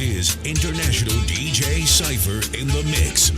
is International DJ Cypher in the Mix.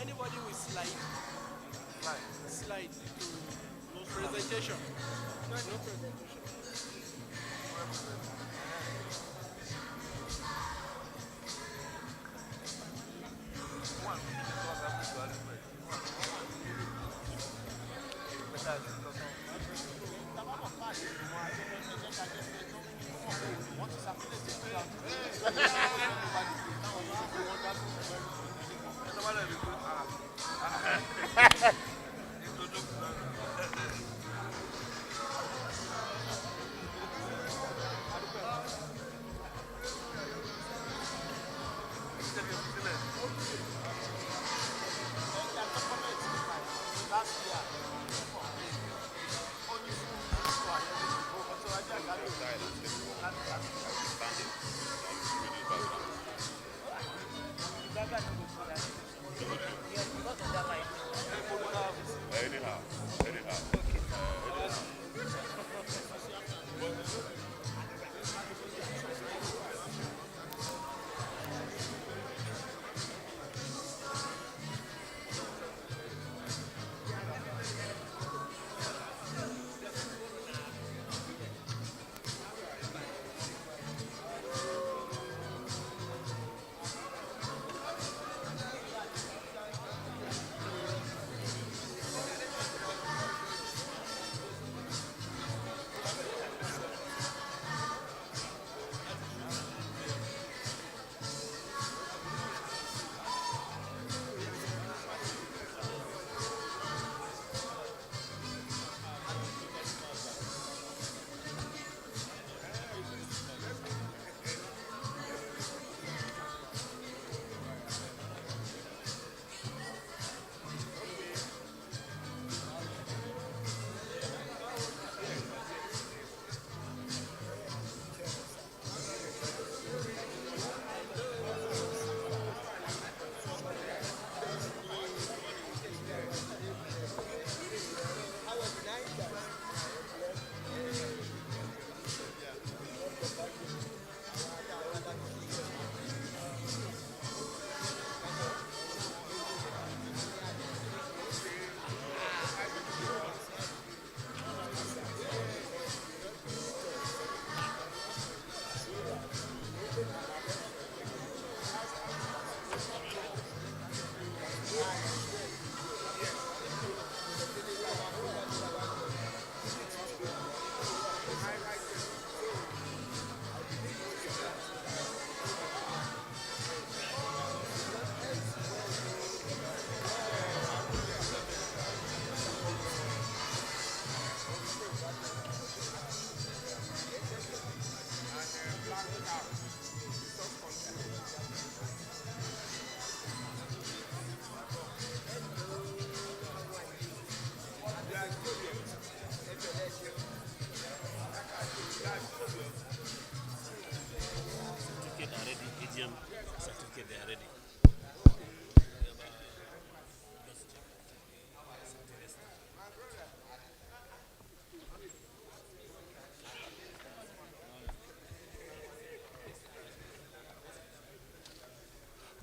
Anybody with slide to presentation. No presentation.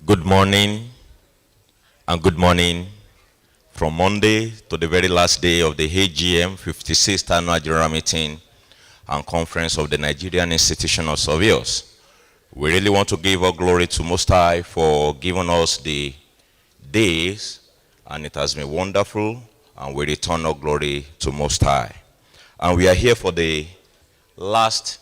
Good morning and good morning from Monday to the very last day of the AGM 56th Annual General Meeting and Conference of the Nigerian Institution of Surveyors. We really want to give all glory to Most High for giving us the days, and it has been wonderful, and we return all glory to Most High. And we are here for the last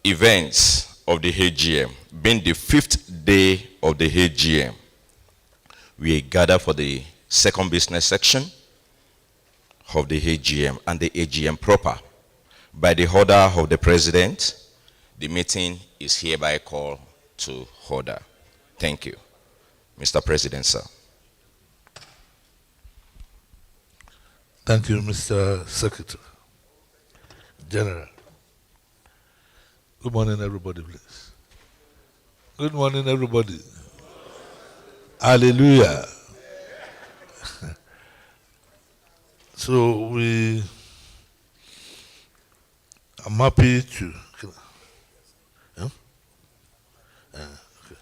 events of the AGM, being the 5th day of the AGM. We gather for the second business section of the AGM and the AGM proper. By the order of the President, the meeting is hereby called to order. Thank you. Mr. President, sir. Thank you, Mr. Secretary General. Good morning, everybody, please. Good morning, everybody. Hallelujah. So we I'm happy to. Huh? Okay.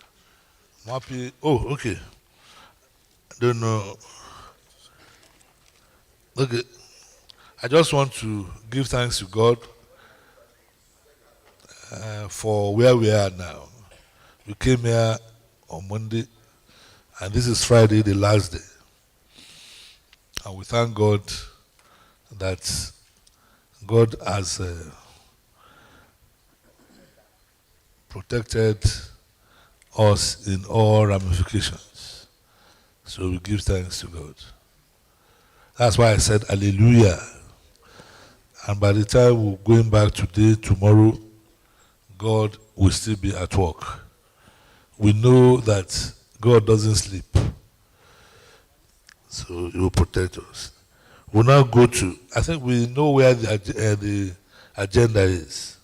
I'm happy. Oh, okay. I don't know. Okay. I just want to give thanks to God for where we are now. We came here on Monday, and this is Friday, the last day. And we thank God that God has protected us in all ramifications. So we give thanks to God. That's why I said hallelujah. And by the time we're going back today, tomorrow, God will still be at work. We know that God doesn't sleep. So He will protect us. We'll now go to, I think we know where the agenda is.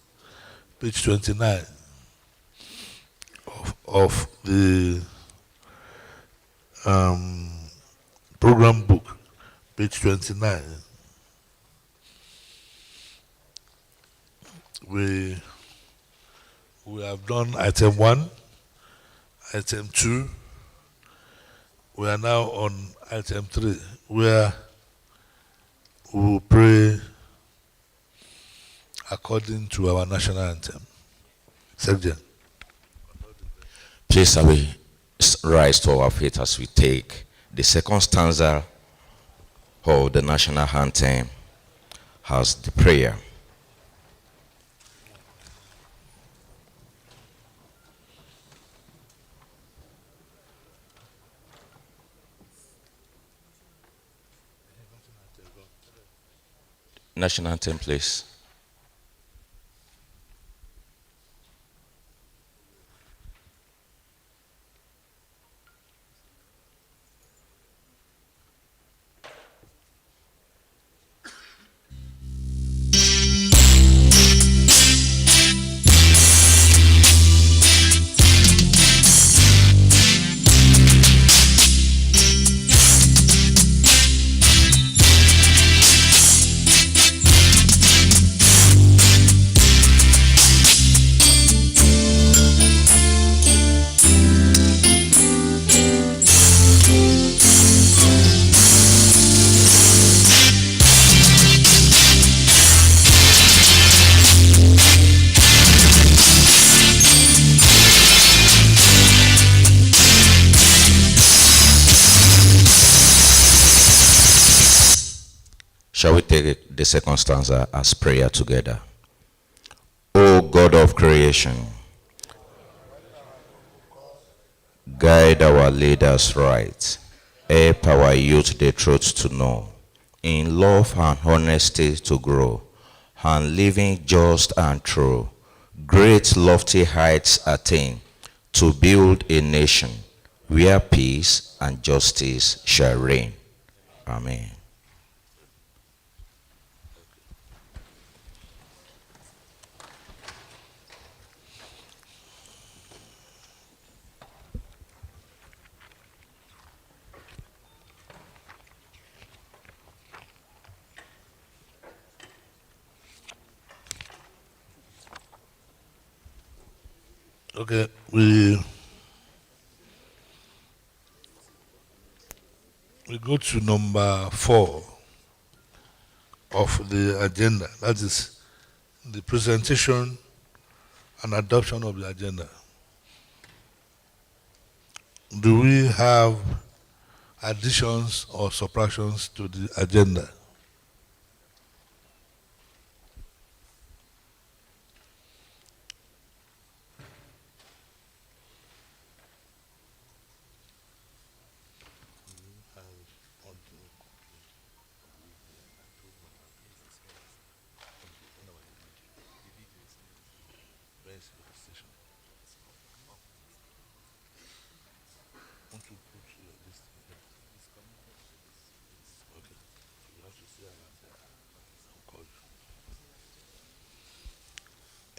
Page 29 of the program book. Page 29. We have done item 1, item 2. We are now on item 3, where we will pray according to our national anthem. Sergeant. Please, shall we rise to our feet as we take the second stanza of the national anthem as the prayer. National anthem, please. Shall we take the second stanza as prayer together? O God of creation, guide our leaders right, help our youth the truth to know, in love and honesty to grow, and living just and true, great lofty heights attain, to build a nation where peace and justice shall reign. Amen. Okay, we go to number 4 of the agenda. That is the presentation and adoption of the agenda. Do we have additions or subtractions to the agenda?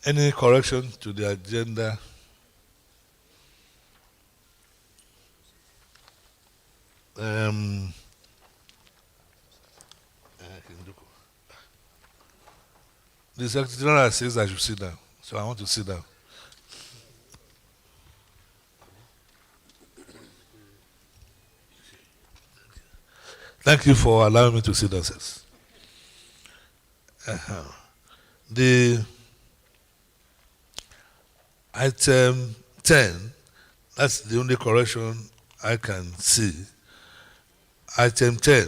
Any correction to the agenda? The Secretary General says I should sit down, so I want to sit down. Thank you for allowing me to sit down, sirs. The item 10, that's the only correction I can see. Item 10,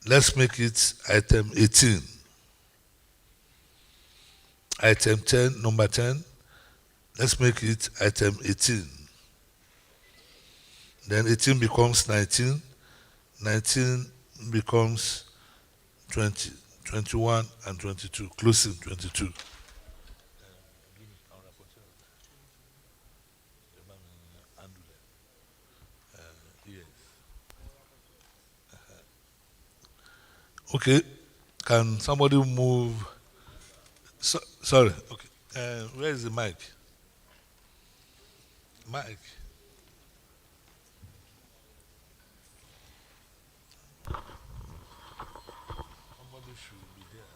let's make it item 18. Item 10, number 10, let's make it item 18. Then 18 becomes 19, 19 becomes 20, 21 and 22, closing 22. Okay, can somebody move? Sorry, okay. Where is the mic? Mic. Somebody should be there.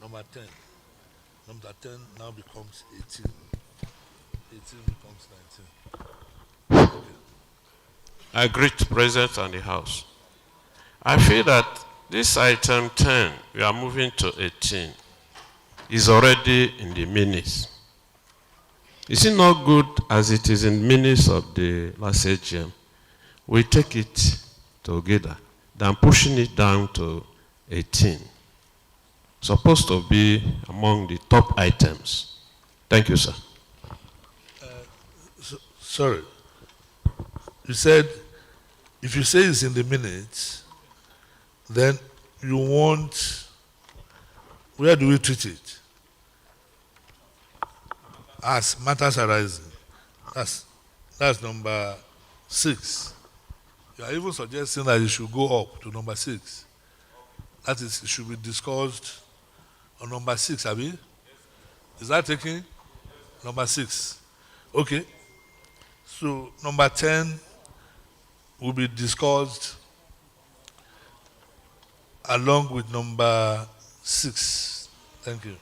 Number 10. Number 10 now becomes 18. 18 becomes 19. Okay. I greet the President and the House. I feel that this item 10, we are moving to 18, is already in the minutes. Is it not good as it is in minutes of the last AGM? We take it together than pushing it down to 18. Supposed to be among the top items. Thank you, sir. Sorry. You said, if you say it's in the minutes, then you want, where do we treat it? As matters arising. That's number 6. You are even suggesting that it should go up to number 6. That is, it should be discussed on number 6, Abi? Is that taking? Number 6. Okay. So number 10 will be discussed along with number 6. Thank you.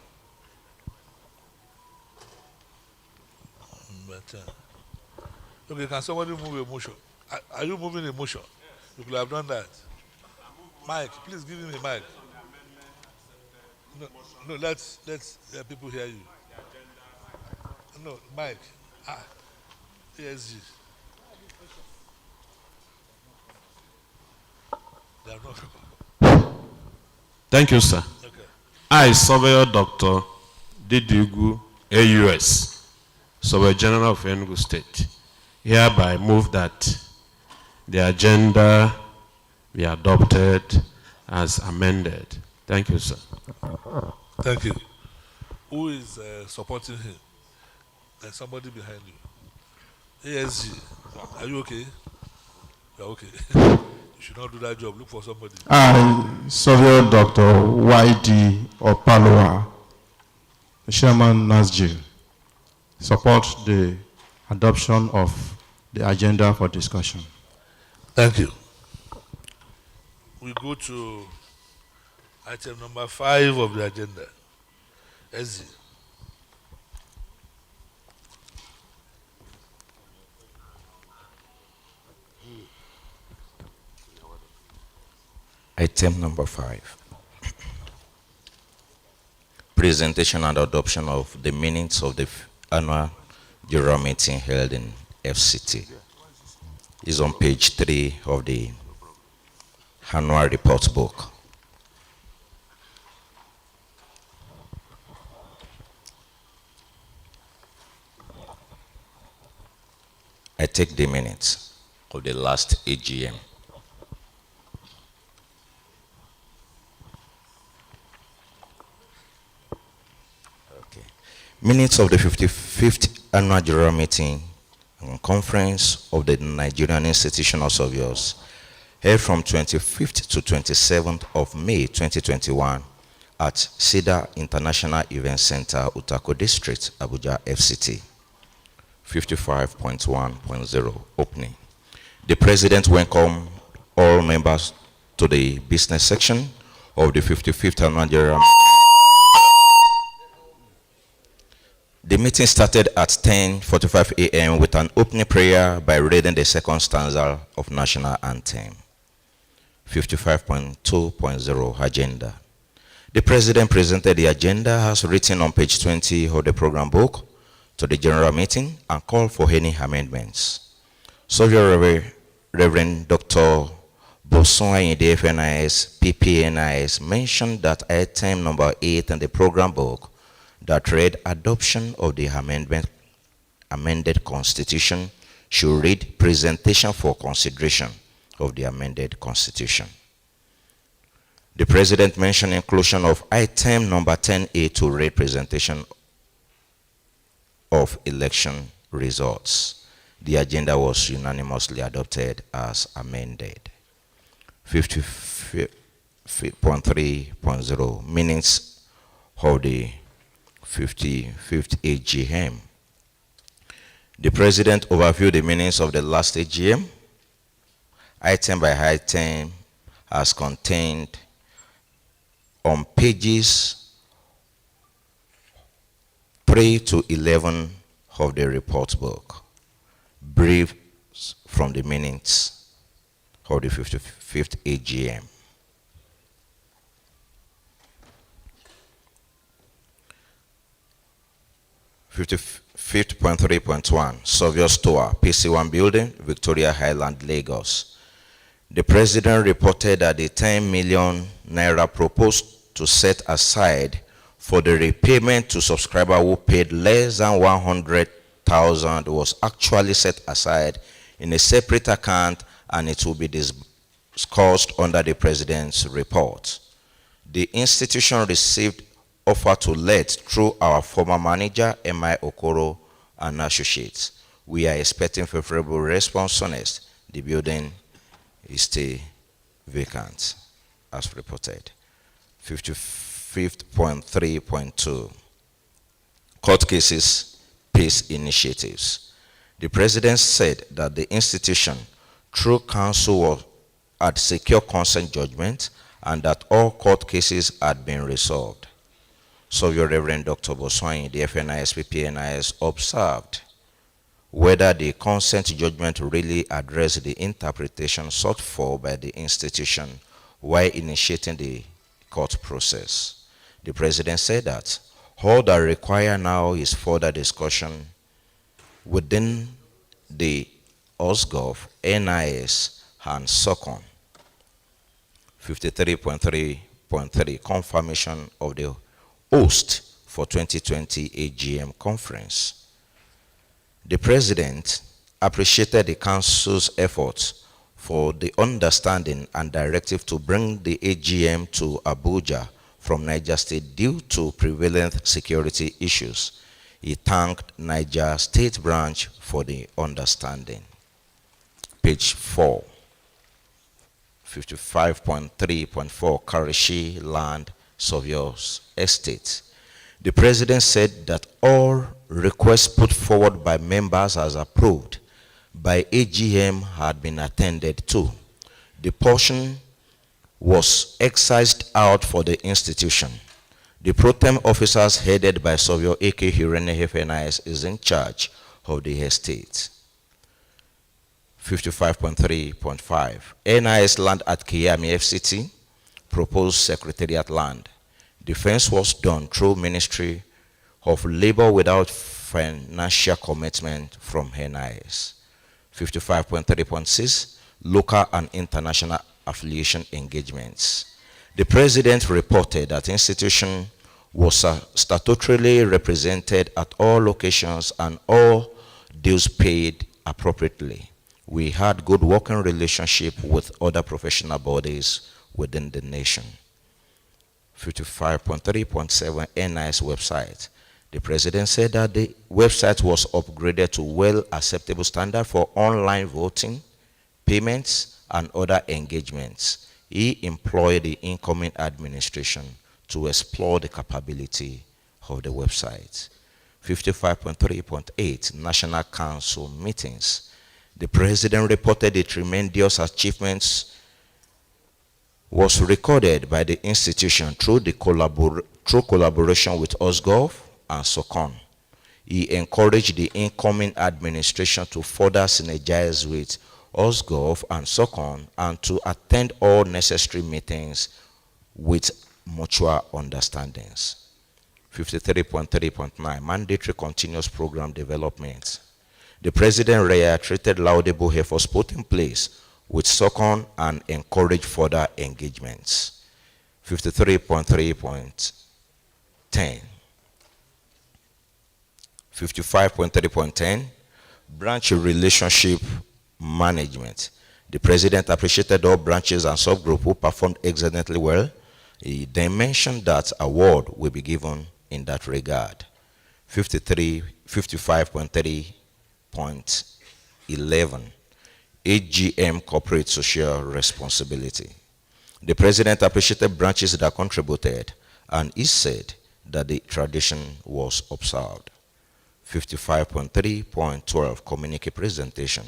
Number 10. Okay, can somebody move a motion? Are you moving a motion? You could have done that. Mike, please give him a mic. No, let's people hear you. No, Mike. ESG. They are not. Thank you, sir. Okay. I, Surveyor Dr. Didigu AUS, Surveyor General of Enugu State, hereby move that the agenda be adopted as amended. Thank you, sir. Thank you. Who is supporting him? There's somebody behind you. ASG, are you okay? You're okay. You should not do that job. Look for somebody. I, Surveyor Dr. YD Opaloa, Chairman Nasjil, support the adoption of the agenda for discussion. Thank you. We go to item number 5 of the agenda. SG. Item number 5. Presentation and adoption of the minutes of the annual general meeting held in FCT. Is on page 3 of the annual report book. I take the minutes of the last AGM. Okay. Minutes of the 55th annual general meeting and conference of the Nigerian Institution of Surveyors held from 25th to 27th of May 2021 at Cedar International Event Center, Utako District, Abuja, FCT. 55.1.0 opening. The President welcomed all members to the business section of the 55th Annual General. The meeting started at 10:45 a.m. with an opening prayer by reading the second stanza of National Anthem. 55.2.0 agenda. The President presented the agenda as written on page 20 of the program book to the general meeting and called for any amendments. So, Reverend Dr. Boson in the FNIS, PPNIS mentioned that item number 8 in the program book that read adoption of the amended constitution should read presentation for consideration of the amended constitution. The President mentioned inclusion of item number 10A to read presentation of election results. The agenda was unanimously adopted as amended. 50.3.0 minutes of the 55th AGM. The President overviewed the minutes of the last AGM, item by item, as contained on pages 3 to 11 of the report book. Briefs from the minutes of the 55th AGM. .3.1 Soviet Tower, PC1 Building, Victoria Highland, Lagos. The President reported that the 10 million naira proposed to set aside for the repayment to subscriber who paid less than 100,000 was actually set aside in a separate account, and it will be discussed under the President's report. The institution received offer to let through our former manager, M.I. Okoro and Associates. We are expecting favorable response on it. The building is still vacant, as reported. 55.3.2 Court cases, peace initiatives. The President said that the institution, through counsel, had secured consent judgment and that all court cases had been resolved. So your Reverend Dr. Boswani, the FNIS, PPNIS, observed whether the consent judgment really addressed the interpretation sought for by the institution while initiating the court process. The President said that all that require now is further discussion within the OSGov, NIS, and SOCON. 53.3.3 Confirmation of the host for 2020 AGM conference. The President appreciated the Council's efforts for the understanding and directive to bring the AGM to Abuja from Niger State due to prevalent security issues. He thanked Niger State branch for the understanding. Page 4. 55.3.4 Karishi Land Surveyors Estate. The President said that all requests put forward by members as approved by AGM had been attended to. The portion was excised out for the institution. The pro-tem officers headed by Surveyor A.K. Hirene FNIS is in charge of the estate. 55.3.5 NIS land at Kyami FCT, proposed secretariat land. Defense was done through Ministry of Labor without financial commitment from NIS. 55.3.6 Local and international affiliation engagements. The President reported that the institution was statutorily represented at all locations and all dues paid appropriately. We had good working relationship with other professional bodies within the nation. 55.3.7 NIS website. The President said that the website was upgraded to well-acceptable standard for online voting, payments, and other engagements. He employed the incoming administration to explore the capability of the website. 55.3.8 National Council meetings. The President reported the tremendous achievements was recorded by the institution through collaboration with OSGov and SOCON. He encouraged the incoming administration to further synergize with OSGov and SOCON and to attend all necessary meetings with mutual understandings. 53.3.9 Mandatory continuous program development. The President reiterated laudable efforts put in place with SOCON and encouraged further engagements. 53.3.10 55.3.10 Branch relationship management. The President appreciated all branches and subgroups who performed excellently well. He then mentioned that award will be given in that regard. 55.3.11 AGM corporate social responsibility. The President appreciated branches that contributed, and he said that the tradition was observed. 55.3.12 communique presentation.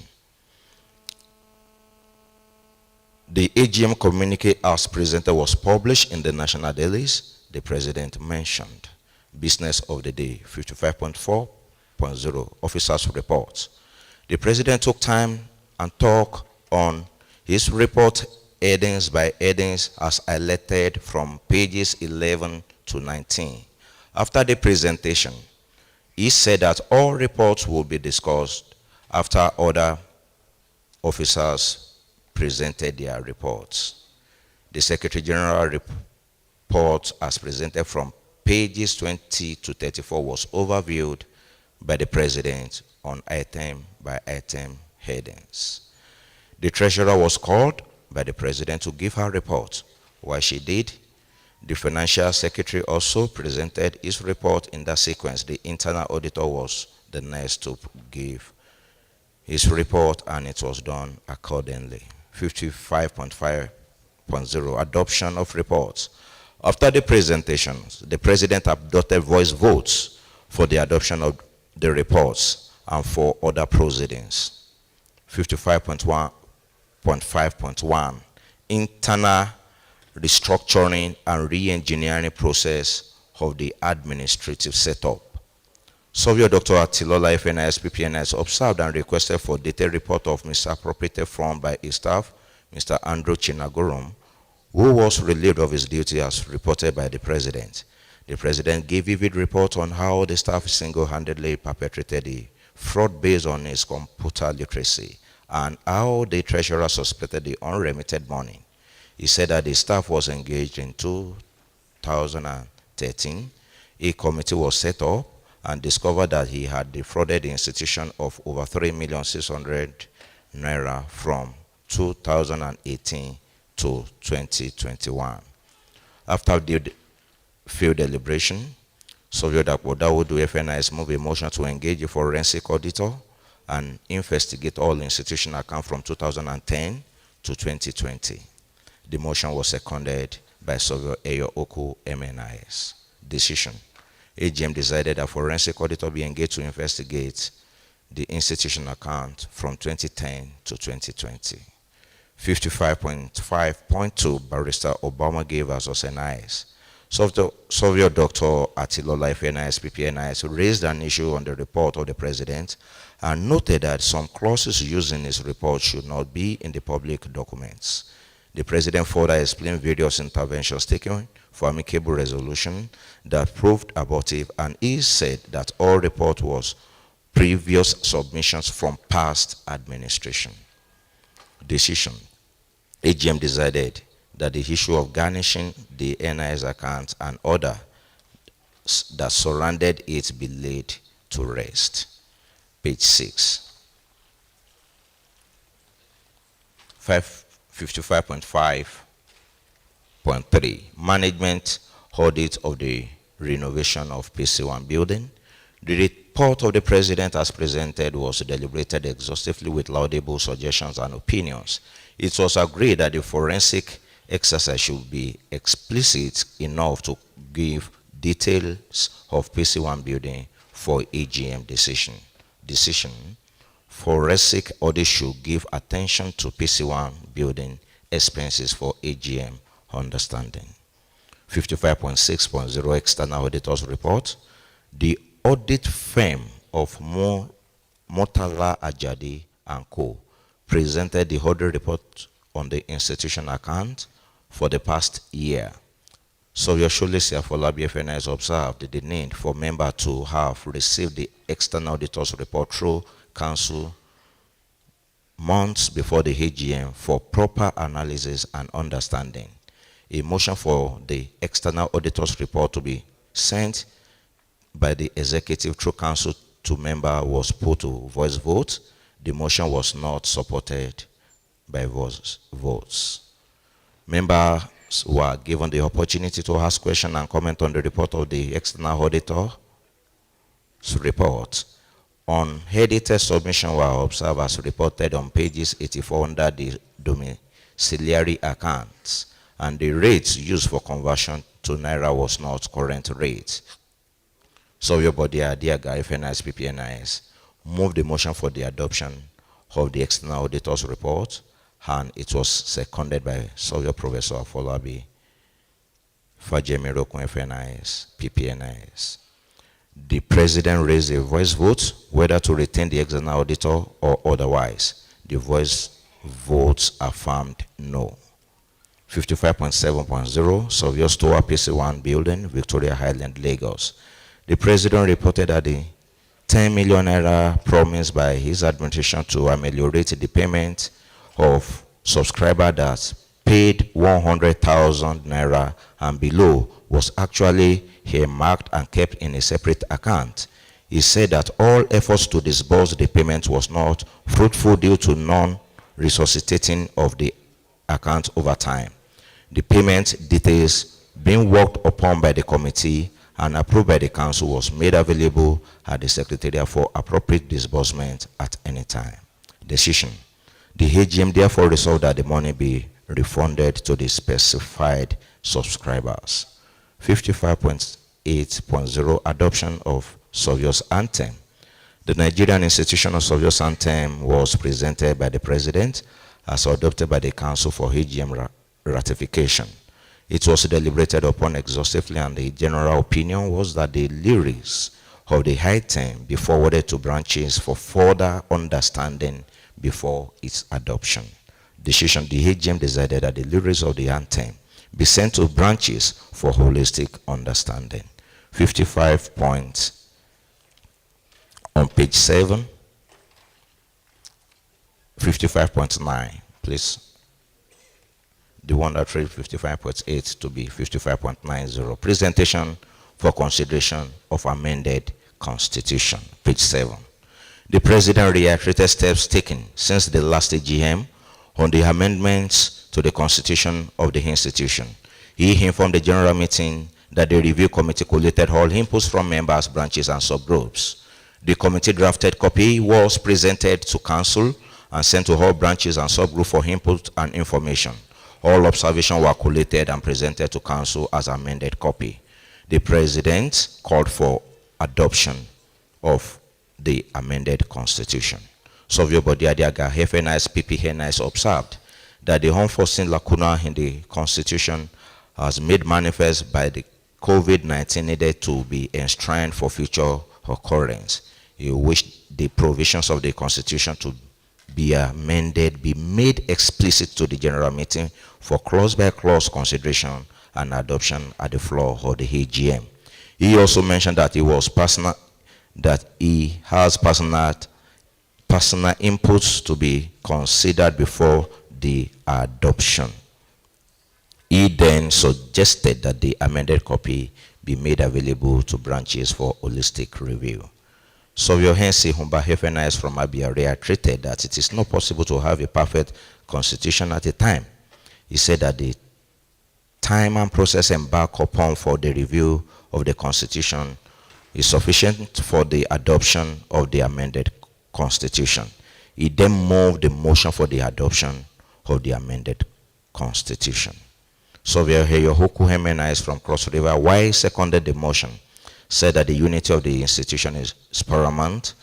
The AGM communique as presented was published in the national dailies. The President mentioned business of the day. 55.4.0 officers' reports. The President took time and talked on his report headings by headings as highlighted from pages 11 to 19. After the presentation, he said that all reports will be discussed after other officers presented their reports. The Secretary General report as presented from pages 20 to 34 was overviewed by the President on item by item headings. The Treasurer was called by the President to give her report. While she did, the Financial Secretary also presented his report in that sequence. The Internal Auditor was the next to give his report, and it was done accordingly. 55.5.0 adoption of reports. After the presentations, the President adopted voice votes for the adoption of the reports and for other proceedings. 55.1.5.1 internal restructuring and re-engineering process of the administrative setup. Surveyor Dr. Atilola FNIS PPNS observed and requested for detailed report of misappropriated funds by his staff, Mr. Andrew Chinagorum, who was relieved of his duty as reported by the President. The President gave vivid report on how the staff single-handedly perpetrated the fraud based on his computer literacy and how the Treasurer suspected the unremitted money. He said that the staff was engaged in 2013. A committee was set up and discovered that he had defrauded the institution of over 3,600,000 naira from 2018 to 2021. After the field deliberation, Surveyor Dr. Dawodu FNIS moved a motion to engage a forensic auditor and investigate all institution accounts from 2010 to 2020. The motion was seconded by Surveyor Eyo Oku MNIS. Decision. AGM decided that forensic auditor be engaged to investigate the institution account from 2010 to 2020. 55.5.2 Barrister Obama gave us NIS. Surveyor Dr. Atilola FNIS PPNIS raised an issue on the report of the President and noted that some clauses used in his report should not be in the public documents. The President further explained various interventions taken for amicable resolution that proved abortive, and he said that all report was previous submissions from past administration. Decision. AGM decided that the issue of garnishing the NIS account and order that surrounded it be laid to rest. Page 6. 55.5.3 Management audit of the renovation of PC1 building. The report of the President as presented was deliberated exhaustively with laudable suggestions and opinions. It was agreed that the forensic exercise should be explicit enough to give details of PC1 building for AGM decision. Forensic audit should give attention to PC1 building expenses for AGM understanding. 55.6.0 External Auditors Report. The audit firm of Motala Ajadi and Co. presented the audit report on the institution account for the past year. So your Sholesi Afolabi FNI has observed the need for member to have received the external auditors report through council months before the AGM for proper analysis and understanding. A motion for the external auditors report to be sent by the executive through council to member was put to voice vote. The motion was not supported by voice votes. Members were given the opportunity to ask questions and comment on the report of the external auditor's report. Unedited submission were observed as reported on pages 84 under the domiciliary accounts, and the rates used for conversion to Naira was not current rate. So your body, dear guy, FNIS, PPNIS, move the motion for the adoption of the external auditor's report, and it was seconded by Sovio Professor Afolabi, Fajemi Rokun, FNIS, PPNIS. The president raised a voice vote whether to retain the external auditor or otherwise. The voice votes affirmed no. 55.7.0 Sovio Stoa PC1 building, Victoria Highland, Lagos. The president reported that the 10 million naira promised by his administration to ameliorate the payment of subscriber that paid 100,000 naira and below was actually earmarked and kept in a separate account. He said that all efforts to disburse the payment was not fruitful due to non-resuscitating of the account over time. The payment details being worked upon by the committee and approved by the council was made available at the secretariat for appropriate disbursement at any time. Decision. The AGM therefore resolved that the money be refunded to the specified subscribers. 55.8.0 Adoption of Sovio's Anthem. The Nigerian institution of Sovio's Anthem was presented by the President as adopted by the Council for AGM ratification. It was deliberated upon exhaustively, and the general opinion was that the lyrics of the item be forwarded to branches for further understanding before its adoption. Decision. The AGM decided that the lyrics of the anthem be sent to branches for holistic understanding. 55 points on page 7. 55.9, please. The one that read 55.8 to be 55.90. Presentation for consideration of amended constitution, page 7. The president reiterated steps taken since the last AGM on the amendments to the constitution of the institution. He informed the general meeting that the review committee collated all inputs from members, branches, and subgroups. The committee drafted copy was presented to council and sent to all branches and subgroups for input and information. All observations were collated and presented to council as amended copy. The president called for adoption of the amended constitution. Sovio Bodiadiaga, FNIS, PPNIS observed that the unforeseen lacuna in the constitution has made manifest by the COVID-19 needed to be enshrined for future occurrence. He wished the provisions of the constitution to be amended, be made explicit to the general meeting for clause-by-clause consideration and adoption at the floor of the AGM. He also mentioned that he has personal inputs to be considered before the adoption. He then suggested that the amended copy be made available to branches for holistic review. Sovio Hensi Humba FNIS from Abia reiterated that it is not possible to have a perfect constitution at a time. He said that the time and process embarked upon for the review of the constitution is sufficient for the adoption of the amended constitution. He then moved the motion for the adoption of the amended constitution. Surveyor Heyohoku Hemenais from Cross River, while he seconded the motion, said that the unity of the institution is paramount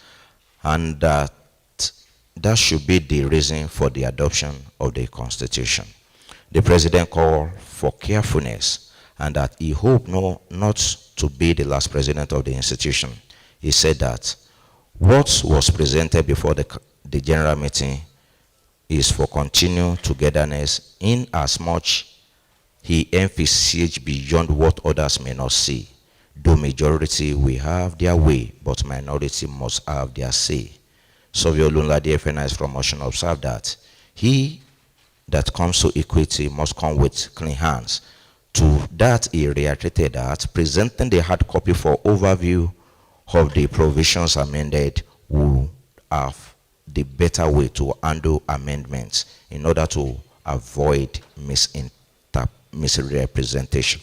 and that should be the reason for the adoption of the Constitution. The President called for carefulness and that he hoped not to be the last president of the institution. He said that what was presented before the general meeting is for continued togetherness in as much he emphasized beyond what others may not see. Though majority will have their way, but minority must have their say. Surveyor Olunlade FNI's promotion observed that he that comes to equity must come with clean hands. To that, he reiterated that presenting the hard copy for overview of the provisions amended would have the better way to handle amendments in order to avoid misrepresentation.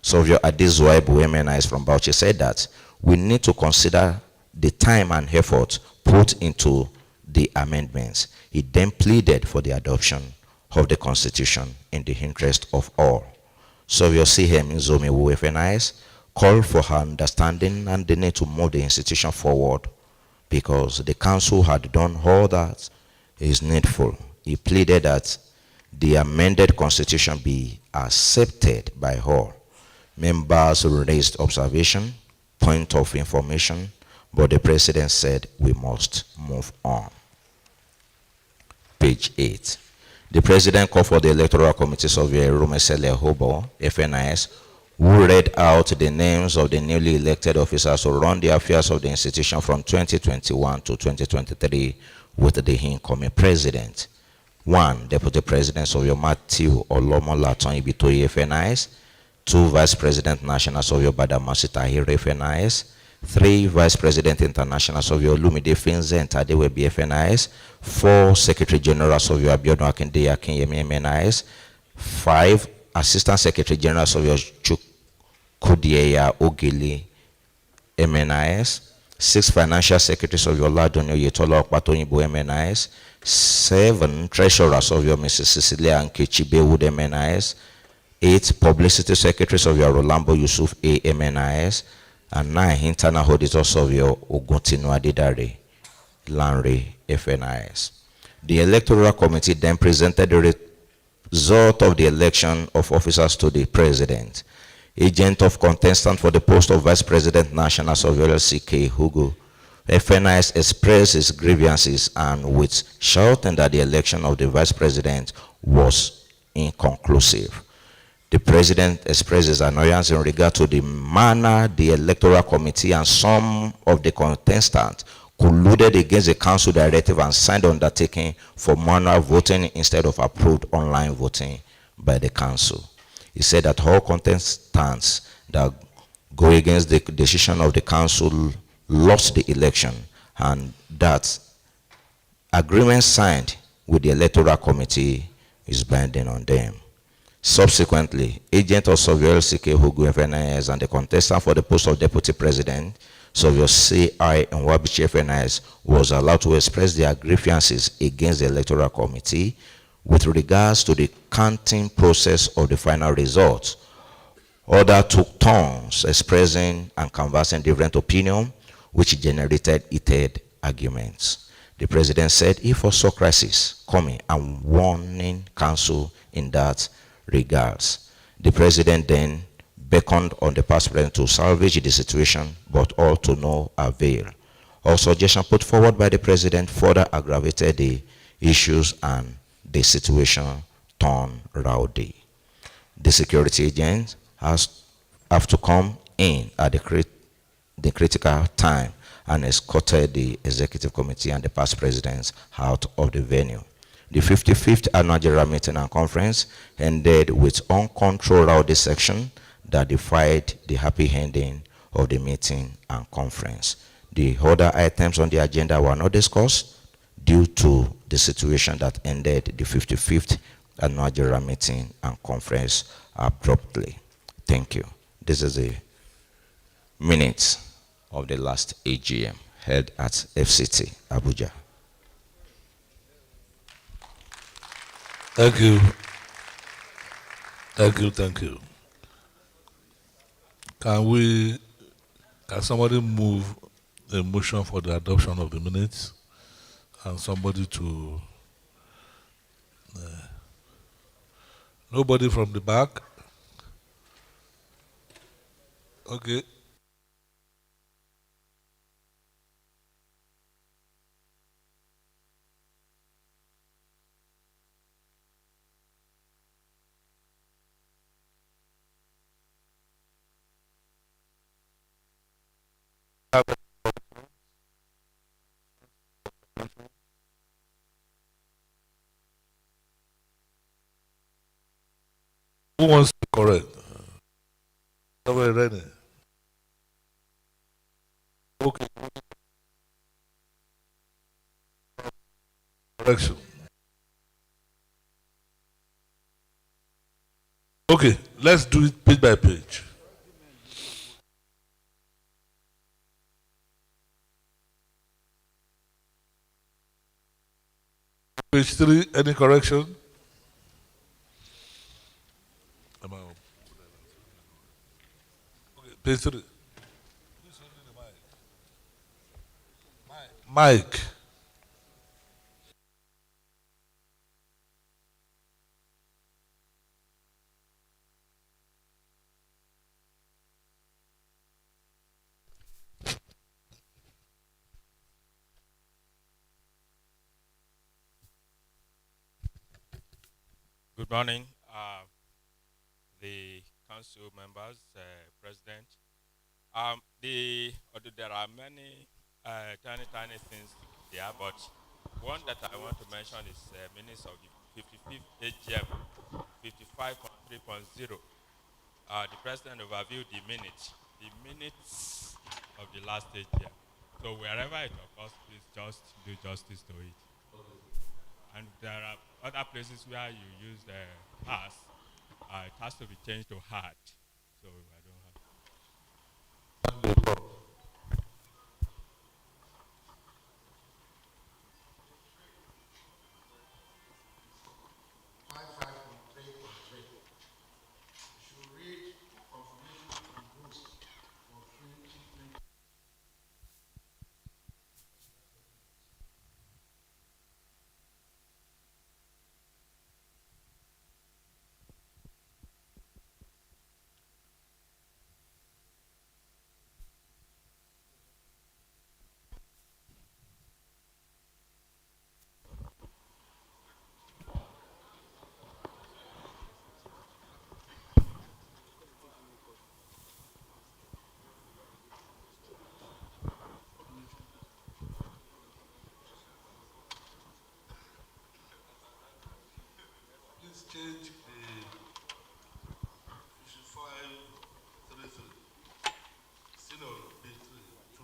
Surveyor Adezuaibu MNIs from Bauchi said that we need to consider the time and effort put into the amendments. He then pleaded for the adoption of the Constitution in the interest of all. Surveyor CM Nzomewu FNIs called for her understanding and the need to move the institution forward because the council had done all that is needful. He pleaded that the amended Constitution be accepted by all. Members raised observation, point of information, but the president said we must move on. Page 8. The president called for the Electoral Committee Surveyor Rumesele Hobo, FNIS, who read out the names of the newly elected officers who run the affairs of the institution from 2021 to 2023 with the incoming president. 1. Deputy President Surveyor Matthew Olomo Laton Ibitoye FNIS. 2. Vice President National Surveyor Badamasi Tahir FNIS. 3. Vice President International Surveyor Lumide Finze Tadewe BFNIS. 4. Secretary General Surveyor Abiodun Akinde Akinyemi MNIS. 5. Assistant Secretary General Surveyor Chukudieya Ogili MNIS. 6. Financial Secretary Surveyor Ladonyo Yetola Okpatoyinbo MNIS. 7. Treasurer Surveyor Mrs. Cecilia Nkechibe Wood MNIS. 8. Publicity Secretary Surveyor Rolambo Yusuf A MNIS. And 9. Internal Auditor Surveyor Oguntinu Adidare Lanre FNIS. The Electoral Committee then presented the result of the election of officers to the President. Agent of contestant for the post of Vice President National Surveyor CK Hugo FNIS expressed his grievances and with shouting that the election of the Vice President was inconclusive. The President expressed his annoyance in regard to the manner the Electoral Committee and some of the contestants colluded against the Council directive and signed undertaking for manual voting instead of approved online voting by the Council. He said that all contestants that go against the decision of the Council lost the election and that agreement signed with the Electoral Committee is binding on them. Subsequently, agent of Surveyor CK Hugo FNIS and the contestant for the post of Deputy President, Surveyor C.I. Nwabichi FNIS, was allowed to express their grievances against the Electoral Committee with regards to the counting process of the final results. Others took turns expressing and canvassing different opinions, which generated heated arguments. The President said he foresaw crisis coming and warning Council in that regards. The President then beckoned on the past president to salvage the situation, but all to no avail. All suggestions put forward by the President further aggravated the issues and the situation turned rowdy. The security agents have to come in at the critical time and escorted the Executive Committee and the past presidents out of the venue. The 55th Annual General Meeting and Conference ended with uncontrolled rowdy section that defied the happy ending of the meeting and conference. The other items on the agenda were not discussed due to the situation that ended the 55th Annual General Meeting and Conference abruptly. Thank you. This is the minutes of the last AGM held at FCT, Abuja. Thank you. Thank you, thank you. Can somebody move a motion for the adoption of the minutes? And somebody to, nobody from the back? Okay. Who wants to correct? Somebody ready? Okay, correction. Okay, let's do it page by page. Page 3, any correction? Am I on? Okay, page 3. Mike. Good morning, the council members, president. Although there are many tiny things there, but one that I want to mention is minutes of the 55th AGM, 55.3.0. The president overviewed the minutes of the last AGM. So wherever it occurs, please just do justice to it. And there are other places where you use the pass. It has to be changed to hard. So I don't have. Please change the 5533. Page 3 to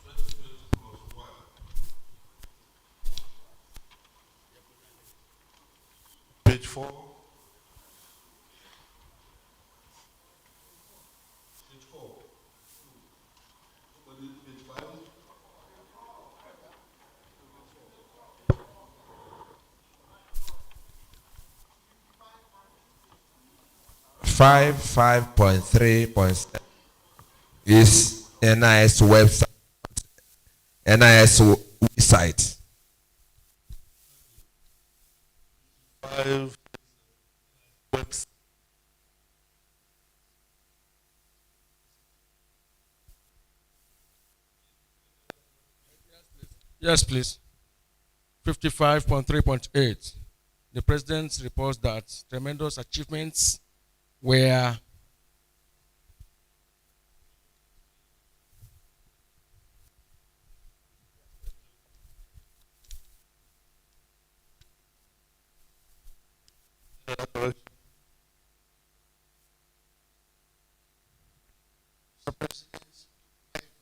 2020 plus 1. Page 4. Page 4. Somebody, page 5. 5.3.7 is NIS website. NIS website. 5 website. Yes, please. 55.3.8. The president reports that tremendous achievements were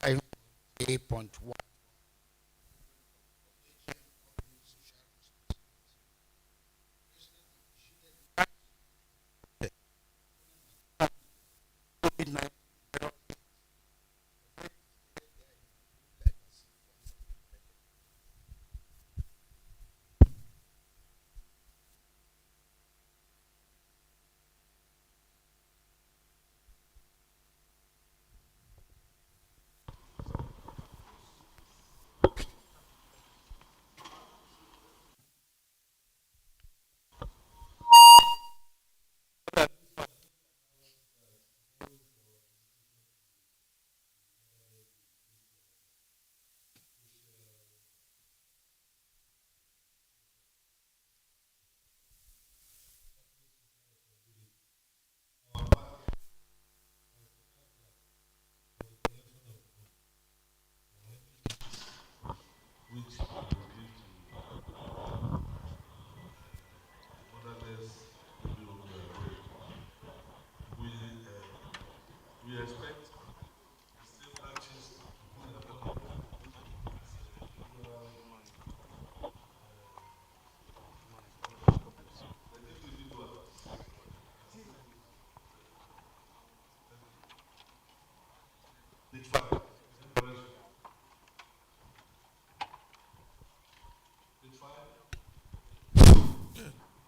Five 8.1.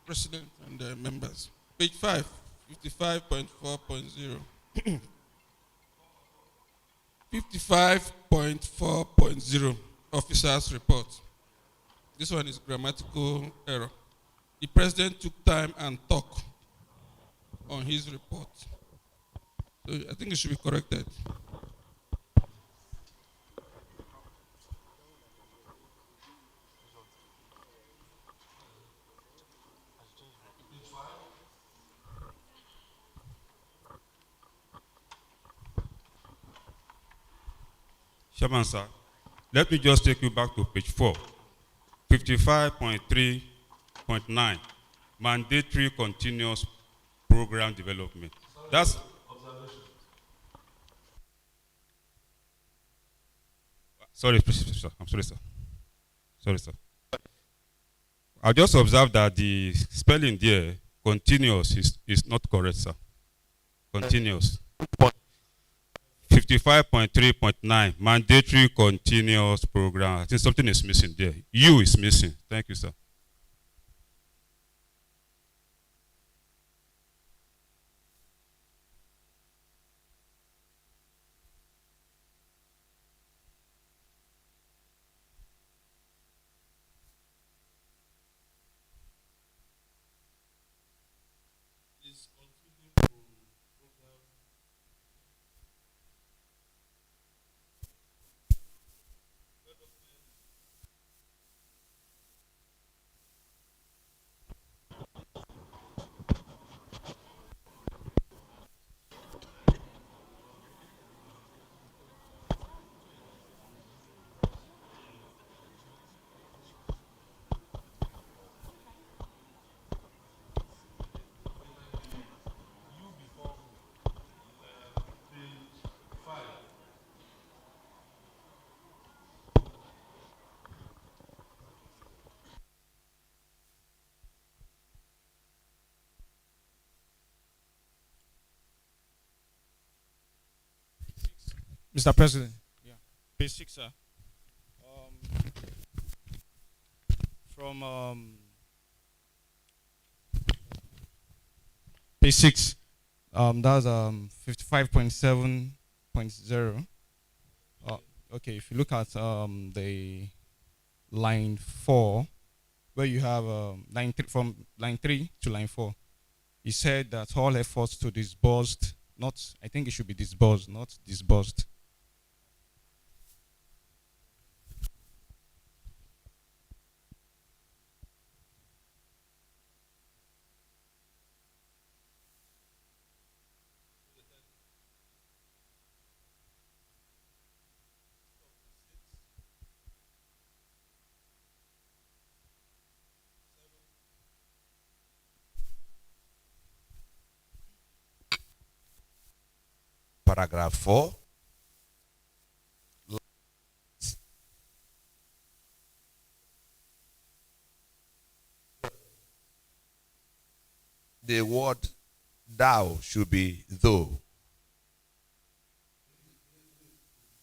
President and members. Page 5, 55.4.0. 55.4.0, officers report. This one is grammatical error. The president took time and talk on his report. So I think it should be corrected. Chairman, sir, let me just take you back to page 4, 55.3.9, mandatory continuous program development. That's sorry, sir. I'm sorry, sir. Sorry, sir. I just observed that the spelling there, continuous, is not correct, sir. Continuous. 55.3.9, mandatory continuous program. I think something is missing there. U is missing. Thank you, sir. Mr. President. Yeah. Page 6, sir. From page 6, that's 55.7.0. Okay, if you look at the line 4, where you have line 3, from line 3 to line 4, he said that all efforts to disbursed, not, I think it should be disbursed, not disbursed. Paragraph 4. The word thou should be though.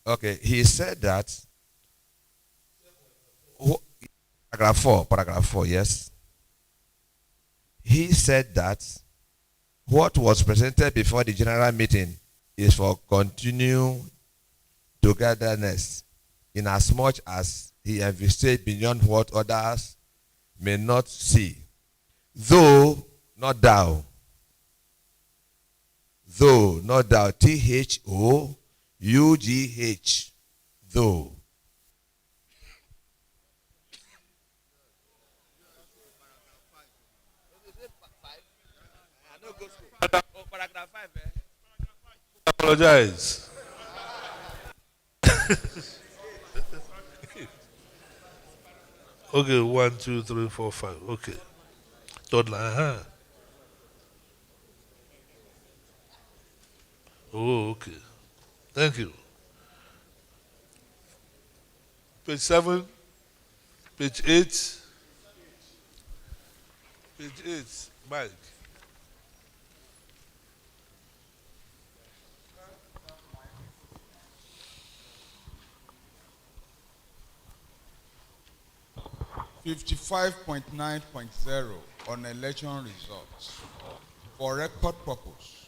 Okay, he said that. Paragraph 4, yes. He said that what was presented before the general meeting is for continued togetherness, in as much as he envisaged beyond what others may not see. Though, not thou. Though, not thou. THOUGH. Though. Paragraph 5, Apologize. Okay, 1, 2, 3, 4, 5. Okay. Third line, huh? Oh, okay. Thank you. Page 7, page 8. Page 8, Mike. 55.9.0 on election results for record purpose.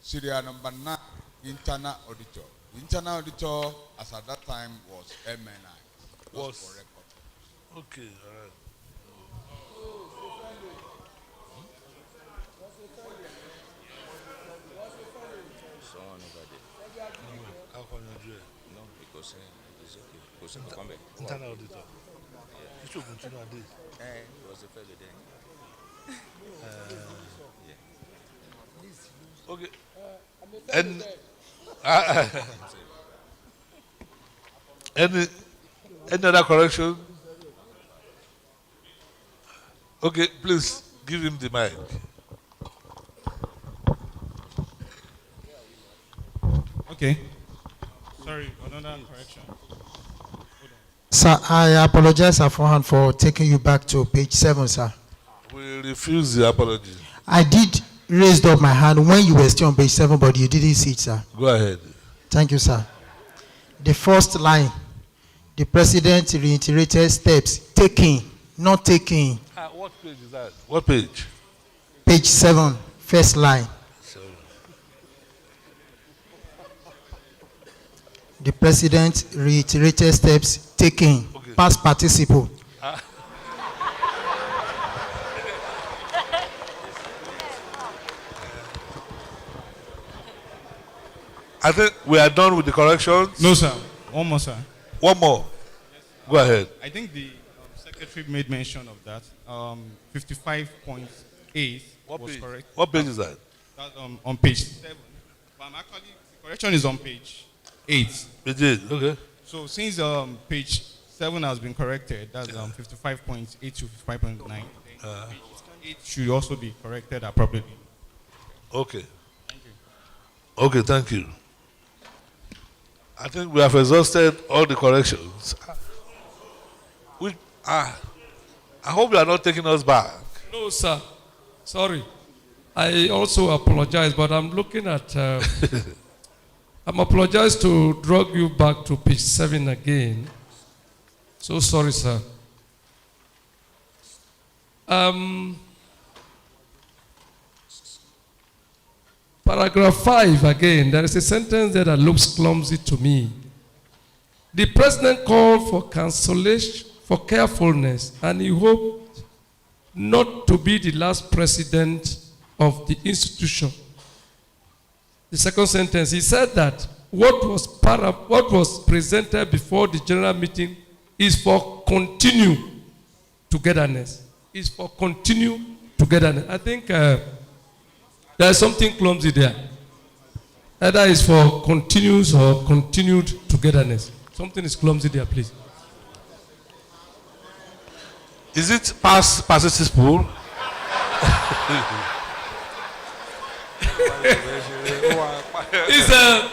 Serial number 9, internal auditor. The internal auditor, as at that time, was MNI. Was for record. Okay, all right. How can you do it? No, because it's okay. Because come back. Internal auditor. You should continue on this. It was the fellow then. Okay. And any other correction? Okay, please give him the mic. Okay. Sorry, another correction. Sir, I apologize beforehand for taking you back to page 7, sir. We refuse the apology. I did raise up my hand when you were still on page 7, but you didn't see it, sir. Go ahead. Thank you, sir. The first line, the president reiterated steps taking, not taking. What page is that? What page? Page 7, first line. The president reiterated steps taken, past participle. I think we are done with the corrections. No, sir. One more, sir. One more. Go ahead. I think the secretary made mention of that. 55.8 was page? correct. What page is that? That's on page 7. But I'm actually, the correction is on page 8. Page 8, okay. So since page 7 has been corrected, that's 55.8 to 55.9. Page 8 should also be corrected appropriately. Okay. Thank you. Okay, thank you. I think we have exhausted all the corrections. I hope you are not taking us back. No, sir. Sorry. I also apologize, but I'm looking at... I'm apologize to drag you back to page 7 again. So sorry, sir. Paragraph 5 again, there is a sentence there that looks clumsy to me. The president called for cancellation, for carefulness, and he hoped not to be the last president of the institution. The second sentence, he said that what was presented before the general meeting is for continued togetherness. Is for continued togetherness. I think there is something clumsy there. Either it's for continuous or continued togetherness. Something is clumsy there, please. Is it past participle?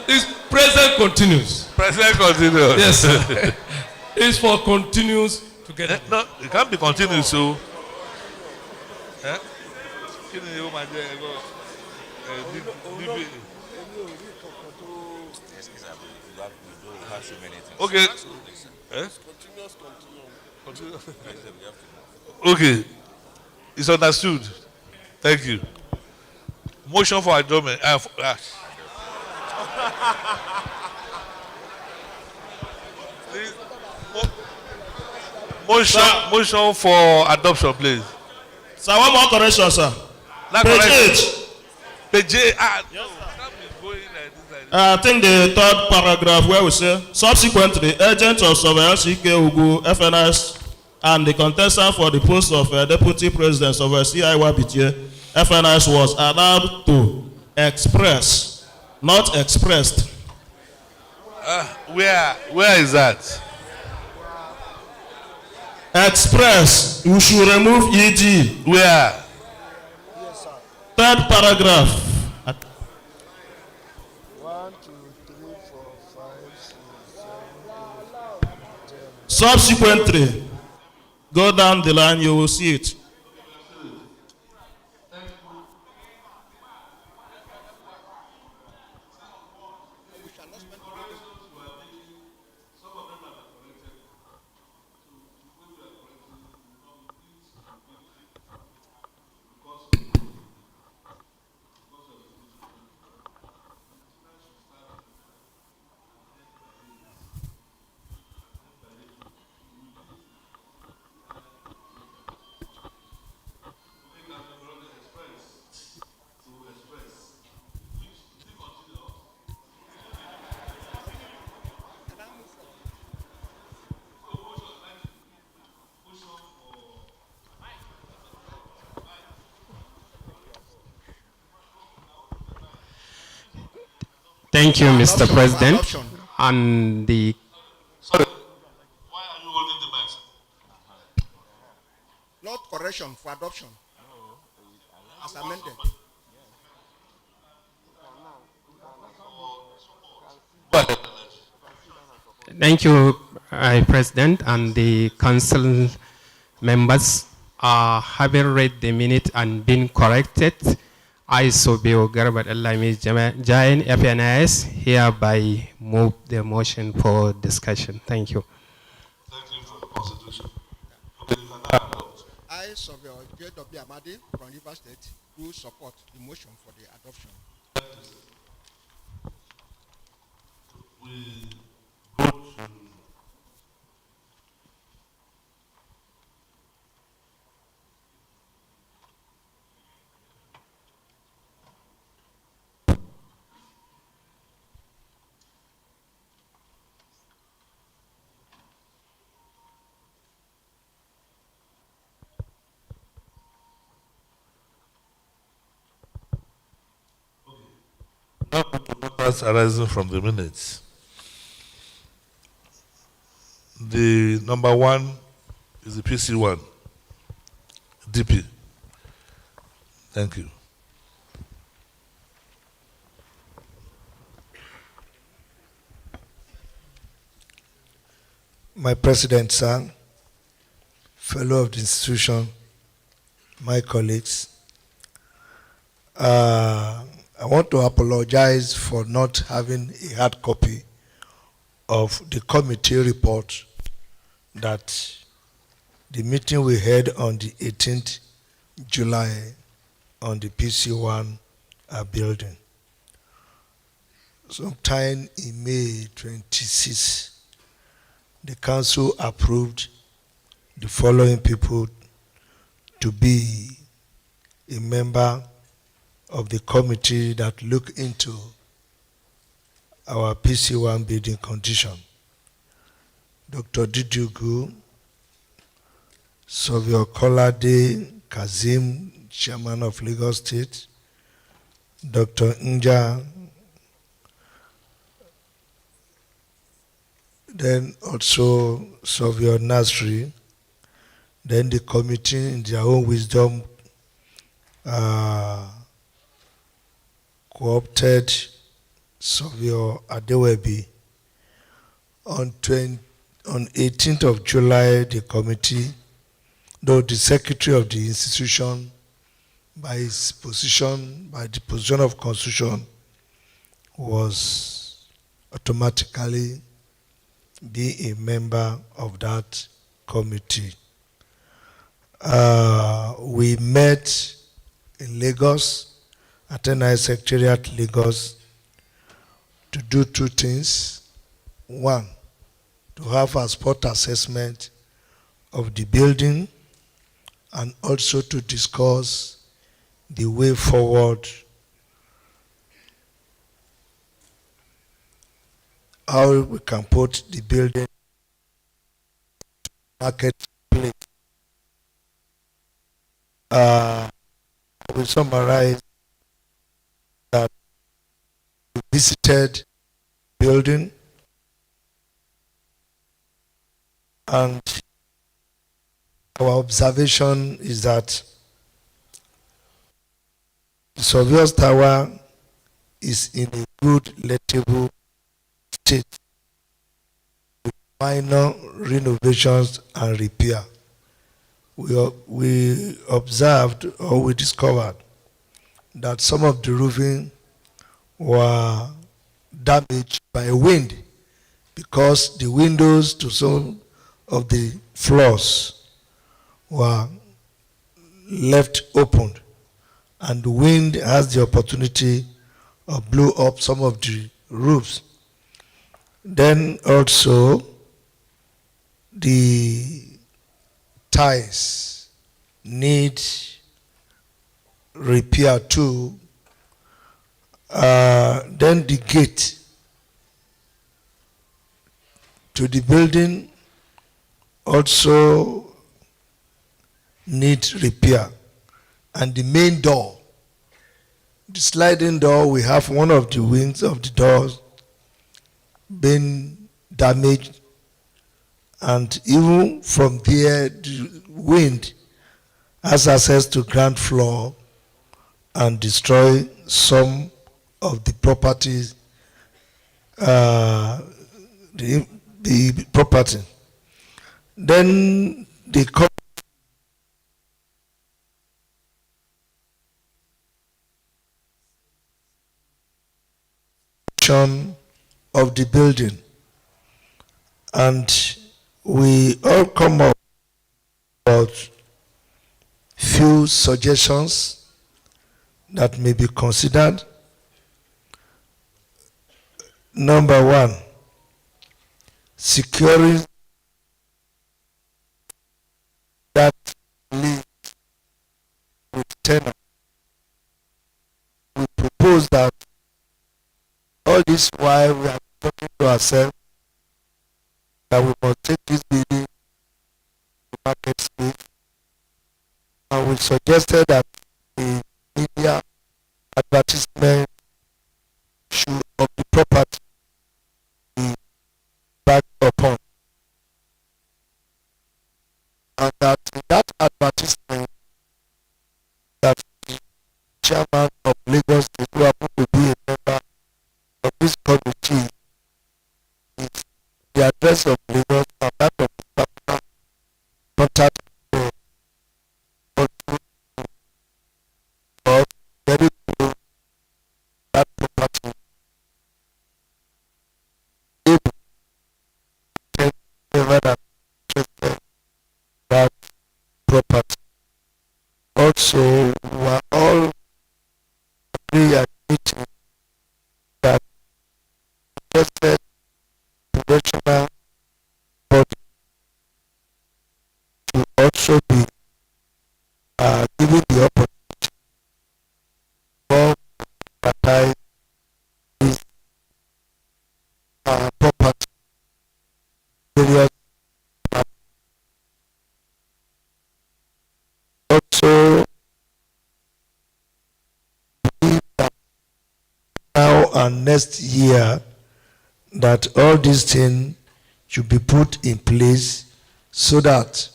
It's present continuous. Present continuous. Yes, sir. It's for continuous together. No, it can't be continuous, so. Okay. Okay. It's understood. Thank you. Motion for adjournment. Motion for adoption, please. Sir, one more correction, sir. Page 8. I think the third paragraph where we say, subsequently, agents of surveillance CK Ugu, FNS, and the contestant for the post of deputy president of CIYBTA, FNS was allowed to express, not expressed. Where is that? Express. You should remove ED. Where? Third paragraph. 1, 2, 3, 4, 5, 6, 7, 8, 10. Subsequently, go down the line, you will see it. Thank you, Mr. President. And the Sorry. Why are you holding the mic? Not correction for adoption. As amended. Thank you, President, and the council members. Having read the minute and been corrected, I, Sobio Garbat Alami Jain FNIS, hereby move the motion for discussion. Thank you. Thank you for the consideration. I, Sobio J.W. Amadi from River State, do support the motion for the adoption. We matters arising from the minutes. The number one is the PC1, DP. Thank you. My president, sir, fellow of the institution, my colleagues, I want to apologize for not having a hard copy of the committee report that the meeting we had on the 18th July on the PC1 building. Sometime in May 26, the council approved the following people to be a member of the committee that look into our PC1 building condition. Dr. Didugu, Sovio Kolade Kazim, Chairman of Lagos State, Dr. Nja, then also Sovio Nasri, then the committee in their own wisdom co-opted Sovio Adewebi. On 18th of July, the committee, though the secretary of the institution, by his position, by the position of constitution, was automatically be a member of that committee. We met in Lagos, attended Secretariat Lagos, to do two things. One, to have a spot assessment of the building, and also to discuss the way forward, how we can put the building marketplace. We summarize that we visited the building, and our observation is that the Surveyor's Tower is in a good, lettable state with minor renovations and repair. We observed, or we discovered, that some of the roofing were damaged by wind because the windows to some of the floors were left open, and the wind has the opportunity of blew up some of the roofs. Then also the ties need repair too. Then the gate to the building also needs repair, and the main door the sliding door, we have one of the wings of the doors been damaged, and even from there the wind has access to ground floor and destroy some of the properties, the property. Then the construction of the building, and we all come up with few suggestions that may be considered. Number one, securing that lease with tenant. We propose that all this while we are talking to ourselves that we must take this building to market space, and we suggested that the media advertisement should of the property be backed upon, and that in that advertisement that the chairman of Lagos State, who happen to be a member of this committee, is the address of Lagos and that of the personal contact for very close that property able to take over that interested that property. Also, we are all agree and meeting that interested professional body to also be given the opportunity for advertise this property various also believe that now and next year that all these things should be put in place so that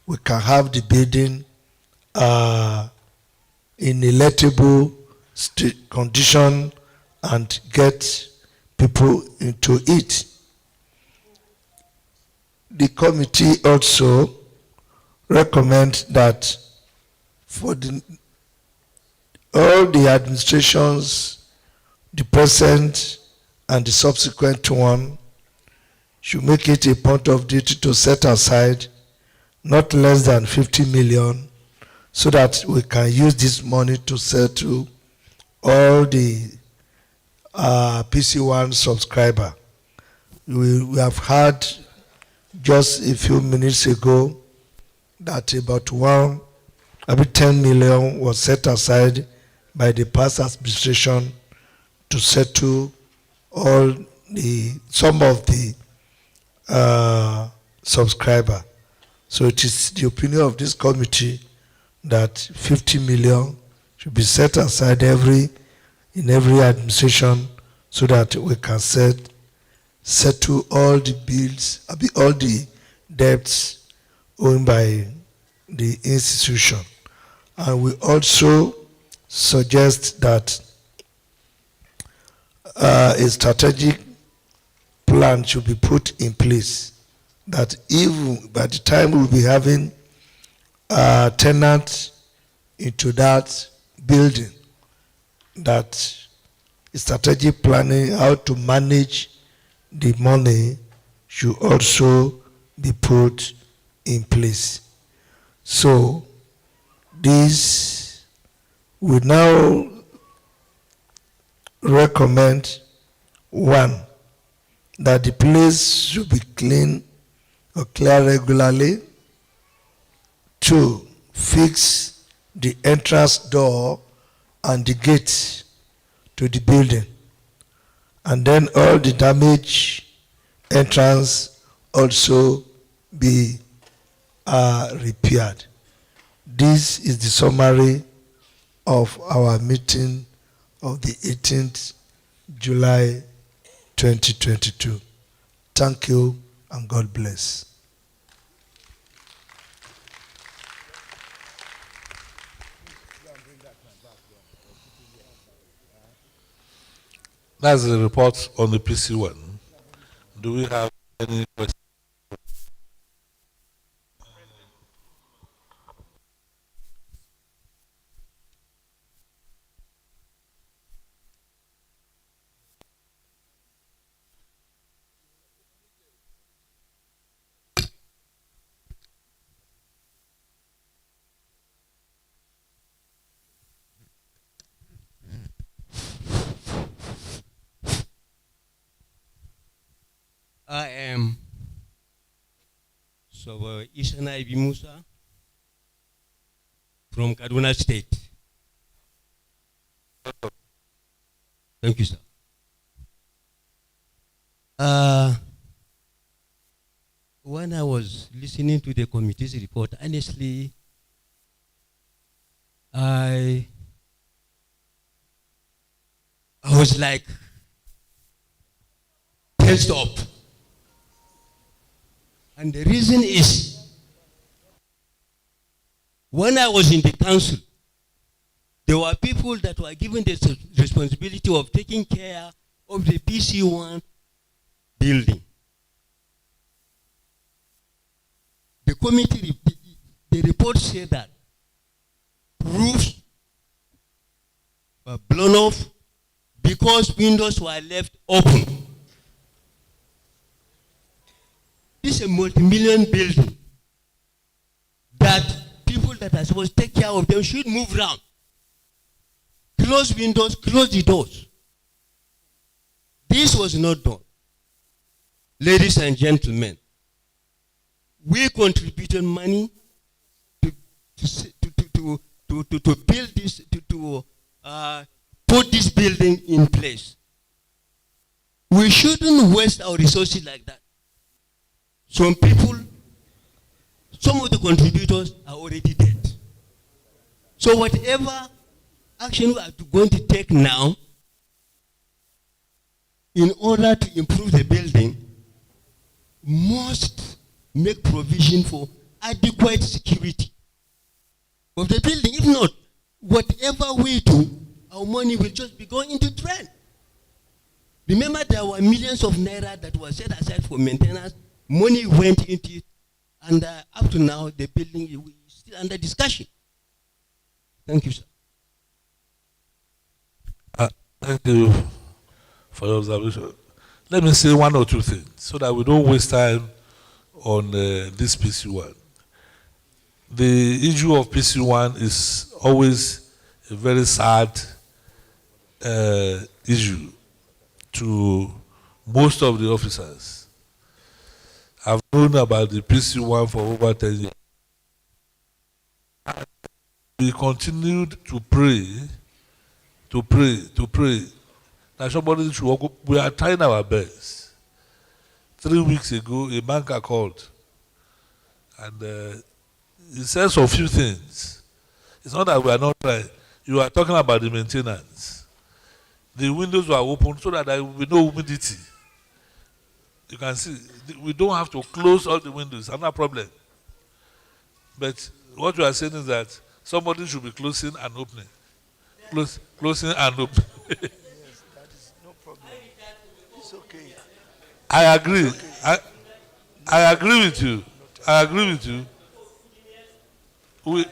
we can have the building in a lettable condition and get people into it. The committee also recommend that for all the administrations, the present and the subsequent one, should make it a point of duty to set aside not less than 50 million so that we can use this money to settle all the PC1 subscriber. We have had just a few minutes ago that about 10 million was set aside by the past administration to settle all some of the subscriber. So it is the opinion of this committee that 50 million should be set aside in every administration so that we can settle all the bills, all the debts owned by the institution. And we also suggest that a strategic plan should be put in place, that even by the time we'll be having tenants into that building, that strategic planning, how to manage the money, should also be put in place. So this we now recommend: one, that the place should be clean or clear regularly. Two, fix the entrance door and the gate to the building, and then all the damaged entrance also be repaired. This is the summary of our meeting of the 18th July 2022. Thank you and God bless. That's the report on the PC1. Do we have any questions? I am Isana Ibi Musa from Kaduna State. Thank you, sir. When I was listening to the committee's report, honestly, I was like tensed up. And the reason is, when I was in the council, there were people that were given the responsibility of taking care of the PC1 building. The committee, the report said that roofs were blown off because windows were left open. This is a multi-million building that people that are supposed to take care of them should move around. Close windows, close the doors. This was not done. Ladies and gentlemen, we contributed money to build this, to put this building in place. We shouldn't waste our resources like that. Some people, some of the contributors are already dead. So whatever action we are going to take now in order to improve the building must make provision for adequate security of the building. If not, whatever we do, our money will just be going into drain. Remember, there were millions of naira that were set aside for maintenance. Money went into it, and up to now, the building is still under discussion. Thank you, sir. Thank you for your observation. Let me say one or two things so that we don't waste time on this PC1. The issue of PC1 is always a very sad issue to most of the officers. I've known about the PC1 for over 10 years. We continued to pray. That somebody should walk up. We are trying our best. 3 weeks ago, a banker called, and he says a few things. It's not that we are not trying. You are talking about the maintenance. The windows were open so that there will be no humidity. You can see, we don't have to close all the windows, another problem. But what you are saying is that somebody should be closing and opening. Closing and opening. Yes, that is no problem. It's okay. I agree. Okay. I agree with you. I agree with you. We,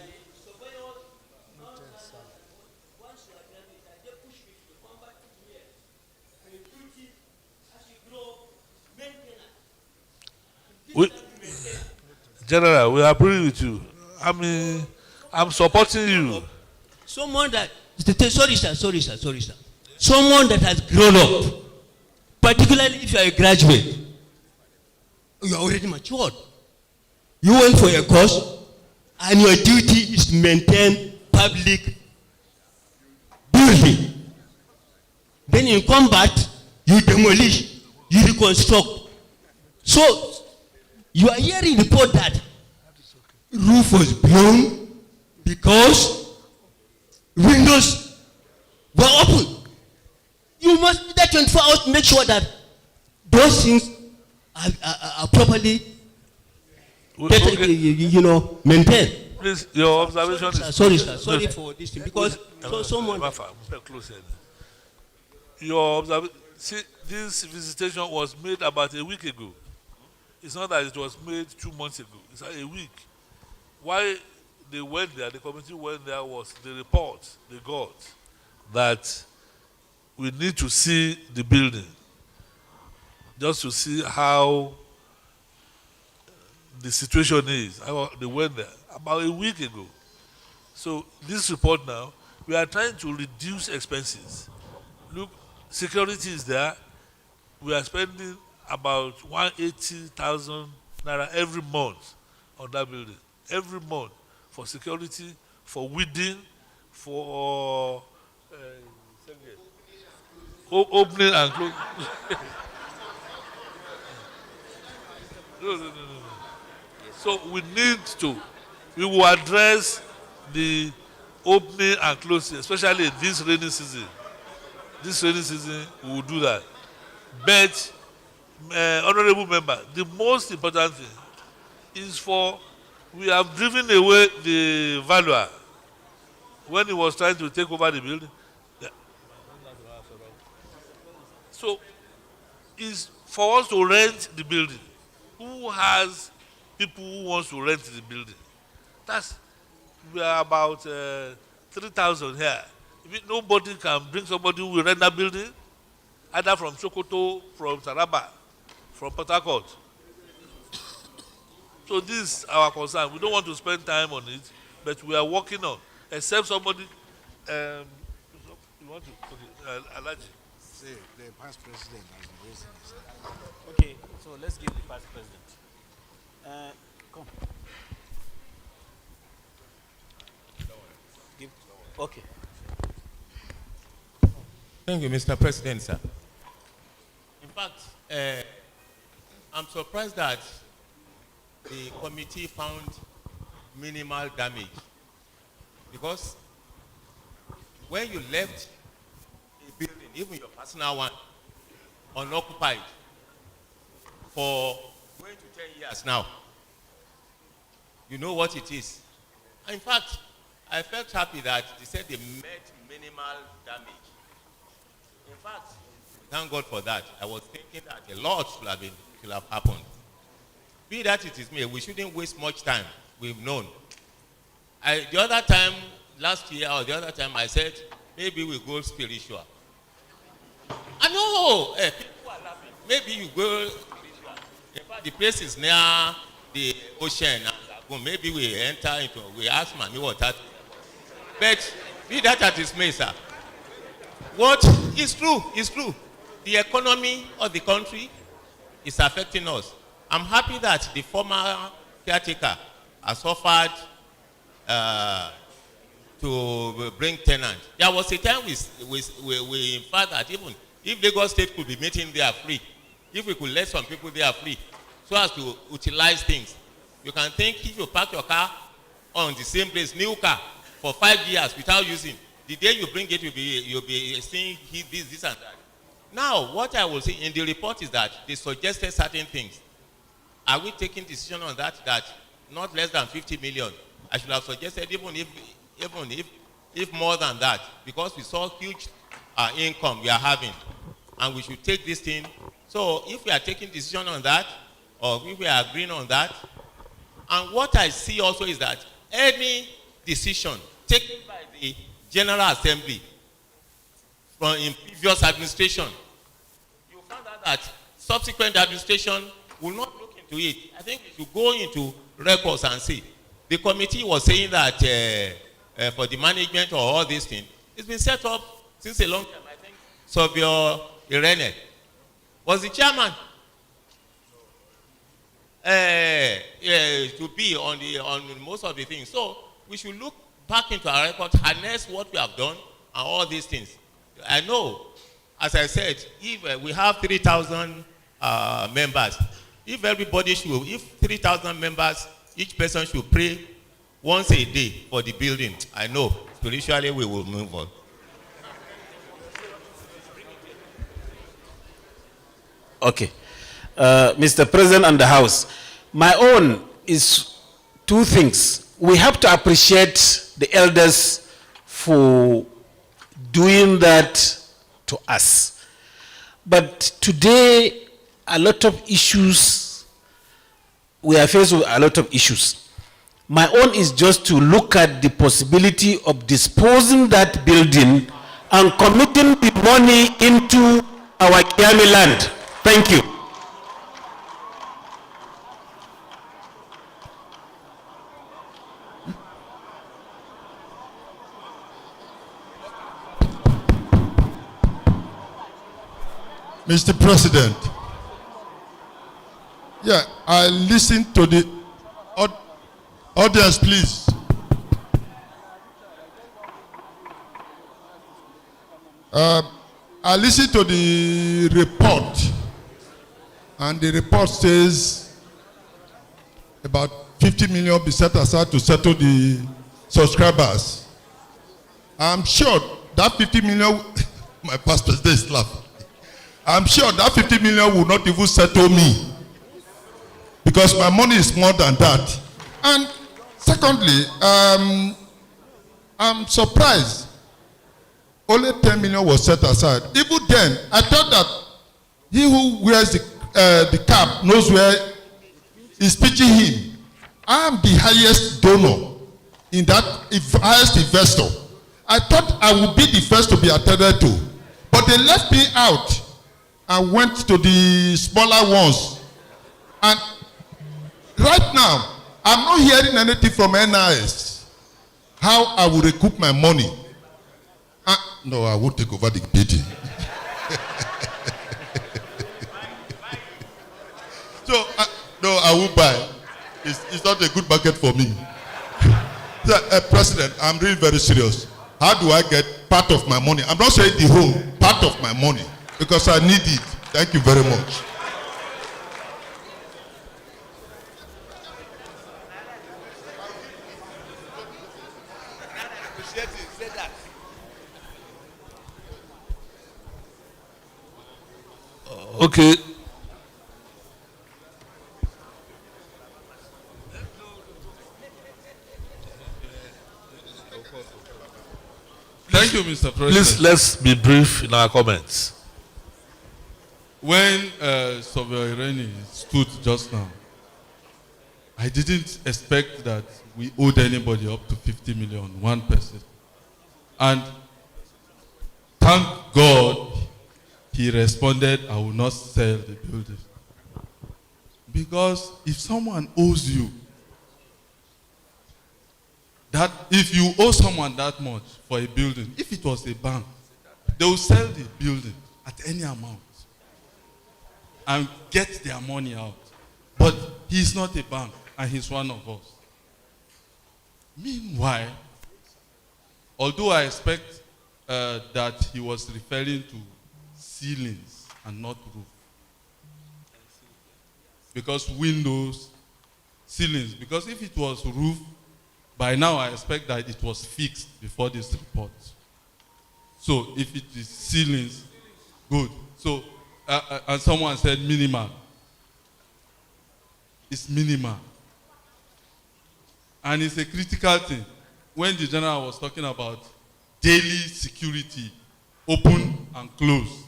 General, we agree with you. I mean, I'm supporting you. Someone that, sorry sir. Someone that has grown up, particularly if you are a graduate, you are already matured. You went for a course, and your duty is to maintain public building. Then in combat, you demolish, you reconstruct. So, you are hearing report that roof was blown because windows were open. 24 hours to make sure that those things are properly maintained. Please, your observation is... Sorry, sir. Sorry for this thing, because someone... Your observation... See, this visitation was made about a week ago. It's not that it was made 2 months ago. It's a week. Why they went there, the committee went there, was the report they got that we need to see the building, just to see how the situation is. They went there about a week ago. So this report now, we are trying to reduce expenses. Look, security is there. We are spending about 180,000 naira every month on that building. Every month for security, for weeding, for opening and closing. No. So we will address the opening and closing, especially this rainy season. This rainy season, we will do that. But, honorable member, the most important thing is we have driven away the valuer when he was trying to take over the building. Yeah. So, it's for us to rent the building. Who has people who wants to rent the building? We are about 3,000 here. If nobody can bring somebody who will rent that building, either from Sokoto, from Taraba, from Port Harcourt. So this is our concern. We don't want to spend time on it, but we are working on. Except somebody, you want to? Okay, Alaji. Say the past president has been raising his hand. Okay, so let's give the past president. Come. Okay. Thank you, Mr. President, sir. In fact, I'm surprised that the committee found minimal damage, because when you left a building, even your personal one, unoccupied for going to 10 years now, you know what it is. In fact, I felt happy that they said they met minimal damage. In fact, thank God for that. I was thinking that a lot should have happened. Be that it is me, we shouldn't waste much time. We've known. The other time, last year or the other time, I said, maybe we go spiritual. I know, people are laughing. Maybe you go spiritual. In fact, the place is near the ocean. Maybe we enter into, we ask Mami what that. But be that at its may, sir. What is true is true. The economy of the country is affecting us. I'm happy that the former caretaker has offered to bring tenants. There was a time we inferred that even if Lagos State could be meeting there free, if we could let some people there free, so as to utilize things. You can think if you park your car on the same place, new car, for 5 years without using, the day you bring it, you'll be seeing this and that. Now, what I will say in the report is that they suggested certain things. Are we taking decision on that not less than 50 million? I should have suggested even if more than that, because we saw huge income we are having, and we should take this thing. So if we are taking decision on that, or if we are agreeing on that, and what I see also is that any decision taken by the General Assembly in previous administration, you found out that subsequent administration will not look into it. I think we should go into records and see. The committee was saying that for the management of all these things, it's been set up since a long time. I think Sobio Irene was the chairman to be on most of the things. So we should look back into our records, harness what we have done and all these things. I know, as I said, if we have 3,000 members, if 3,000 members, each person should pray once a day for the building, I know spiritually we will move on. Okay. Mr. President and the House, my own is two things. We have to appreciate the elders for doing that to us. But today, a lot of issues, we are faced with a lot of issues. My own is just to look at the possibility of disposing that building and committing the money into our Kyami land. Thank you. Mr. President, yeah, I listened to the audience, please. I listened to the report, and the report says about 50 million be set aside to settle the subscribers. I'm sure that 50 million, my pastor is laughing. I'm sure that 50 million will not even settle me, because my money is more than that. And secondly, I'm surprised only 10 million was set aside. Even then, I thought that he who wears the cap knows where he's pitching him. I am the highest donor in that, highest investor. I thought I would be the first to be attended to, but they left me out. I went to the smaller ones, and right now I'm not hearing anything from NIS how I will recoup my money. No, I won't take over the bidding. So no, I will buy. It's not a good market for me. President, I'm really very serious. How do I get part of my money? I'm not saying the whole, part of my money, because I need it. Thank you very much. Okay. Thank you, Mr. President. Please, let's be brief in our comments. When Sovereign stood just now, I didn't expect that we owed anybody up to 50 million, one person. And thank God he responded, I will not sell the building. Because if someone owes you, that if you owe someone that much for a building, if it was a bank, they will sell the building at any amount and get their money out. But he's not a bank, and he's one of us. Meanwhile, although I expect that he was referring to ceilings and not roof, because windows, ceilings, because if it was roof, by now I expect that it was fixed before this report. So if it is ceilings, good. So, and someone said minimal. It's minimal. And it's a critical thing. When the general was talking about daily security, open and close,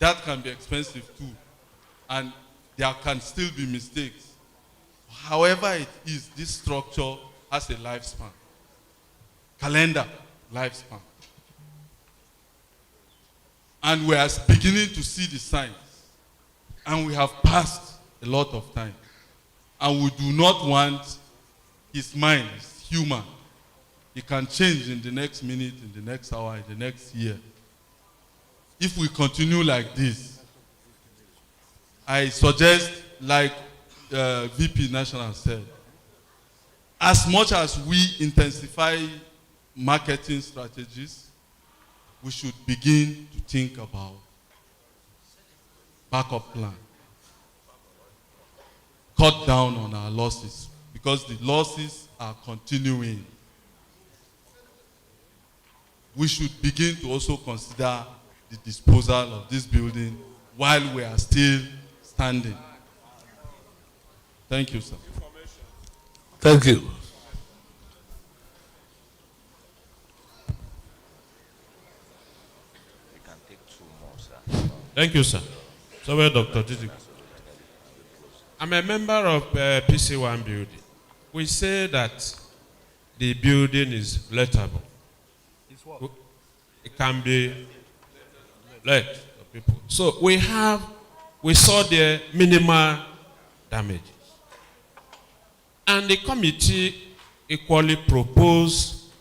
that can be expensive too. And there can still be mistakes. However it is, this structure has a lifespan. Calendar, lifespan. And we are beginning to see the signs. And we have passed a lot of time. And we do not want his mind, is human. It can change in the next minute, in the next hour, in the next year. If we continue like this, I suggest, like VP National said, as much as we intensify marketing strategies, we should begin to think about backup plan. Cut down on our losses, because the losses are continuing. We should begin to also consider the disposal of this building while we are still standing. Thank you, sir. Thank you. Thank you, sir. So well, Dr. Didi. I'm a member of PC1 building. We say that the building is lettable. It can be let to people. So we saw the minimal damages. And the committee equally proposed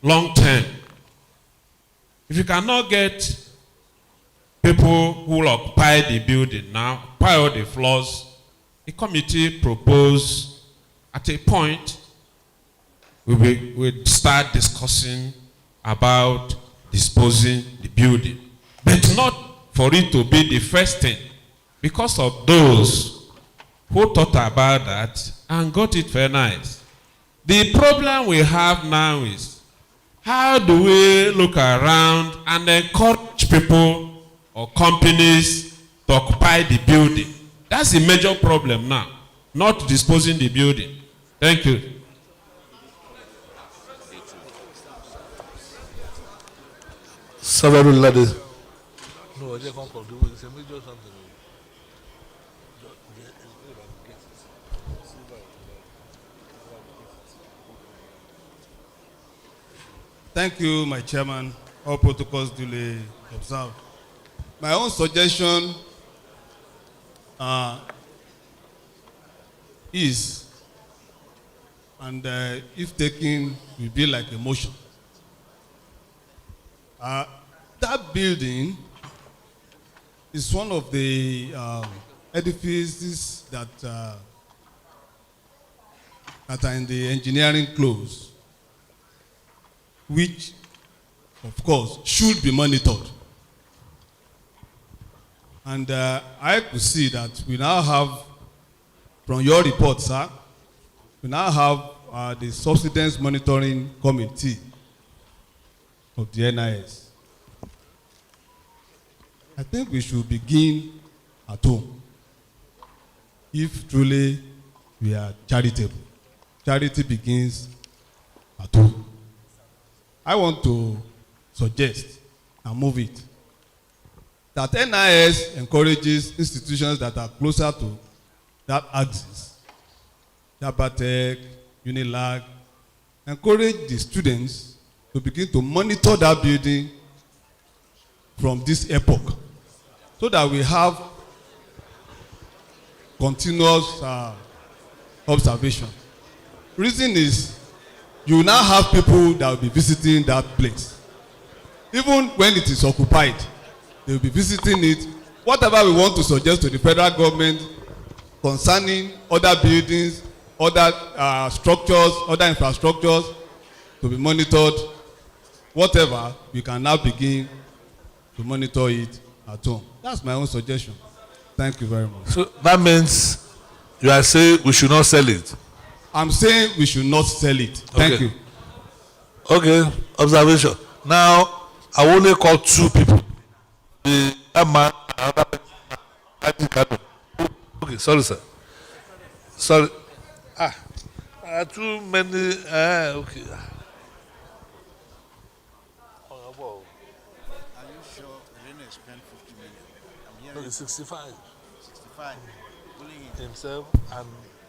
long term. If you cannot get people who will occupy the building now, occupy all the floors, the committee proposed at a point we will start discussing about disposing the building. But not for it to be the first thing, because of those who thought about that and got it very nice. The problem we have now is, how do we look around and encourage people or companies to occupy the building? That's the major problem now, not disposing the building. Thank you. Several ladies. No, they can't come. It's a major something. Thank you, my chairman. All protocols duly observed. My own suggestion is, and if taken, will be like a motion. That building is one of the edifices that are in the engineering close, which, of course, should be monitored. And I could see that we now have, from your report, sir, we now have the subsidence monitoring committee of the NIS. I think we should begin at home, if truly we are charitable. Charity begins at home. I want to suggest and move it that NIS encourages institutions that are closer to that axis, Jabatech, Unilag, encourage the students to begin to monitor that building from this epoch, so that we have continuous observation. Reason is, you now have people that will be visiting that place. Even when it is occupied, they will be visiting it. Whatever we want to suggest to the federal government concerning other buildings, other structures, other infrastructures to be monitored, whatever, we can now begin to monitor it at home. That's my own suggestion. Thank you very much. So that means you are saying we should not sell it? I'm saying we should not sell it. Thank you. Okay, observation. Now, I only call two people. The man, okay, sorry, sir. Sorry. Too many. Okay. Are you sure you didn't spend 50 million? I'm hearing No, it's 65. 65. Pulling it. Himself and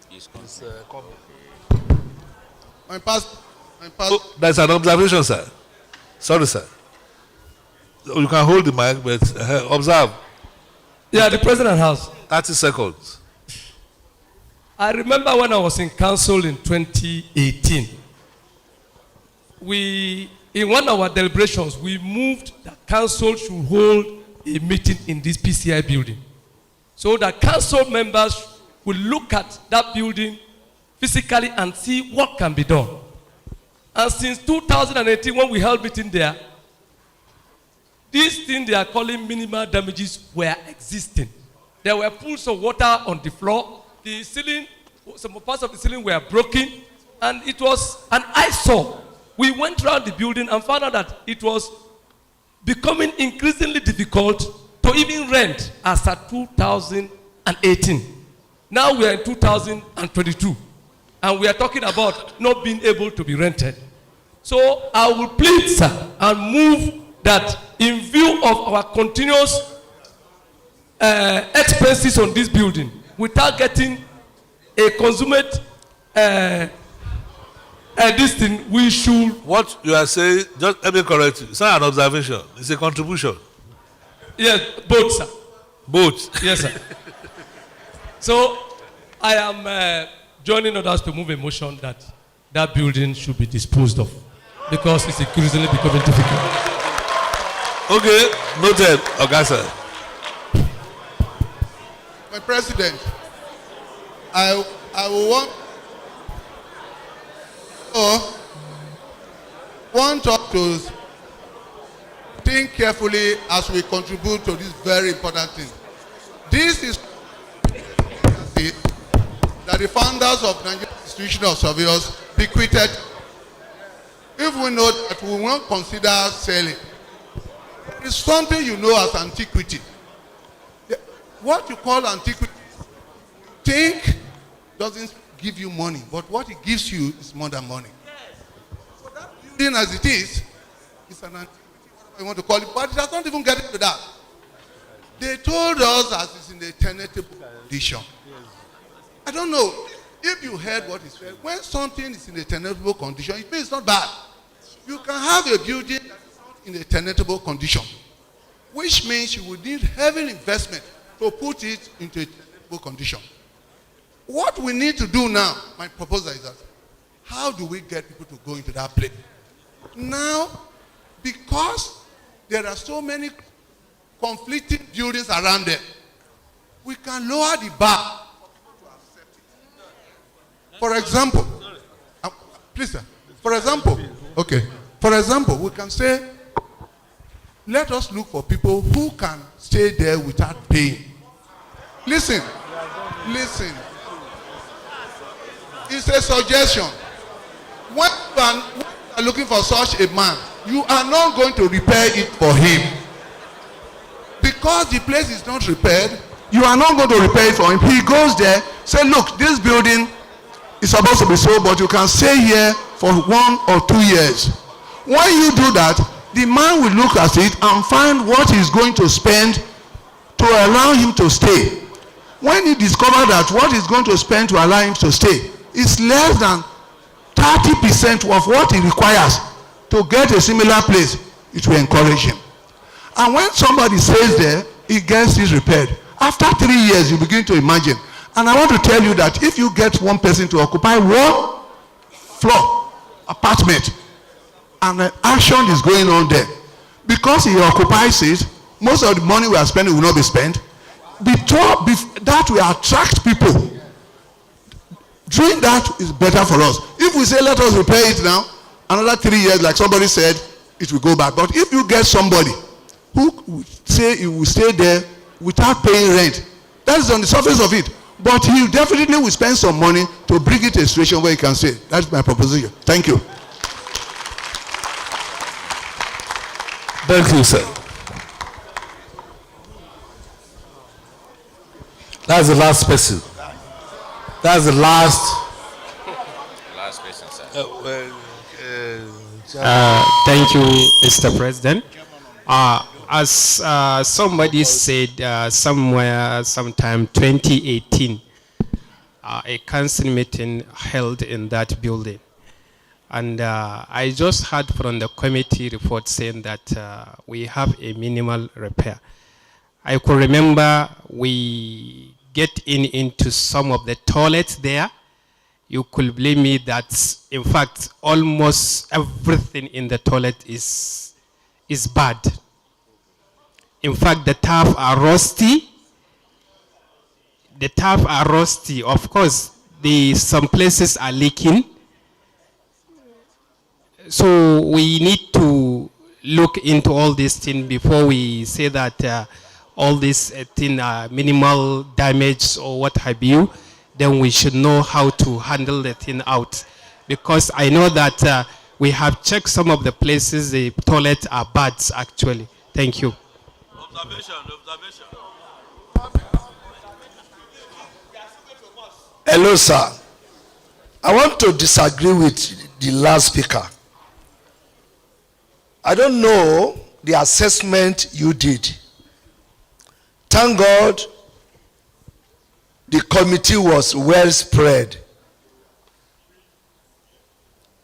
his company. My pastor. Oh, that's an observation, sir. Sorry, sir. You can hold the mic, but observe. Yeah, the president has. 30 seconds. I remember when I was in council in 2018, in one of our deliberations, we moved that council should hold a meeting in this PCI building, so that council members will look at that building physically and see what can be done. And since 2018, when we held meeting there, these things they are calling minimal damages were existing. There were pools of water on the floor. The ceiling, some parts of the ceiling were broken, and it was an eyesore. We went around the building and found out that it was becoming increasingly difficult to to even rent as at 2018. Now we are in 2022, and we are talking about not being able to be rented. So I will plead, sir, and move that in view of our continuous expenses on this building, without getting a consummate this thing, we should. What you are saying, just let me correct you. It's not an observation. It's a contribution. Yes, both, sir. Both. Yes, sir. So I am joining others to move a motion that that building should be disposed of because it's increasingly becoming difficult. Okay, noted, Augusta. My President, I will want us to think carefully as we contribute to this very important thing. This is that the founders of Nigerian Institution of Surveyors bequeathed. If we know that we won't consider selling, it's something you know as antiquity. What you call antiquity, think doesn't give you money, but what it gives you is more than money. So that building as it is, it's an antiquity, whatever you want to call it, but it does not even get into that. They told us that it's in a tenable condition. I don't know if you heard what he said. When something is in a tenable condition, it means it's not bad. You can have a building that is not in a tenable condition, which means you would need heavy investment to put it into a tenable condition. What we need to do now, my proposal is that, how do we get people to go into that place? Now, because there are so many conflicting buildings around there, we can lower the bar. For example, please sir, for example, okay, for example, we can say, let us look for people who can stay there without paying. Listen, listen. It's a suggestion. When you are looking for such a man, you are not going to repair it for him. Because the place is not repaired, you are not going to repair it for him. He goes there, say, look, this building is supposed to be sold, but you can stay here for 1 or 2 years. When you do that, the man will look at it and find what he's going to spend to allow him to stay. When he discovers that what he's going to spend to allow him to stay is less than 30% of what he requires to get a similar place, it will encourage him. And when somebody stays there, he gets his repaired. After 3 years, you begin to imagine. And I want to tell you that if you get one person to occupy 1 floor apartment, and action is going on there, because he occupies it, most of the money we are spending will not be spent. That will attract people. Doing that is better for us. If we say let us repair it now, another 3 years, like somebody said, it will go back. But if you get somebody who will say he will stay there without paying rent, that is on the surface of it. But he definitely will spend some money to bring it to a situation where he can stay. That's my proposition. Thank you. Thank you, sir. That's the last person. That's the last. Last person, sir. Thank you, Mr. President. As somebody said somewhere, sometime 2018, a council meeting held in that building. And I just heard from the committee report saying that we have a minimal repair. I could remember we get into some of the toilets there. You could blame me that, in fact, almost everything in the toilet is bad. In fact, the taps are rusty. The taps are rusty. Of course, some places are leaking. So we need to look into all these things before we say that all these things are minimal damage or what have you. Then we should know how to handle the thing out. Because I know that we have checked some of the places, the toilets are bad actually. Thank you. Observation. Hello, sir. I want to disagree with the last speaker. I don't know the assessment you did. Thank God the committee was well spread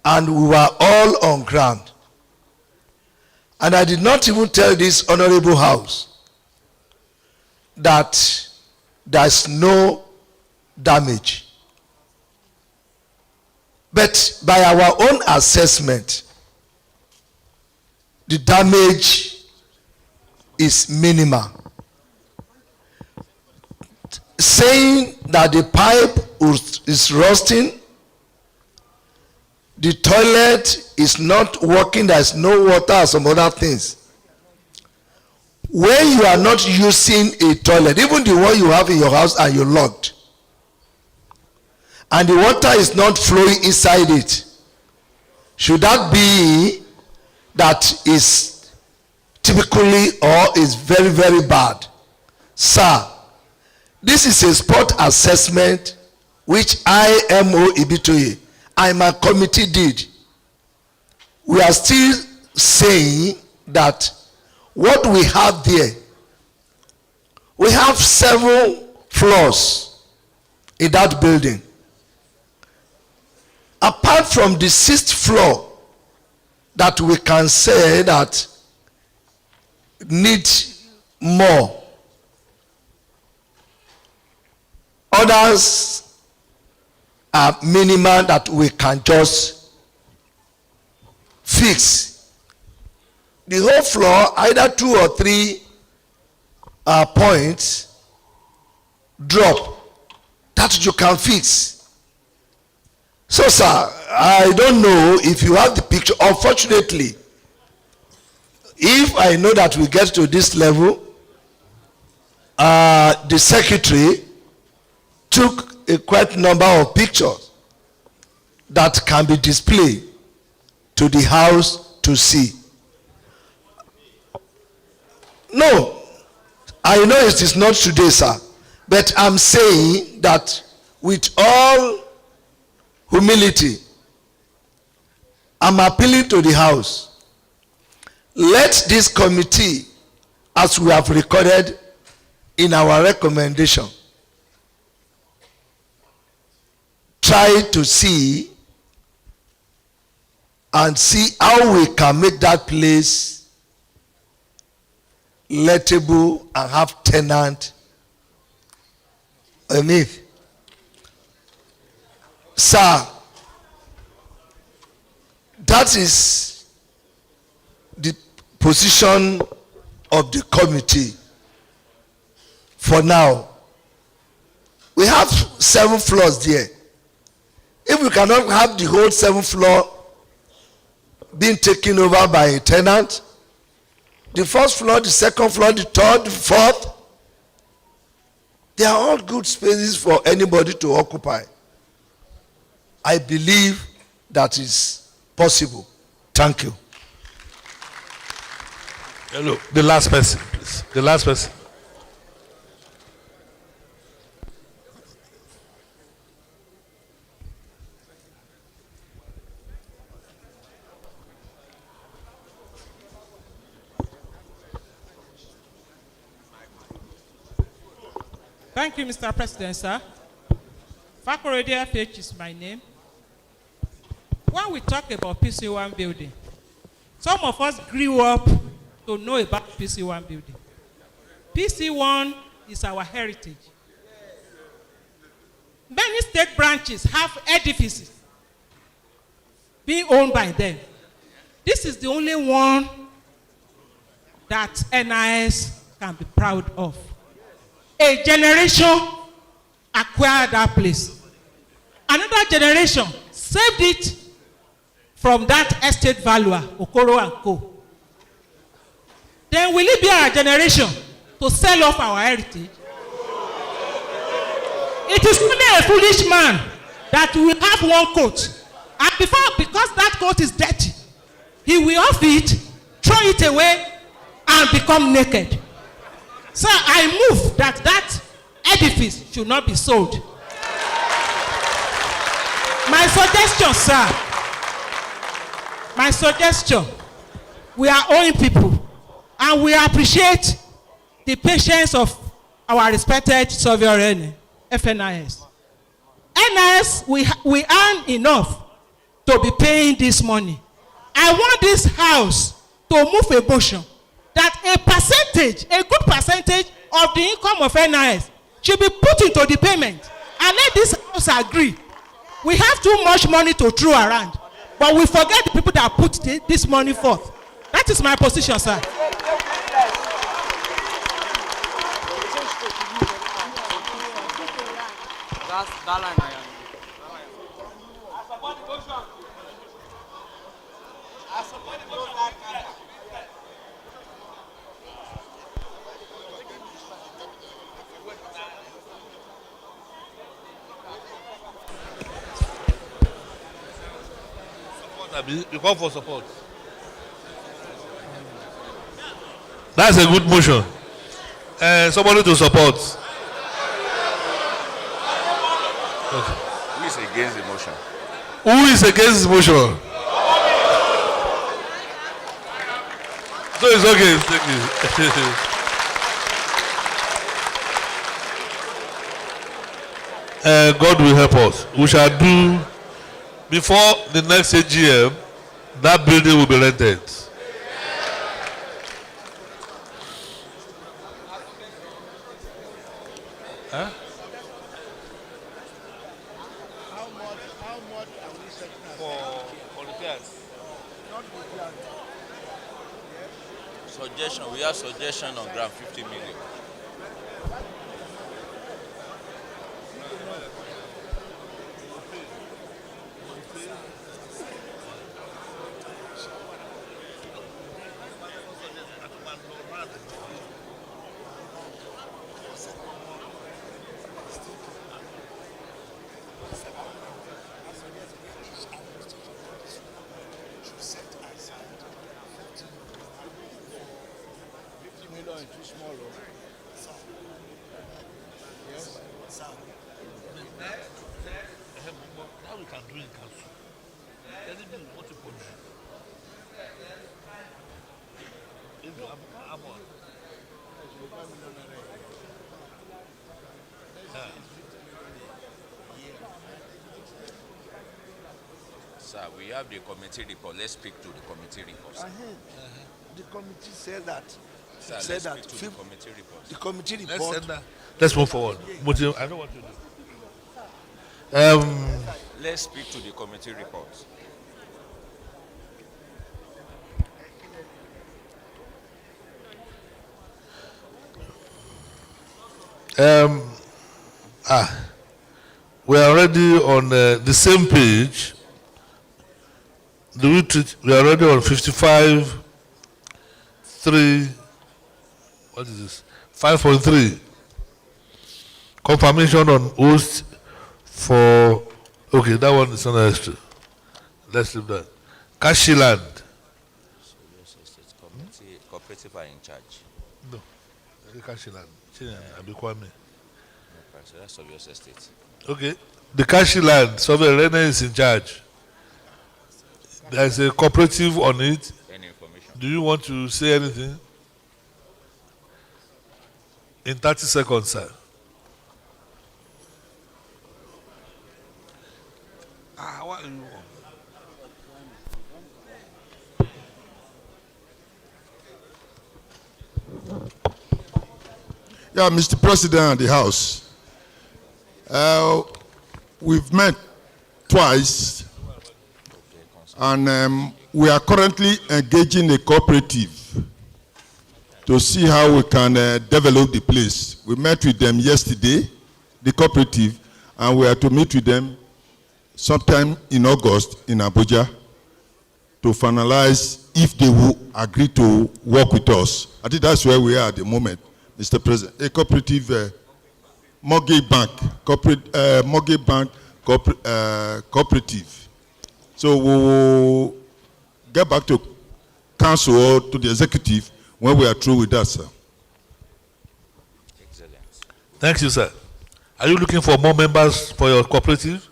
and we were all on ground. And I did not even tell this honorable house that there's no damage. But by our own assessment, the damage is minimal. Saying that the pipe is rusting, the toilet is not working, there is no water or some other things. When you are not using a toilet, even the one you have in your house and you locked, and the water is not flowing inside it, should that be that is typically or is very, very bad? Sir, this is a spot assessment which IMO Ibitoye and my committee did. We are still saying that what we have there, we have 7 floors in that building. Apart from the 6th floor that we can say that need more, others are minimal that we can just fix. The whole floor, either 2 or 3 points drop that you can fix. So, sir, I don't know if you have the picture. Unfortunately, if I know that we get to this level, the secretary took a quite number of pictures that can be displayed to the house to see. No, I know it is not today, sir, but I'm saying that with all humility, I'm appealing to the house. Let this committee, as we have recorded in our recommendation, try to see and see how we can make that place lettable and have tenant in it. Sir, that is the position of the committee for now. We have 7 floors there. If we cannot have the whole 7th floor being taken over by a tenant, the 1st floor, the 2nd floor, the 3rd, the 4th, they are all good spaces for anybody to occupy. I believe that is possible. Thank you. Hello, the last person, please. The last person. Thank you, Mr. President, sir. Fakorede FH is my name. When we talk about PC1 building, some of us grew up to know about PC1 building. PC1 is our heritage. Many state branches have edifices being owned by them. This is the only one that NIS can be proud of. A generation acquired that place. Another generation saved it from that estate valuer, Okoro and Co. Then will it be our generation to sell off our heritage? It is only a foolish man that will have one coat. And because that coat is dirty, he will off it, throw it away, and become naked. Sir, I move that edifice should not be sold. My suggestion, sir. My suggestion. We are owing people, and we appreciate the patience of our respected sovereign, FNIS. NIS, we earn enough to be paying this money. I want this house to move a motion that a good percentage of the income of NIS should be put into the payment, and let this house agree. We have too much money to throw around, but we forget the people that put this money forth. That is my position, sir. You call for support. That's a good motion. Somebody to support. Okay. Who is against the motion? Who is against the motion? So it's okay. Thank you. God will help us. We shall do, before the next AGM, that building will be rented. Huh? How much are we setting For repairs? Suggestion, we have suggestion on ground 50 million. Too small. Yes, sir. Now we can do in council. Anything you want to put there. Sir, we have the committee report. Let's speak to the committee report. The committee said that. Sir, Said let's that speak to the committee report. the committee report. Let's move forward. I know what to do. Let's speak to the committee report. We are already on the same page. We are already on 55, 3. What is this? 5.3. Confirmation on oath for. Okay, that one is not extra. Let's leave that. Kashiland. Cooperative are in charge. No. Kashiland. Abikwame. So that's obvious estate. Okay. The Kashiland, Sovereign is in charge. There's a cooperative on it. Any information? Do you want to say anything? In 30 seconds, sir. What do you want? Yeah, Mr. President and the House, we've met twice, and we are currently engaging a cooperative to see how we can develop the place. We met with them yesterday, the cooperative, and we are to meet with them sometime in August in Abuja to finalize if they will agree to work with us. I think that's where we are at the moment, Mr. President. A cooperative mortgage bank, cooperative. So we will get back to council or to the executive when we are through with that, sir. Thank you, sir. Are you looking for more members for your cooperative?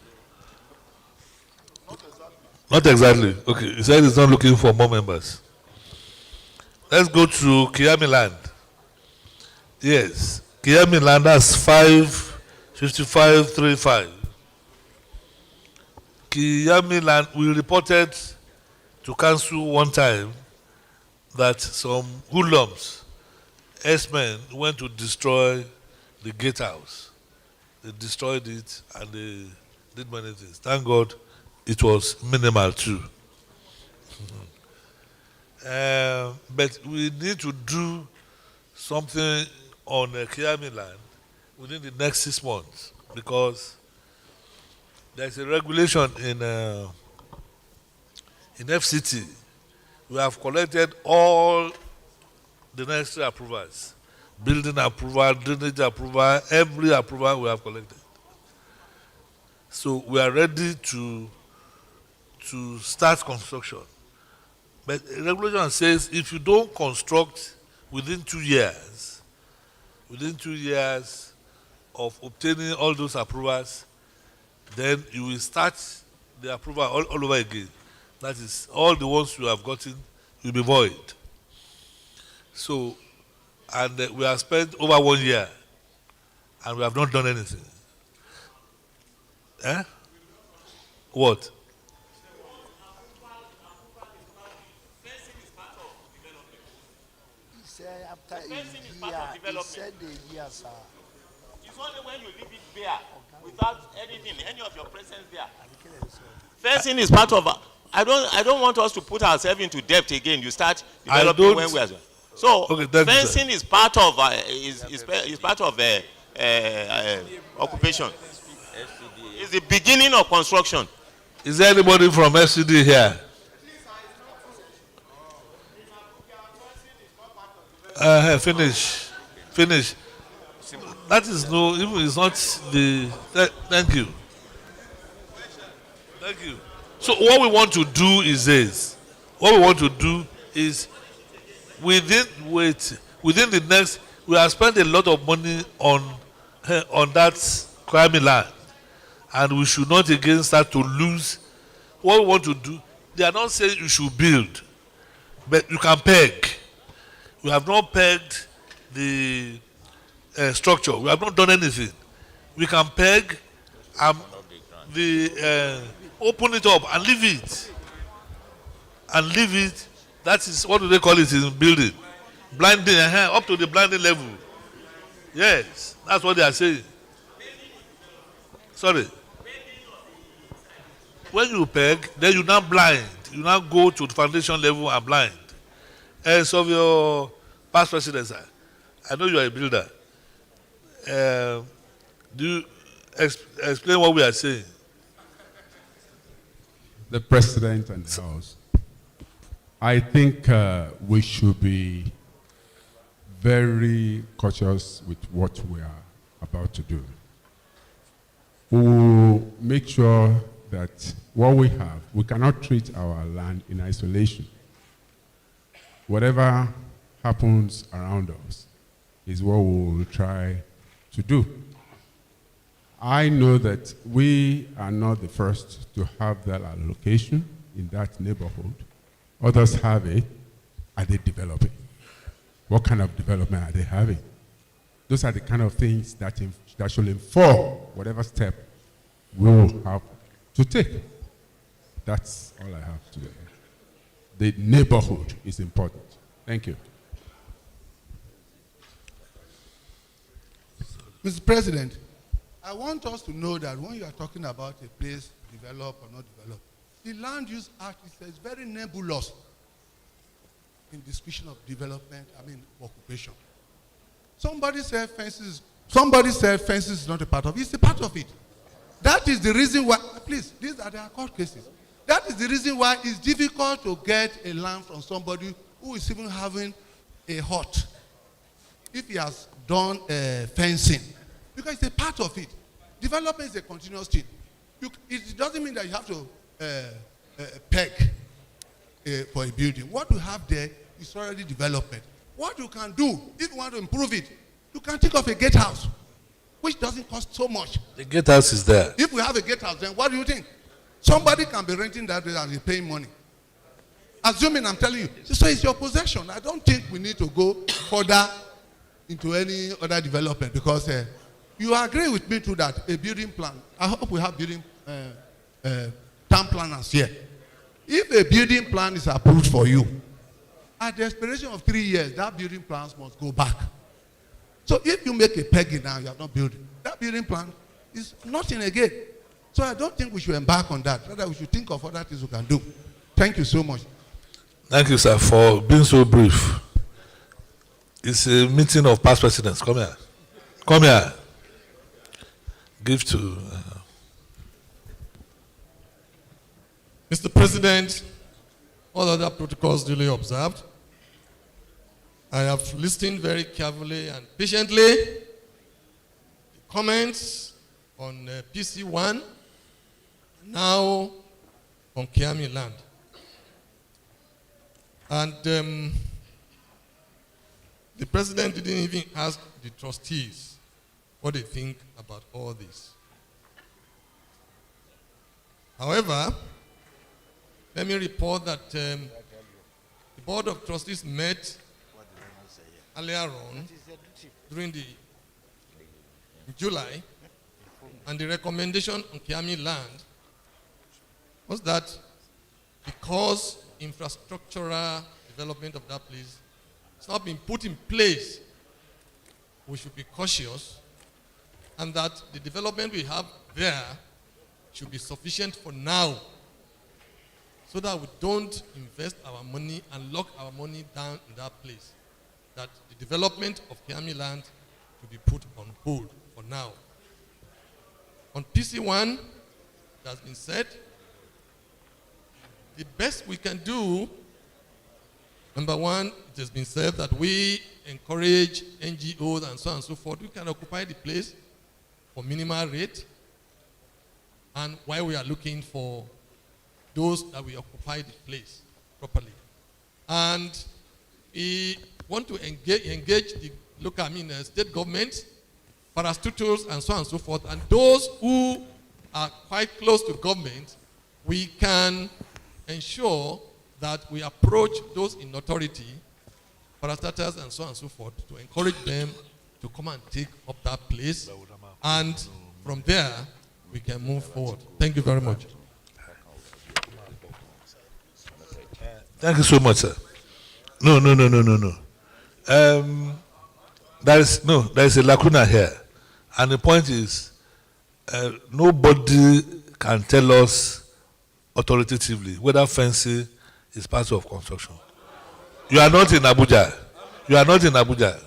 Not exactly. Okay, he said he's not looking for more members. Let's go to Kyami land. Yes, Kyami land has 55535. Kyami land, we reported to council one time that some hoodlums, S-men, went to destroy the gatehouse. They destroyed it and they did many things. Thank God it was minimal too. But we need to do something on Kyami land within the next 6 months, because there's a regulation in FCT. We have collected all the necessary approvals. Building approval, drainage approval, every approval we have collected. So we are ready to start construction. But the regulation says if you don't construct within 2 years of obtaining all those approvals, then you will start the approval all over again. That is, all the ones you have gotten will be void. So, and we have spent over 1 year and we have not done anything. Eh? What? He said after a year, he said a year, sir. It's only when you leave it bare without anything, any of your presence there. Fencing is part of. I don't want us to put ourselves into debt again. You start developing when we are. So okay, fencing is part of occupation. It's the beginning of construction. Is there anybody from SCD here? Finish. That is no, even it's not the. Thank you. Thank you. So what we want to do is this. What we want to do is within the next, we have spent a lot of money on that Kyami land, and we should not again start to lose. What we want to do, they are not saying you should build, but you can peg. We have not pegged the structure. We have not done anything. We can peg open it up and leave it. That is, what do they call it in building? Blinding, up to the blinding level. Yes, that's what they are saying. Sorry. When you peg, then you now blind. You now go to the foundation level and blind. And so your past president, sir, I know you are a builder. Do you explain what we are saying? The President and the House, I think we should be very cautious with what we are about to do. We will make sure that what we have, we cannot treat our land in isolation. Whatever happens around us is what we will try to do. I know that we are not the first to have that allocation in that neighborhood. Others have it. Are they developing? What kind of development are they having? Those are the kind of things that should inform whatever step we will have to take. That's all I have today. The neighborhood is important. Thank you. Mr. President, I want us to know that when you are talking about a place develop or not develop, the Land Use Act is very nebulous in description of development, occupation. Somebody said fences is not a part of it. It's a part of it. That is the reason why, please, these are their court cases. That is the reason why it's difficult to get a land from somebody who is even having a hut if he has done fencing, because it's a part of it. Development is a continuous thing. It doesn't mean that you have to peg for a building. What you have there is already development. What you can do, if you want to improve it, you can think of a gatehouse. which doesn't cost so much. The gatehouse is there. If we have a gatehouse, then what do you think? Somebody can be renting that and he's paying money. Assuming I'm telling you, so it's your possession. I don't think we need to go further into any other development because you agree with me too that a building plan, I hope we have building town planners here. If a building plan is approved for you, at the expiration of 3 years, that building plans must go back. So if you make a peggy now, you are not building. That building plan is nothing again. So I don't think we should embark on that. Rather, we should think of other things we can do. Thank you so much. Thank you, sir, for being so brief. It's a meeting of past presidents. Come here. Come here. Give to... Mr. President, all other protocols duly observed. I have listened very carefully and patiently the comments on PC1, now on Kyami land. And the president didn't even ask the trustees what they think about all this. However, let me report that the Board of Trustees met earlier on during in July, and the recommendation on Kyami land was that because infrastructural development of that place has not been put in place, we should be cautious, and that the development we have there should be sufficient for now, so that we don't invest our money and lock our money down in that place. That the development of Kyami land should be put on hold for now. On PC1, it has been said, the best we can do, number one, it has been said that we encourage NGOs and so on and so forth. We can occupy the place for minimal rate, and while we are looking for those that will occupy the place properly. And we want to engage the local, state government, parastatals, and so on and so forth. And those who are quite close to government, we can ensure that we approach those in authority, parastatals, and so on and so forth, to encourage them to come and take up that place. And from there, we can move forward. Thank you very much. Thank you so much, sir. No. There is a lacuna here. And the point is, nobody can tell us authoritatively whether fencing is part of construction. You are not in Abuja. You are not in Abuja.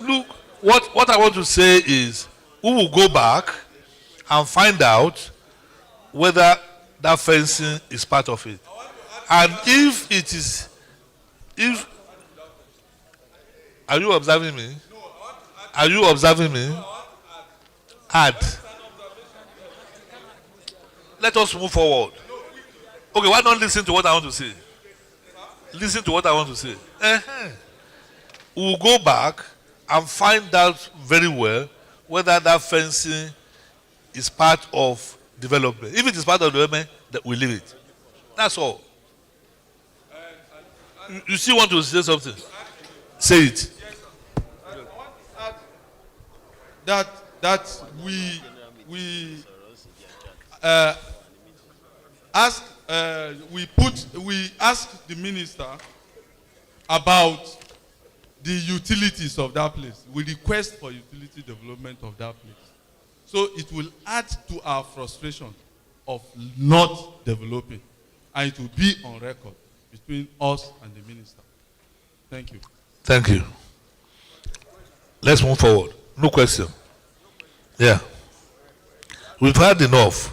Look, what I want to say is, we will go back and find out whether that fencing is part of it. And if it is, are you observing me? Are you observing me? Add. Let us move forward. Okay, why not listen to what I want to say? Listen to what I want to say. We will go back and find out very well whether that fencing is part of development. If it is part of development, that we leave it. That's all. You still want to say something? Say it. That we ask the minister about the utilities of that place. We request for utility development of that place. So it will add to our frustration of not developing, and it will be on record between us and the minister. Thank you. Thank you. Let's move forward. No question. Yeah. We've had enough.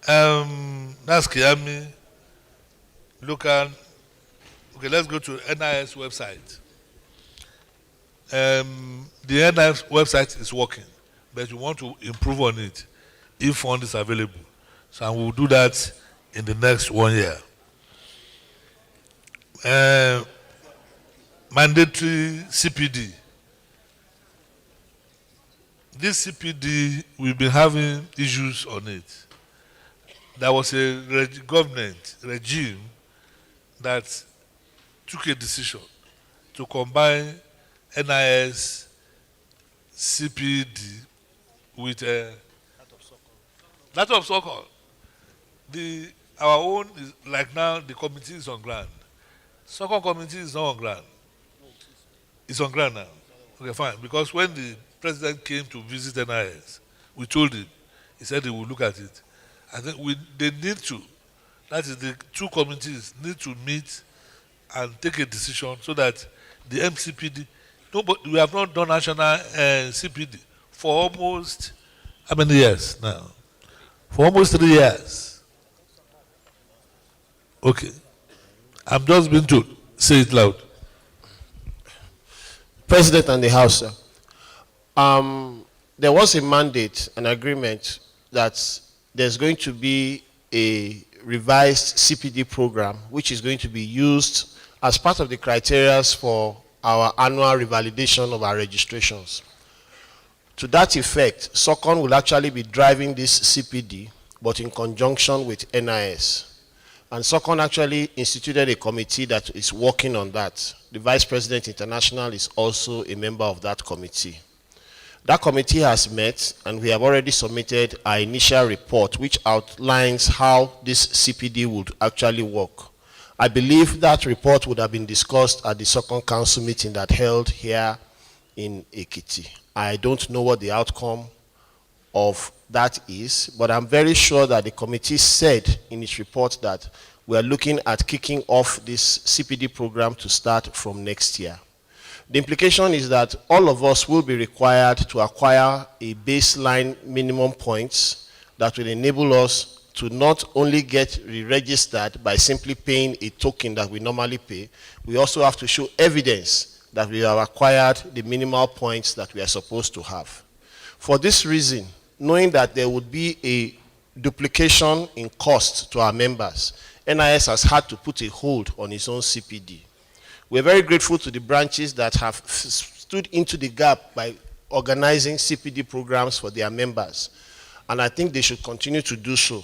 That's Kyami. Local. Okay, let's go to NIS website. The NIS website is working, but we want to improve on it if fund is available. So we will do that in the next 1 year. mandatory CPD. This CPD, we've been having issues on it. There was a government regime that took a decision to combine NIS CPD with that of so-called. Our own is like now the committee is on ground. So-called committee is not on ground. It's on ground now. Okay, fine. Because when the president came to visit NIS, we told him. He said he would look at it. I think they need to. That is, the two committees need to meet and take a decision so that the MCPD. No, but we have not done national CPD for almost how many years now? For almost 3 years. Okay. I'm just being told. Say it loud. President and the House, sir. There was a mandate, an agreement that there's going to be a revised CPD program which is going to be used as part of the criteria for our annual revalidation of our registrations. To that effect, SOCON will actually be driving this CPD, but in conjunction with NIS. And SOCON actually instituted a committee that is working on that. The Vice President International is also a member of that committee. That committee has met, and we have already submitted our initial report, which outlines how this CPD would actually work. I believe that report would have been discussed at the SOCON Council meeting that held here in Ekiti. I don't know what the outcome of that is, but I'm very sure that the committee said in its report that we are looking at kicking off this CPD program to start from next year. The implication is that all of us will be required to acquire a baseline minimum points that will enable us to not only get re-registered by simply paying a token that we normally pay, we also have to show evidence that we have acquired the minimal points that we are supposed to have. For this reason, knowing that there would be a duplication in cost to our members, NIS has had to put a hold on its own CPD. We're very grateful to the branches that have stood into the gap by organizing CPD programs for their members, and I think they should continue to do so.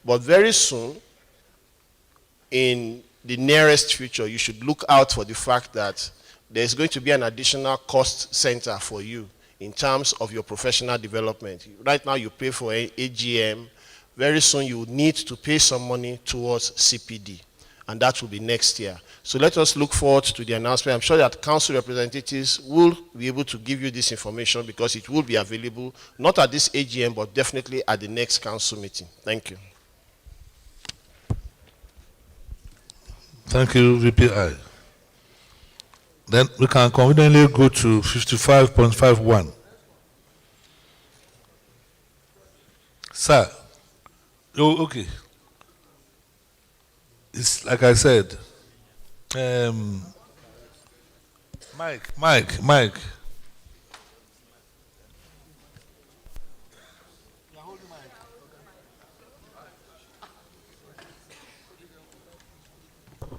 But very soon, in the nearest future, you should look out for the fact that there's going to be an additional cost center for you in terms of your professional development. Right now, you pay for AGM. Very soon, you will need to pay some money towards CPD, and that will be next year. So let us look forward to the announcement. I'm sure that council representatives will be able to give you this information because it will be available, not at this AGM, but definitely at the next council meeting. Thank you. Thank you, VPI. Then we can conveniently go to 55.51. Sir, oh, okay. It's like I said, Mike.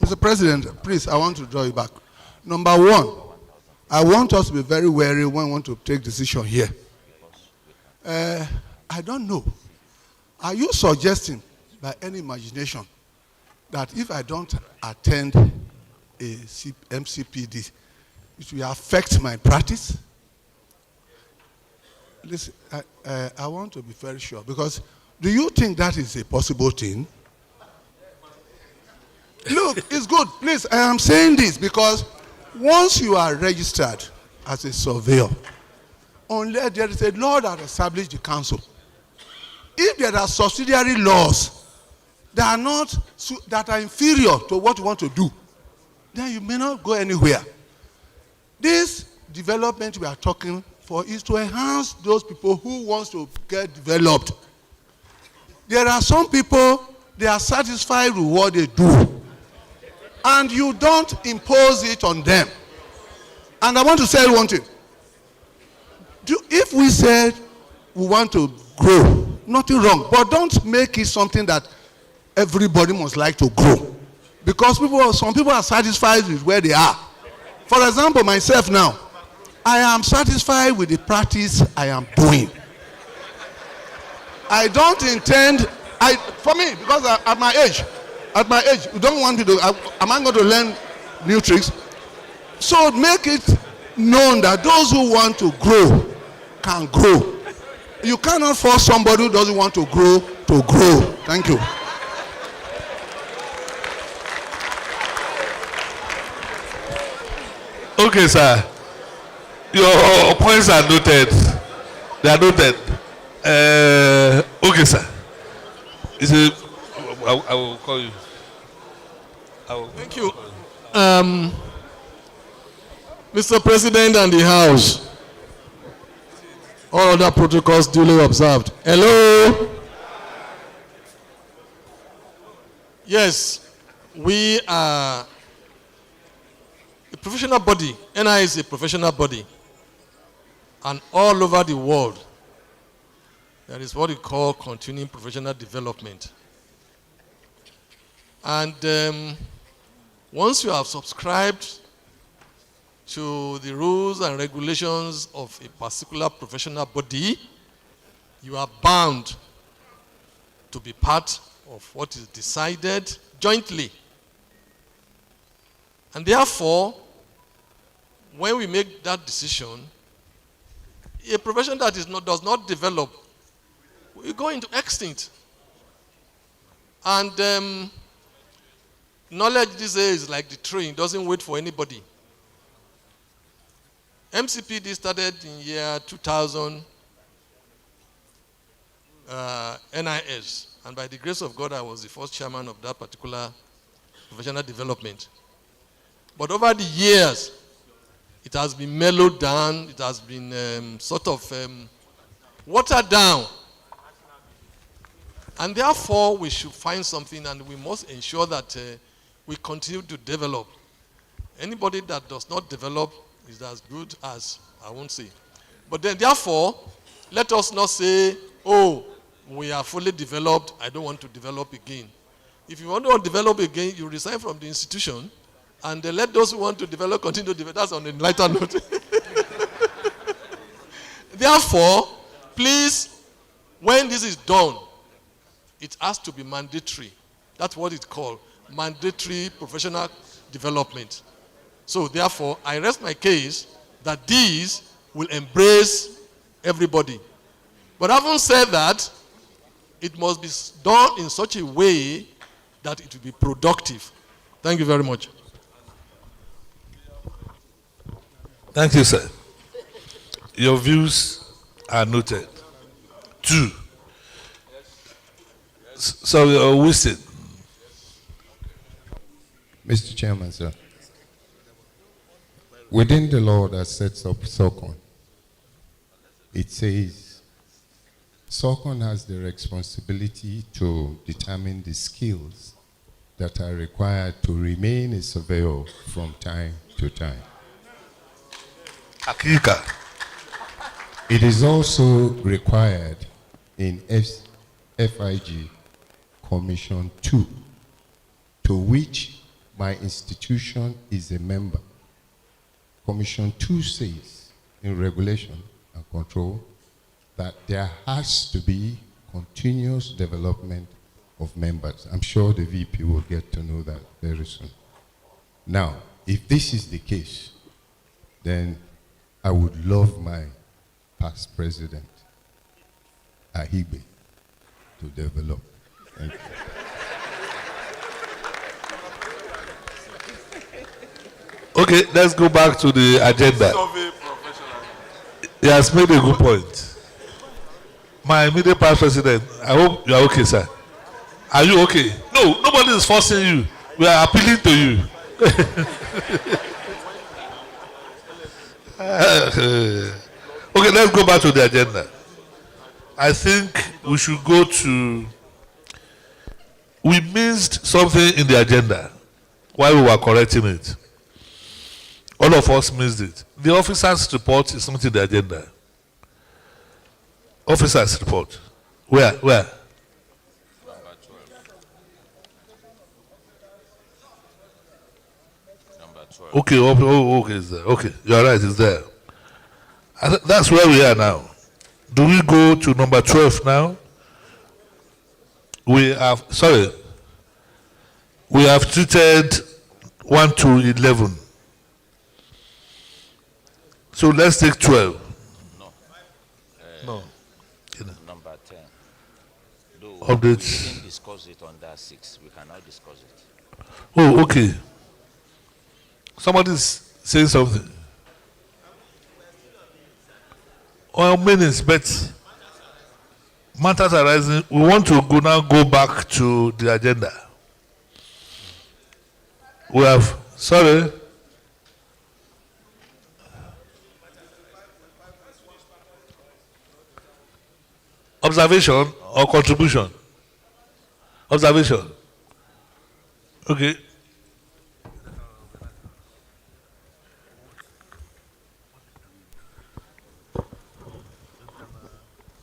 Mr. President, please, I want to draw you back. Number one, I want us to be very wary when we want to take decision here. I don't know. Are you suggesting, by any imagination, that if I don't attend a MCPD, it will affect my practice? Listen, I want to be very sure, because do you think that is a possible thing? Look, it's good. Please, I am saying this because once you are registered as a surveyor, unless there is a law that established the council, if there are subsidiary laws that are inferior to what you want to do, then you may not go anywhere. This development we are talking for is to enhance those people who want to get developed. There are some people, they are satisfied with what they do, and you don't impose it on them. And I want to say one thing. If we said we want to grow, nothing wrong, but don't make it something that everybody must like to grow. Because some people are satisfied with where they are. For example, myself now, I am satisfied with the practice I am doing. I don't intend, for me, because at my age, you don't want me to, am I going to learn new tricks? So make it known that those who want to grow can grow. You cannot force somebody who doesn't want to grow to grow. Thank you. Okay, sir. Your points are noted. They are noted. Okay, sir. I will call you. Thank you. Mr. President and the House, all other protocols duly observed. Hello? Yes, we are a professional body. NI is a professional body. And all over the world, there is what we call continuing professional development. And once you have subscribed to the rules and regulations of a particular professional body, you are bound to be part of what is decided jointly. And therefore, when we make that decision, a profession that does not develop will go into extinct. And knowledge these days is like the train, it doesn't wait for anybody. MCPD started in year 2000, NIS, and by the grace of God, I was the first chairman of that particular professional development. But over the years, it has been mellowed down, it has been sort of watered down. And therefore, we should find something, and we must ensure that we continue to develop. Anybody that does not develop is as good as, I won't say. But then, therefore, let us not say, oh, we are fully developed, I don't want to develop again. If you want to develop again, you resign from the institution, and let those who want to develop continue to develop. That's on a lighter note. Therefore, please, when this is done, it has to be mandatory. That's what it's called, mandatory professional development. So therefore, I rest my case that these will embrace everybody. But having said that, it must be done in such a way that it will be productive. Thank you very much. Thank you, sir. Your views are noted. 2. So we are wasted. Mr. Chairman, sir. Within the law that sets up SOCON, it says SOCON has the responsibility to determine the skills that are required to remain a surveyor from time to time. Akika. It is also required in FIG Commission 2, to which my institution is a member. Commission 2 says in regulation and control that there has to be continuous development of members. I'm sure the VP will get to know that very soon. Now, if this is the case, then I would love my past president, Ahibe, to develop. Thank you. Okay, let's go back to the agenda. He has made a good point. My immediate past president, I hope you are okay, sir. Are you okay? No, nobody is forcing you. We are appealing to you. Okay, let's go back to the agenda. I think we should go to... We missed something in the agenda while we were correcting it. All of us missed it. The officer's report is not in the agenda. Officer's report. Where? Number 12. Okay, okay, it's there. Okay, you are right, it's there. That's where we are now. Do we go to number 12 now? We have treated 1 to 11. So let's take 12. No. Number 10. Updates. We didn't discuss it under 6. We cannot discuss it. Oh, okay. Somebody's saying something. Well, minutes, but matters arising. We want to go back to the agenda. We have, observation or contribution? Observation. Okay.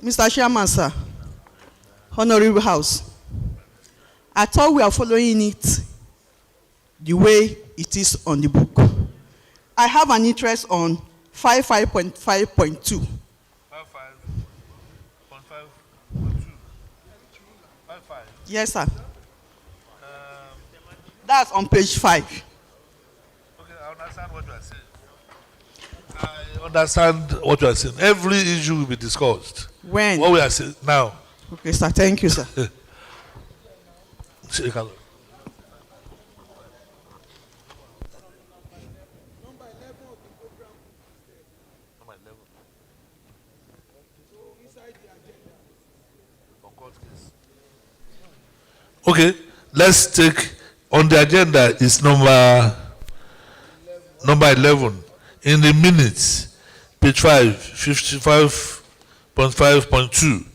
Mr. Chairman, sir, Honorable House, I thought we are following it the way it is on the book. I have an interest on 55.5.2. 55.5.2. Yes, sir. That's on page 5. Okay, I understand what you are saying. I understand what you are saying. Every issue will be discussed. When? What we are saying now. Okay, sir. Thank you, sir. Okay, let's take on the agenda is number 11 in the minutes, page 5, 55.5.2.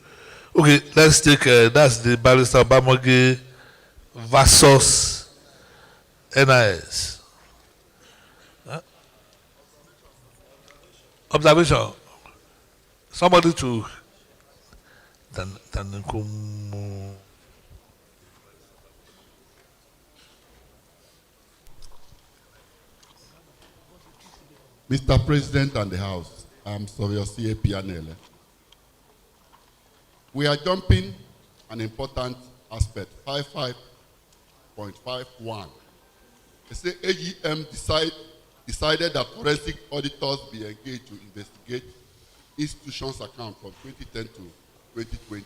Okay, let's take that's the Barrister Bamoge versus NIS. Observation. Somebody to Mr. President and the House, I'm Sovio CAPNL. We are jumping an important aspect, 55.51. They say AGM decided that forensic auditors be engaged to investigate institutions' account from 2010 to 2020.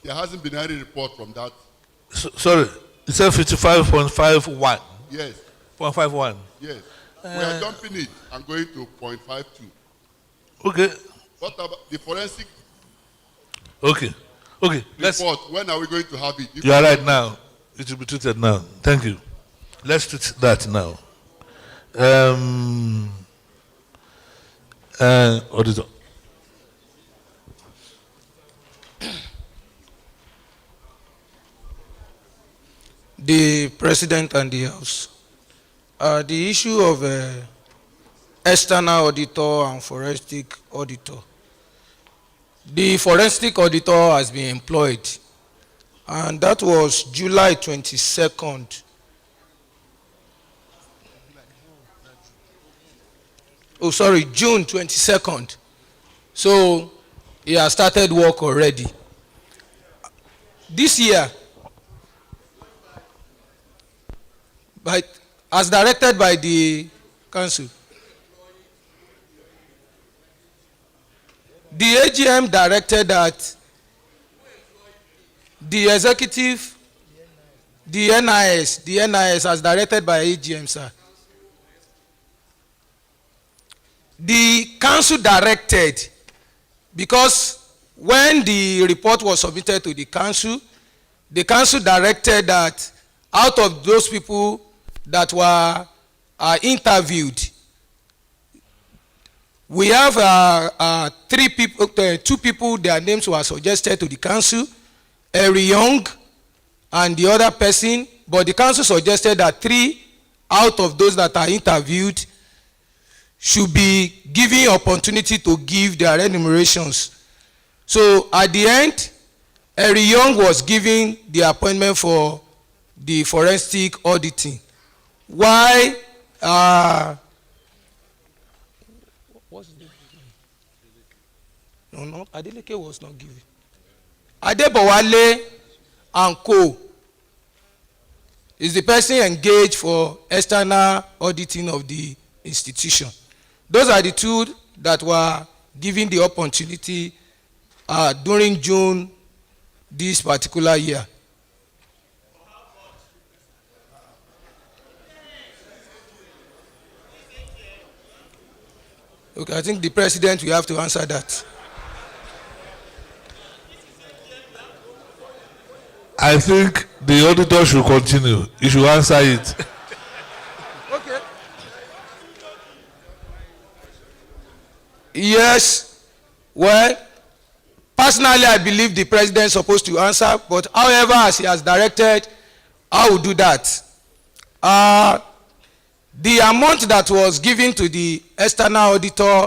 There hasn't been any report from that. Sorry, it said 55.51. Yes. 0.51. Yes. We are jumping it and going to 0.52. Okay. What about the forensic Okay. report? When are we going to have it? You are right now. It will be treated now. Thank you. Let's treat that now. Auditor. The President and the House. The issue of external auditor and forensic auditor. The forensic auditor has been employed, and that was July 22nd. Oh, sorry, June 22nd. So he has started work already. This year, as directed by the council, the AGM directed that the executive, the NIS as directed by AGM, sir. The council directed, because when the report was submitted to the council directed that out of those people that were interviewed, we have two people, their names were suggested to the council, Harry Young and the other person, but the council suggested that 3 out of those that are interviewed should be given opportunity to give their remunerations. So at the end, Harry Young was given the appointment for the forensic auditing, while What's his name? No, Adeleke was not given. Adebowale and Co. is the person engaged for external auditing of the institution. Those are the two that were given the opportunity during June this particular year. Okay, I think the president will have to answer that. I think the auditor should continue. He should answer it. Okay. Yes. Well, personally, I believe the president is supposed to answer, but however, as he has directed, I will do that. The amount that was given to the external auditor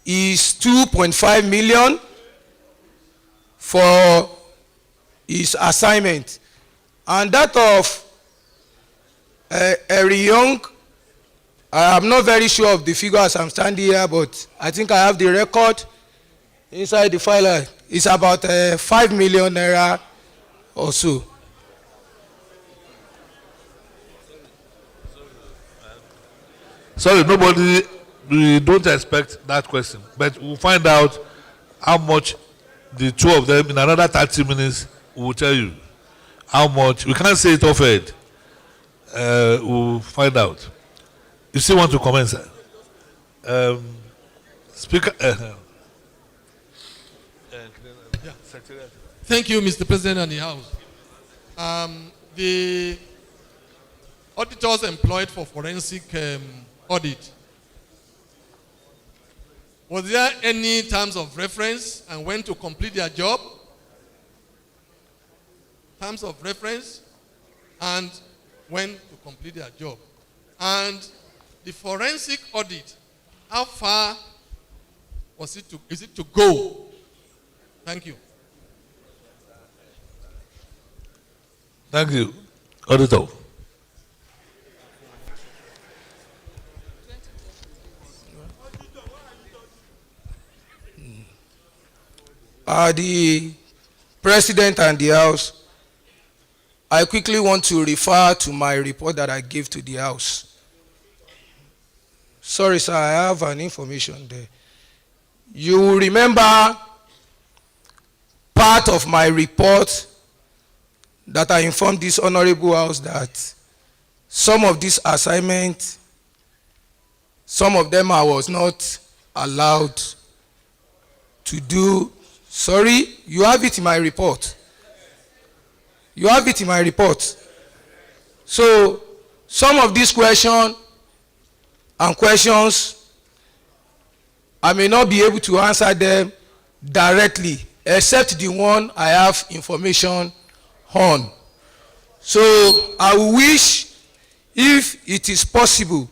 is 2.5 million for his assignment, and that of Eri Young, I am not very sure of the figure as I'm standing here, but I think I have the record inside the file. It's about 5 million naira or so. Sorry, nobody, we don't expect that question, but we'll find out how much the two of them in another 30 minutes will tell you how much. We can't say it off head. We'll find out. You still want to comment, sir? Speaker. Thank you, Mr. President and the House. The auditors employed for forensic audit, was there any terms of reference and when to complete their job? Terms of reference and when to complete their job. And the forensic audit, how far was it is it to go? Thank you. Thank you. Auditor. The President and the House, I quickly want to refer to my report that I gave to the House. Sorry, sir, I have an information there. You will remember part of my report that I informed this Honorable House that some of these assignments, some of them I was not allowed to do. Sorry, you have it in my report. You have it in my report. So, some of these questions, I may not be able to answer them directly, except the one I have information on. So, I wish, if it is possible,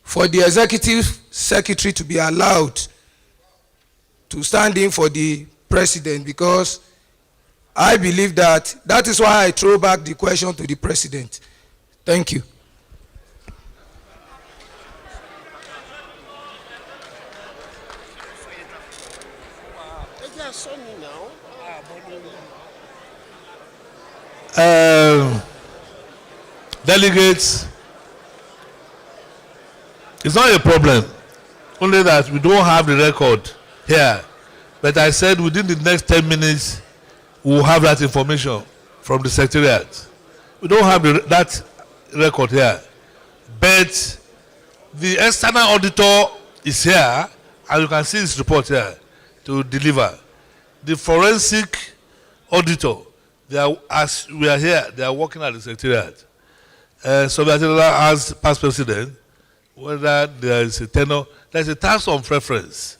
for the Executive Secretary to be allowed to stand in for the President, because I believe that is why I throw back the question to the President. Thank you. Delegates, it's not a problem, only that we don't have the record here. But I said within the next 10 minutes, we'll have that information from the Secretariat. We don't have that record here. But the external auditor is here, and you can see his report here to deliver. The forensic auditor, they are, as we are here, they are working at the Secretariat. So that as past president, whether there is a tenor, there's a task of preference.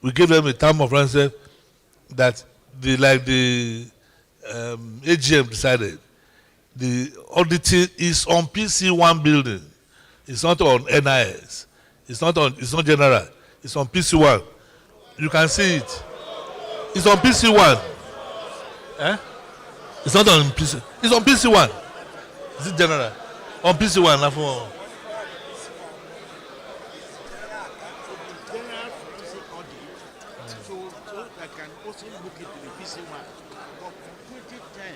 We give them a term of reference that the AGM decided. The auditing is on PC1 building. It's not on NIS. It's not general. It's on PC1. You can see it. It's on PC1. Eh? It's not on PC. It's on PC1. Is it general? On PC1. I can also look into the PC1. But from 2010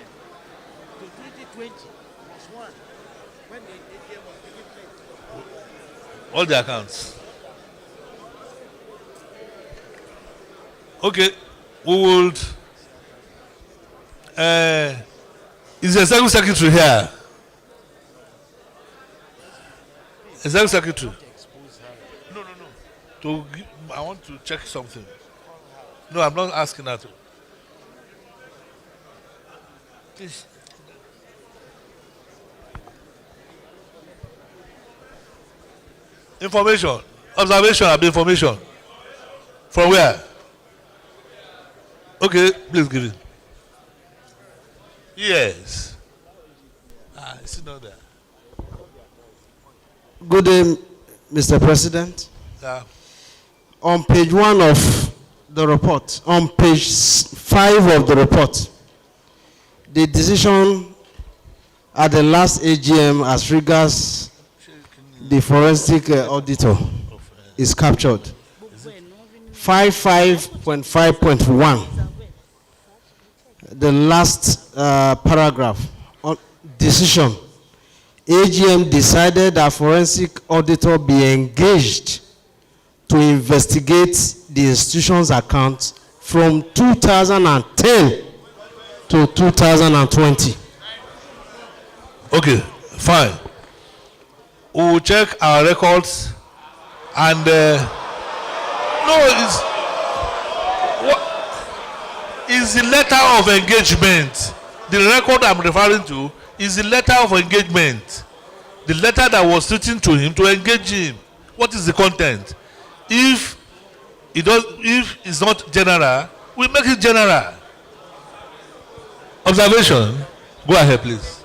to 2020 was one when the AGM was taking place. All the accounts. Okay, we would. Is the executive secretary here? Executive secretary. No. I want to check something. No, I'm not asking that. Please. Information. Observation and information. From where? Okay, please give it. Yes. It's not there. Good day, Mr. President. Yeah. On page 1 of the report, on page 5 of the report, the decision at the last AGM as regards the forensic auditor is captured. 55.5.1, the last paragraph, on decision. AGM decided that forensic auditor be engaged to investigate the institution's accounts from 2010 to 2020. Okay, fine. We will check our records and it's the letter of engagement. The record I'm referring to is the letter of engagement. The letter that was written to him to engage him. What is the content? If it's not general, we make it general. Observation. Go ahead, please.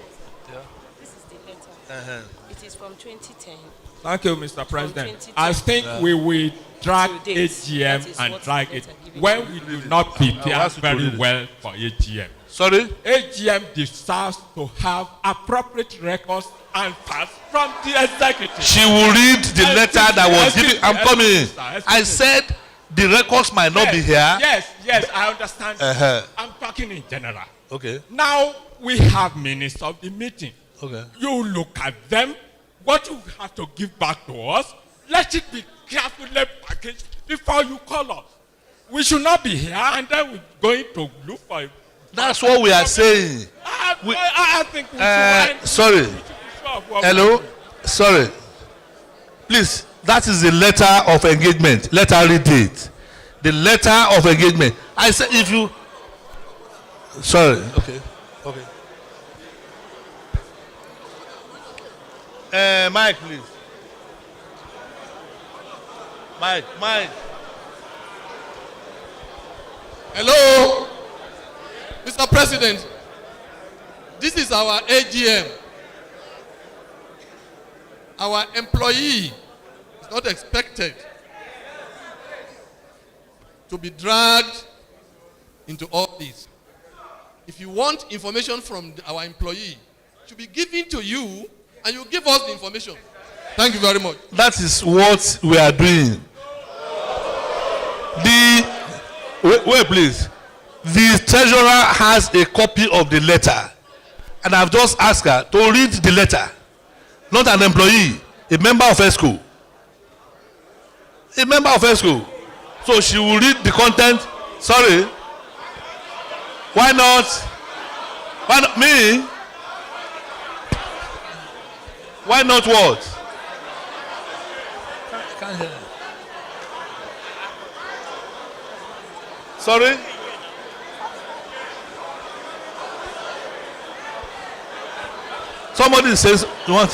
Yeah. This is the letter. It is from 2010. Thank you, Mr. President. I think we will drag AGM and drag it when we do not prepare very well for AGM. Sorry? AGM deserves to have appropriate records and facts from the executive. She will read the letter that was given. I'm coming. I said the records might not be here. Yes, I understand. I'm talking in general. Okay. Now we have minutes of the meeting. Okay. You look at them. What you have to give back to us, let it be carefully packaged before you call us. We should not be here and then we're going to look for it. That's what we are saying. I think we should. Sorry. Hello? Sorry. Please, that is the letter of engagement. Let her read it. The letter of engagement. I said if you... Sorry. Okay. Mike, please. Mike. Hello, Mr. President. This is our AGM. Our employee is not expected to be dragged into all this. If you want information from our employee, it should be given to you and you give us the information. Thank you very much. That is what we are doing. Wait, please. The treasurer has a copy of the letter, and I've just asked her to read the letter. Not an employee, a member of her school. A member of her school. So she will read the content. Sorry. Why not? Why not me? Why not what? Can't hear. Sorry? Somebody says, you want?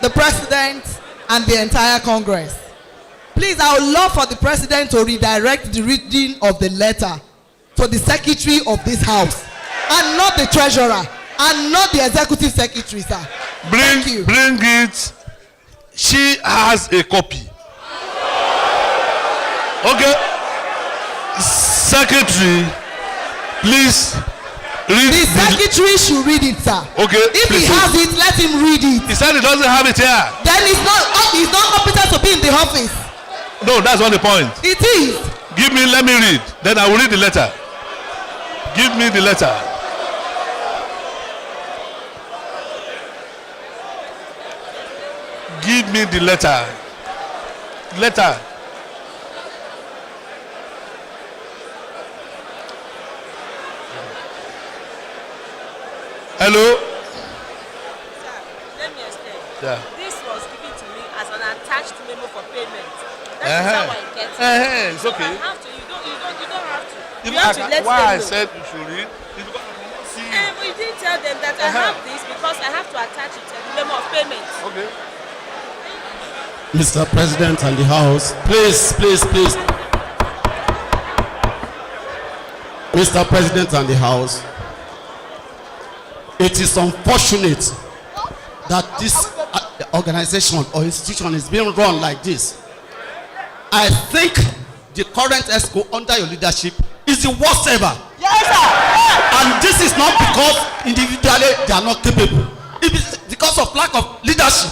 The President and the entire Congress. Please, I would love for the President to redirect the reading of the letter to the Secretary of this House, and not the Treasurer, and not the Executive Secretary, sir. Bring it. She has a copy. Okay. Secretary, please The secretary should read it, sir. Okay. If he has it, let him read it. He said he doesn't have it here. Then he's not competent to be in the office. No, that's not the point. It is. Let me read. Then I will read the letter. Give me the letter. Give me the letter. Letter. Hello? Sir, let me explain. Yeah. This was given to me as an attached memo for payment. That is how I get it. It's okay. You don't have to. You don't have to. If You have to let why I them know. said you should read is because I cannot see you. We didn't tell them that I have this because I have to attach it to the memo of payment. Okay. Mr. President and the House, please. Mr. President and the House, it is unfortunate that this organization or institution is being run like this. I think the current ESCO under your leadership is the worst ever. Yes, sir. And this is not because individually they are not capable. It is because of lack of leadership.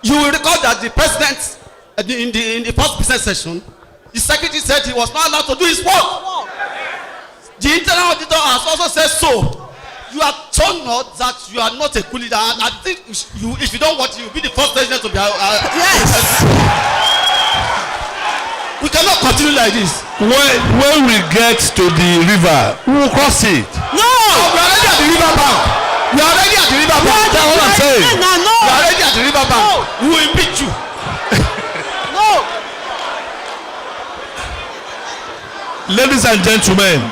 You will recall that the president in the first business session, the secretary said he was not allowed to do his work. The internal auditor has also said so. You are told not that you are not a good leader, and I think if you don't want, you will be the first president to be. Yes. We cannot continue like this. When we get to the river, we will cross it. No, we are already at the river bank. We are already at the river bank. That's what I'm saying. We are already at the river bank. We will impeach you. No. Ladies and gentlemen,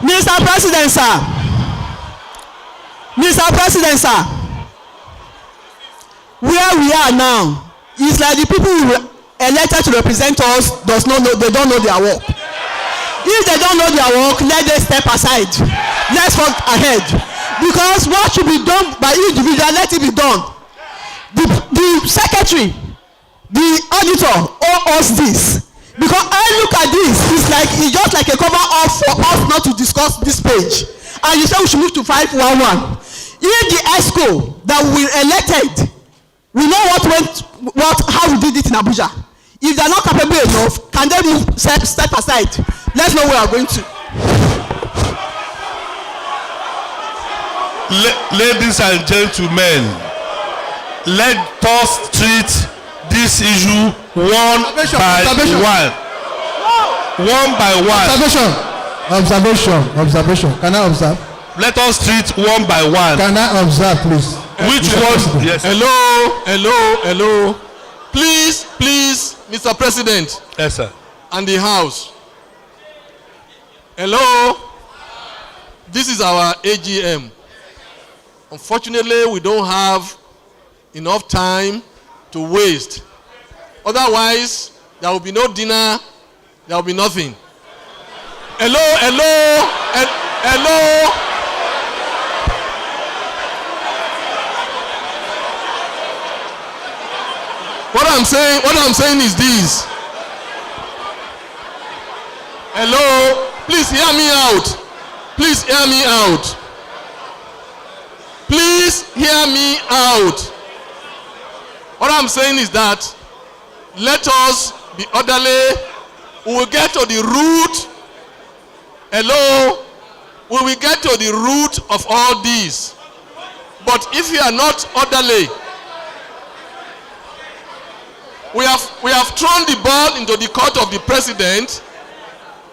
Mr. President, sir. Mr. President, sir. Where we are now is like the people who were elected to represent us does not know, they don't know their work. If they don't know their work, let them step aside. Let's walk ahead. Because what should be done by individual, let it be done. The secretary, the auditor owe us this. Because I look at this, it's just like a cover up for us not to discuss this page. And you say we should move to 511. If the ESCO that we elected, we know how we did it in Abuja. If they are not capable enough, can they move step aside? Let's know where we are going to. Ladies and gentlemen, let us treat this issue one by one. One by one. Observation. Can I observe? Let us treat one by one. Can I observe, please? Which one? Yes. Hello. Please, Mr. President. Yes, sir. And the House. Hello. This is our AGM. Unfortunately, we don't have enough time to waste. Otherwise, there will be no dinner, there will be nothing. Hello. What I'm saying is this. Hello, please hear me out. Please hear me out. What I'm saying is that let us be orderly. We will get to the root. Hello, we will get to the root of all this. But if you are not orderly, we have thrown the ball into the court of the president.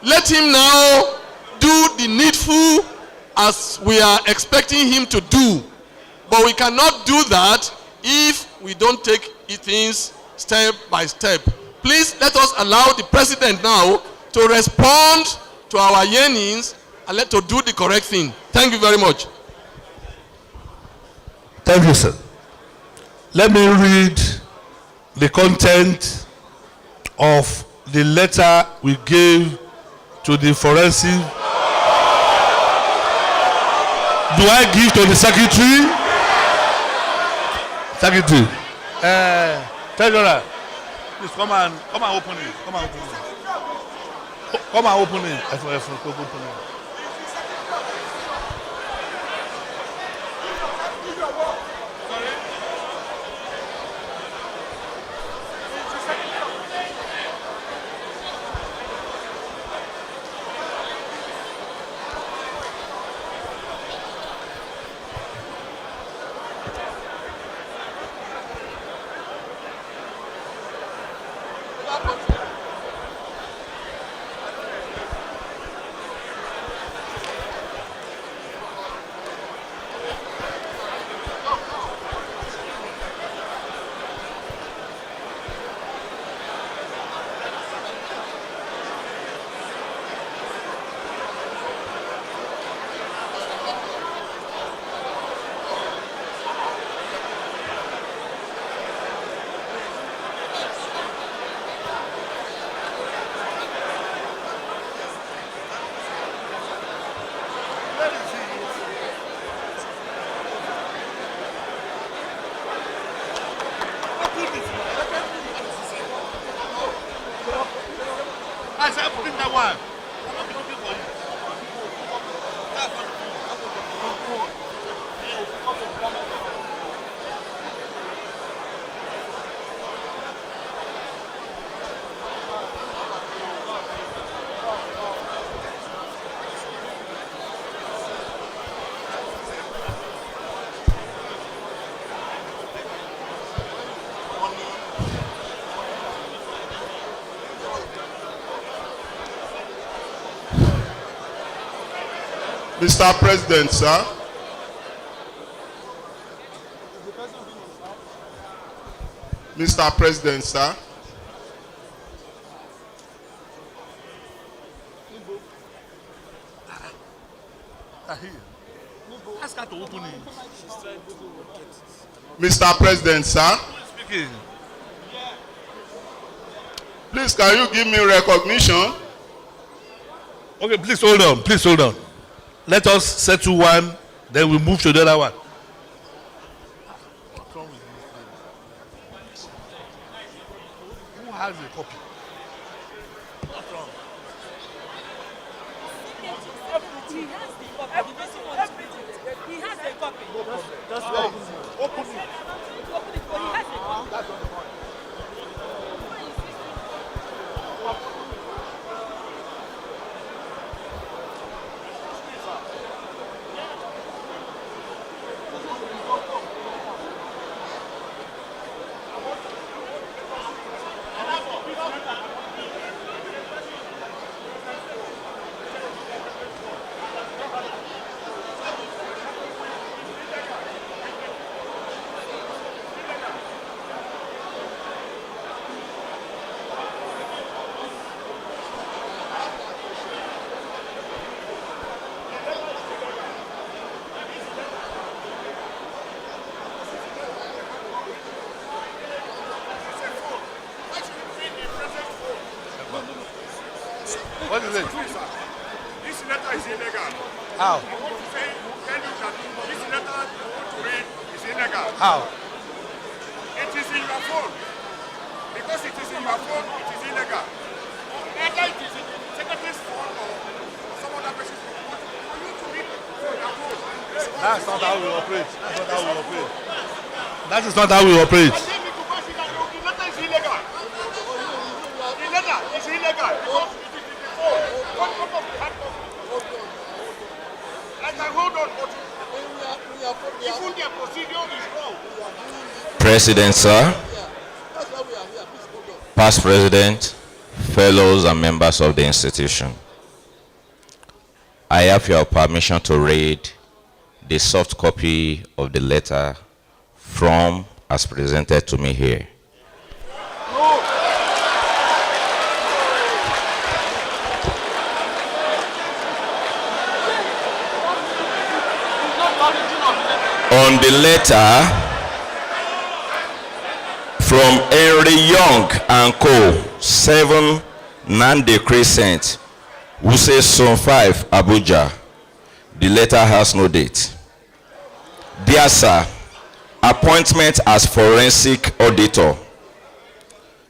Let him now do the needful as we are expecting him to do. But we cannot do that if we don't take things step by step. Please let us allow the president now to respond to our yearnings and to do the correct thing. Thank you very much. Thank you, sir. Let me read the content of the letter we gave to the forensic Do I give to the secretary? Secretary. Treasurer. Please come and open it. Come and open it. Come and open it. Open it. I said, put in that one. I'm not looking for you. Mr. President, sir. Mr. President, sir. Ask her to open it. Mr. President, sir. Speaking. Please, can you give me recognition? Okay, please hold on. Please hold on. Let us settle one, then we move to the other one. Who has a copy? What's wrong? He has a copy. Just open it. He has a copy. That's not the point. What is it? This letter is illegal. How? I want to tell you that this letter you want to read is illegal. How? It is in your phone. Because it is in your phone, it is illegal. Either it is in the secretary's phone or some other person's phone. For you to read from your phone. That's not how we operate. That's not how we operate. That is not how we operate. The letter is illegal. The letter is illegal because it is in the phone. Don't come up with hard copy. Like I hold on, but even their procedure is wrong. President, sir, past president, fellows and members of the institution, I have your permission to read the soft copy of the letter from as presented to me here. On the letter from Henry Young and Co., 7 Nande Crescent, Wuse Zone 5, Abuja. The letter has no date. Dear sir, appointment as forensic auditor.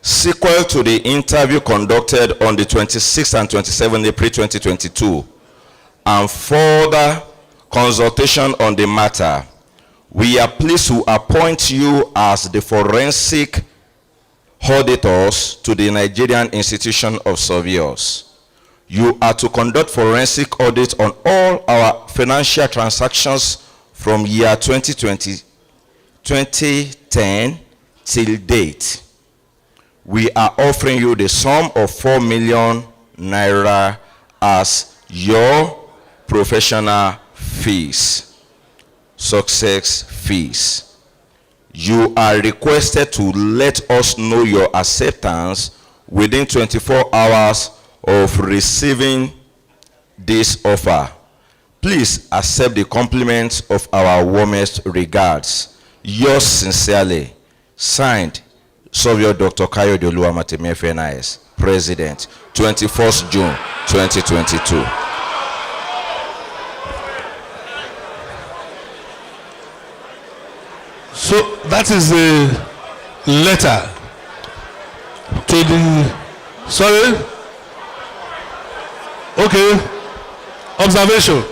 Sequel to the interview conducted on the 26th and 27th April 2022 and further consultation on the matter, we are pleased to appoint you as the forensic auditors to the Nigerian Institution of Surveyors. You are to conduct forensic audit on all our financial transactions from year 2010 till date. We are offering you the sum of 4 million naira as your professional fees, success fees. You are requested to let us know your acceptance within 24 hours of receiving this offer. Please accept the compliments of our warmest regards. Yours sincerely, signed, Surveyor Dr. Kayode Oluwamatemi FNIS, President, 21st June 2022. So that is a letter to the, sorry? Okay, observation.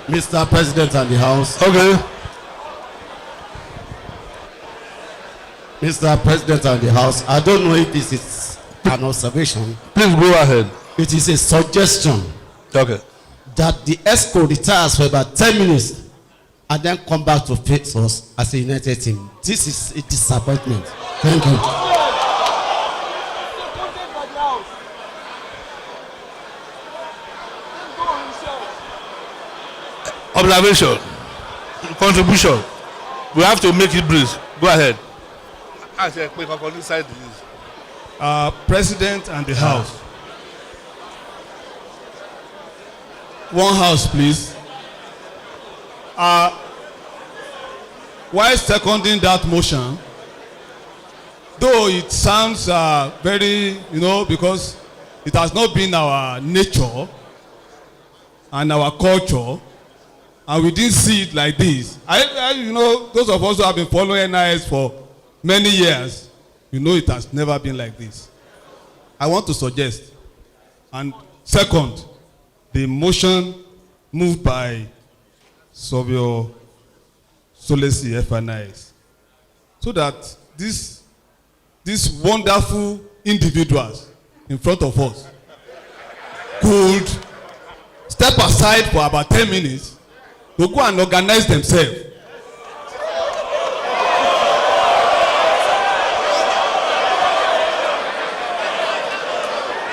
Mr. President and the House. Okay. Mr. President and the House, I don't know if this is an observation. Please go ahead. It is a suggestion. Okay. That the ESCO retires for about 10 minutes and then come back to face us as a united team. This is a disappointment. Thank you. Observation, contribution. We have to make it brief. Go ahead. President and the House. One house, please. While seconding that motion, though it sounds very, because it has not been our nature and our culture, and we didn't see it like this. Those of us who have been following NIS for many years, it has never been like this. I want to suggest, and second, the motion moved by Surveyor Solesi FNIS, so that these wonderful individuals in front of us could step aside for about 10 minutes to go and organize themselves.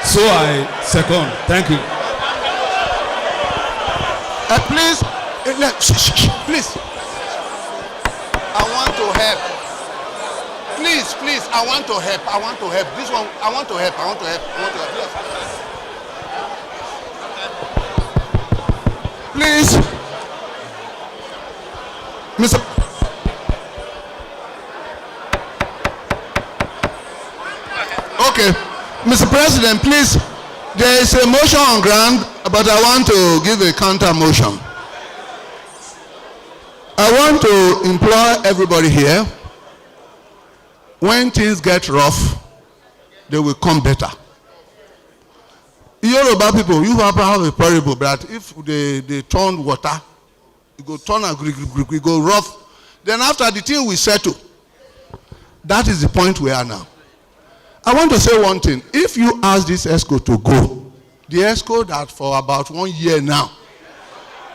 So I second. Thank you. Please, please. I want to help. Please, I want to help. This one, I want to help. Yes. Please. Mr. Okay. Mr. President, please. There is a motion on ground, but I want to give a counter motion. I want to implore everybody here, when things get rough, they will come better. Yoruba people, you have a parable that if they turn water, it go turn and we go rough. Then after the thing we settle. That is the point we are now. I want to say one thing. If you ask this ESCO to go, the ESCO that for about 1 year now,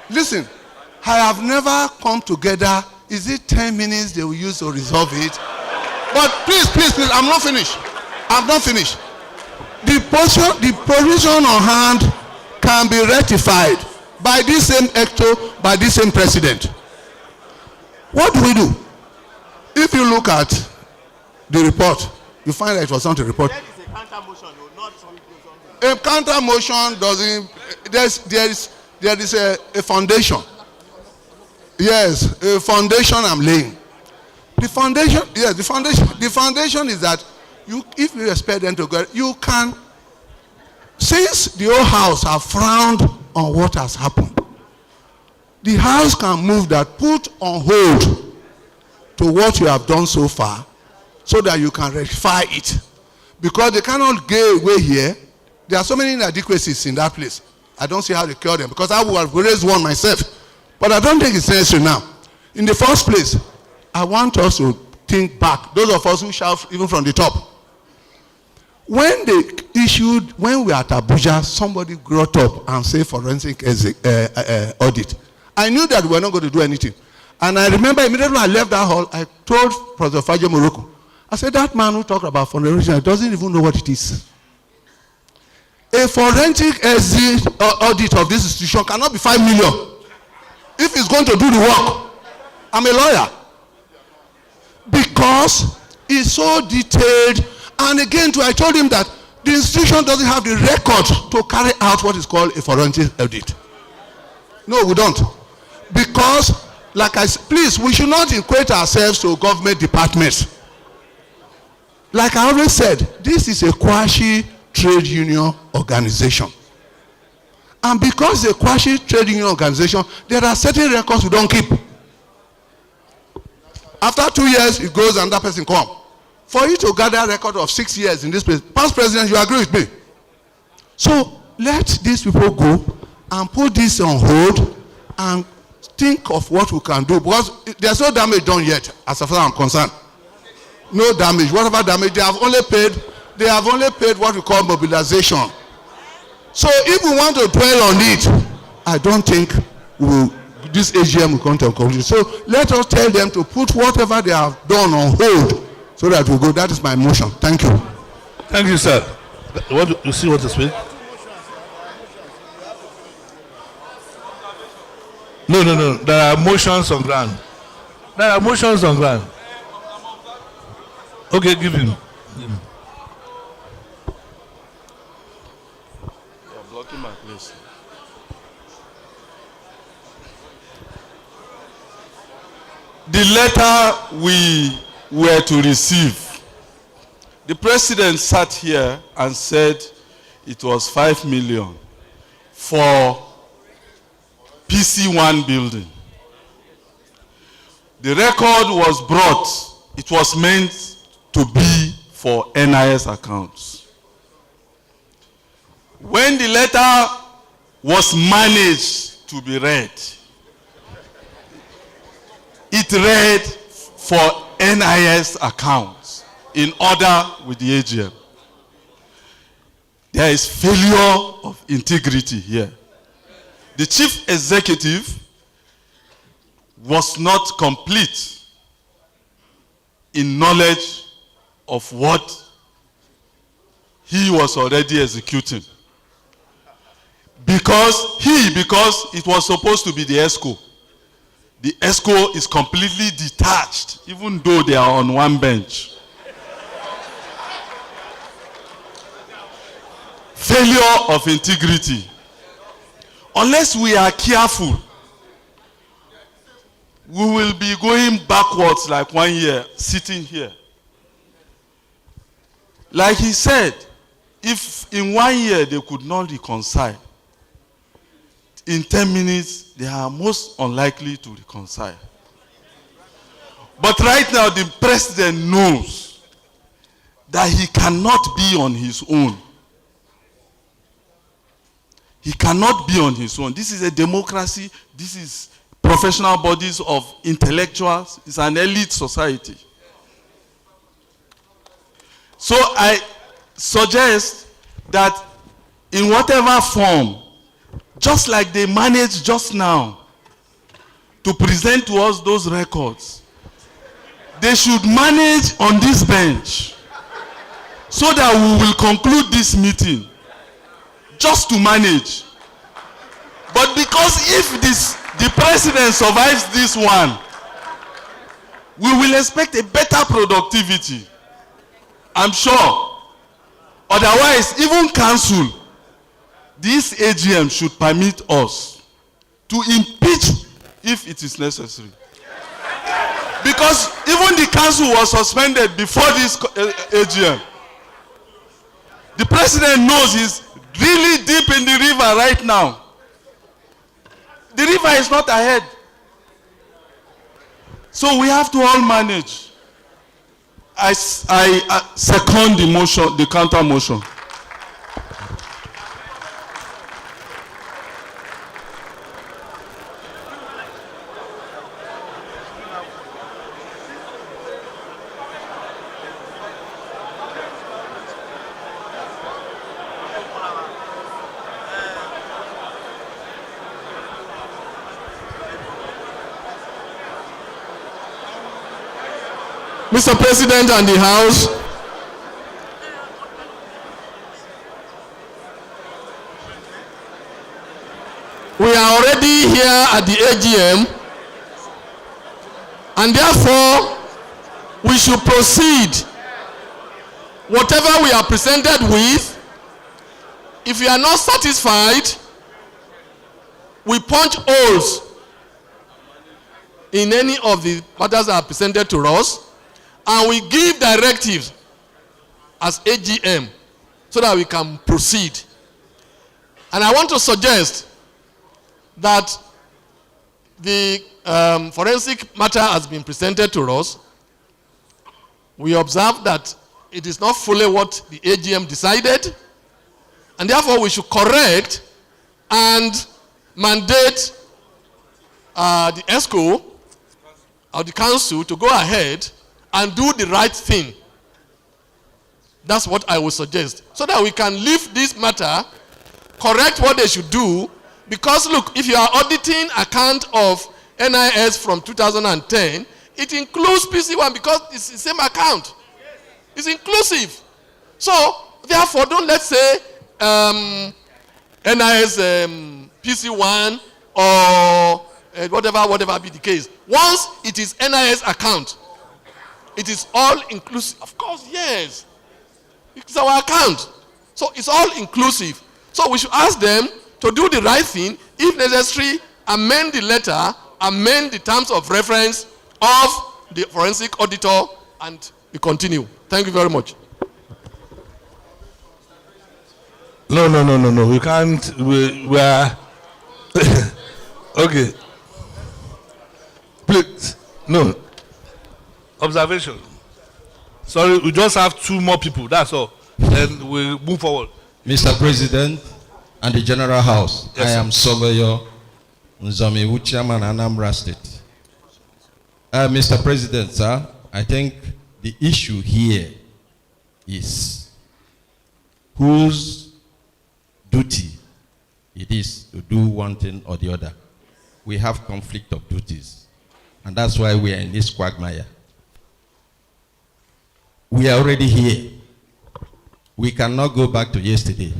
listen, I have never come together. Is it 10 minutes they will use to resolve it? But please, I'm not finished. The position on hand can be rectified by this same ESCO, by this same president. What do we do? If you look at the report, you find that it was not a report. That is a counter motion, not something. A counter motion doesn't. There is a foundation. Yes, a foundation I'm laying. The foundation, yes, the foundation is that if you expect them to go, you can. Since the whole house have frowned on what has happened, the House can move that, put on hold to what you have done so far, so that you can rectify it. Because they cannot get away here. There are so many inadequacies in that place. I don't see how to cure them, because I would have raised one myself. But I don't think it's necessary now. In the first place, I want us to think back, those of us who shout even from the top. When they issued, when we were at Abuja, somebody got up and said forensic audit. I knew that we were not going to do anything. And I remember immediately when I left that hall, I told Professor Fajo Morocco, I said, that man who talked about forensic doesn't even know what it is. A forensic audit of this institution cannot be 5 million if it's going to do the work. I'm a lawyer. Because it's so detailed. And again, too, I told him that the institution doesn't have the record to carry out what is called a forensic audit. No, we don't. Because, like I said, please, we should not equate ourselves to government departments. Like I always said, this is a quasi-trade union organization. And because it's a quasi-trade union organization, there are certain records we don't keep. After 2 years, it goes and that person comes. For you to gather a record of 6 years in this place, past president, you agree with me? So let these people go and put this on hold and think of what we can do, because there's no damage done yet, as far as I'm concerned. No damage. Whatever damage, they have only paid what we call mobilization. So if we want to dwell on it, I don't think this AGM will come to a conclusion. So let us tell them to put whatever they have done on hold, so that we go. That is my motion. Thank you. Thank you, sir. You see what to speak? No. There are motions on ground. Okay, give him. You're blocking my place. The letter we were to receive, the president sat here and said it was 5 million for PC1 building. The record was brought. It was meant to be for NIS accounts. When the letter was managed to be read, it read for NIS accounts in order with the AGM. There is failure of integrity here. The chief executive was not complete in knowledge of what he was already executing. Because it was supposed to be the ESCO. The ESCO is completely detached, even though they are on one bench. Failure of integrity. Unless we are careful, we will be going backwards like 1 year, sitting here. Like he said, if in 1 year they could not reconcile, in 10 minutes they are most unlikely to reconcile. But right now the president knows that he cannot be on his own. He cannot be on his own. This is a democracy. This is professional bodies of intellectuals. It's an elite society. So I suggest that in whatever form, just like they managed just now to present to us those records, they should manage on this bench so that we will conclude this meeting just to manage. But because if the president survives this one, we will expect a better productivity, I'm sure. Otherwise, even council, this AGM should permit us to impeach if it is necessary. Because even the council was suspended before this AGM. The president knows he's really deep in the river right now. The river river is not ahead. So we have to all manage. I second the motion, the counter motion. Mr. President and the House, we are already here at the AGM, and therefore we should proceed. Whatever we are presented with, if we are not satisfied, we punch holes in any of the matters that are presented to us, and we give directives as AGM so that we can proceed. And I want to suggest that the forensic matter has been presented to us. We observe that it is not fully what the AGM decided, and therefore we should correct and mandate the ESCO or the council to go ahead and do the right thing. That's what I would suggest, so that we can leave this matter, correct what they should do. Because look, if you are auditing account of NIS from 2010, it includes PC1 because it's the same account. It's inclusive. So therefore, don't let's say NIS PC1 or whatever be the case. Once it is NIS account, it is all inclusive. Of course, yes. It's our account. So it's all inclusive. So we should ask them to do the right thing. If necessary, amend the letter, amend the terms of reference of the forensic auditor, and we continue. Thank you very much. No. We can't. We are. Okay. Please. No. Observation. Sorry, we just have 2 more people. That's all. Then we move forward. Mr. President and the General House, Yes, I am Soveyo Nzomi, Chairman, Anambra State. Mr. President, sir, I think the issue here is whose duty it is to do one thing or the other. We have conflict of duties, and that's why we are in this quagmire. We are already here. We cannot go back to yesterday.